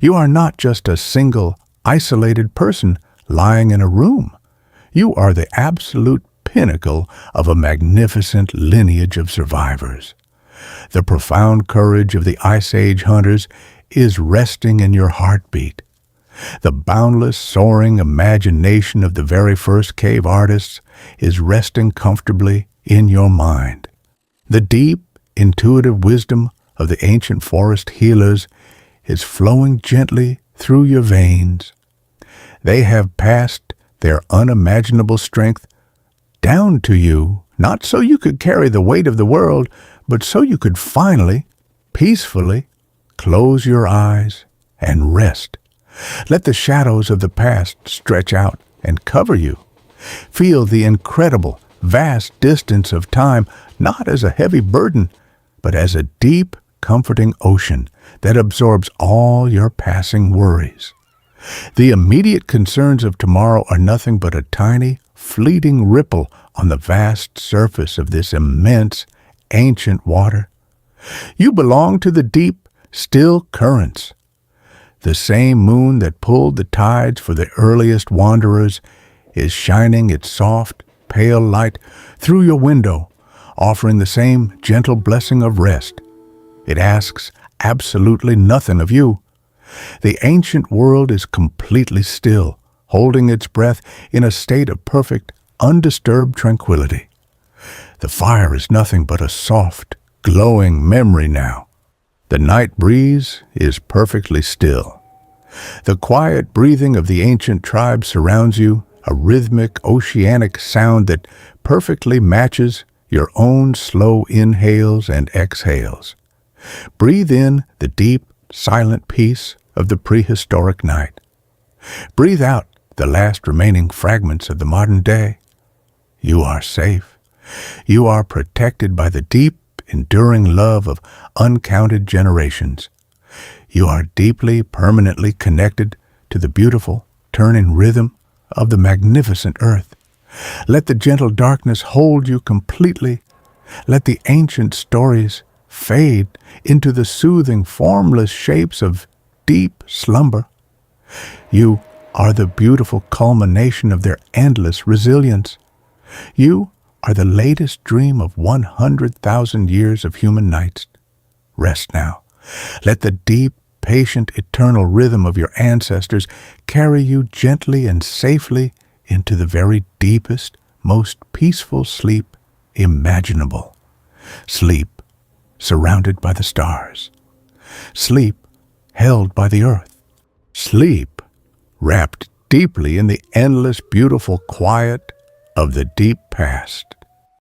Speaker 1: You are not just a single, isolated person lying in a room. You are the absolute pinnacle of a magnificent lineage of survivors. The profound courage of the Ice Age hunters is resting in your heartbeat. The boundless, soaring imagination of the very first cave artists is resting comfortably in your mind. The deep, intuitive wisdom of the ancient forest healers is flowing gently through your veins. They have passed their unimaginable strength down to you, not so you could carry the weight of the world, but so you could finally, peacefully, close your eyes and rest. Let the shadows of the past stretch out and cover you. Feel the incredible, vast distance of time not as a heavy burden, but as a deep, comforting ocean that absorbs all your passing worries. The immediate concerns of tomorrow are nothing but a tiny, fleeting ripple on the vast surface of this immense, ancient water. You belong to the deep, still currents. The same moon that pulled the tides for the earliest wanderers is shining its soft, pale light through your window, offering the same gentle blessing of rest. It asks absolutely nothing of you. The ancient world is completely still, holding its breath in a state of perfect, undisturbed tranquility. The fire is nothing but a soft, glowing memory now. The night breeze is perfectly still. The quiet breathing of the ancient tribe surrounds you, a rhythmic, oceanic sound that perfectly matches your own slow inhales and exhales. Breathe in the deep, silent peace of the prehistoric night. Breathe out the last remaining fragments of the modern day. You are safe. You are protected by the deep, enduring love of uncounted generations. You are deeply, permanently connected to the beautiful, turning rhythm of the magnificent earth. Let the gentle darkness hold you completely. Let the ancient stories fade into the soothing, formless shapes of deep slumber. You are the beautiful culmination of their endless resilience. You are the latest dream of 100,000 years of human nights. Rest now. Let the deep, patient, eternal rhythm of your ancestors carry you gently and safely into the very deepest, most peaceful sleep imaginable. Sleep surrounded by the stars. Sleep held by the earth. Sleep wrapped deeply in the endless, beautiful quiet of the deep past.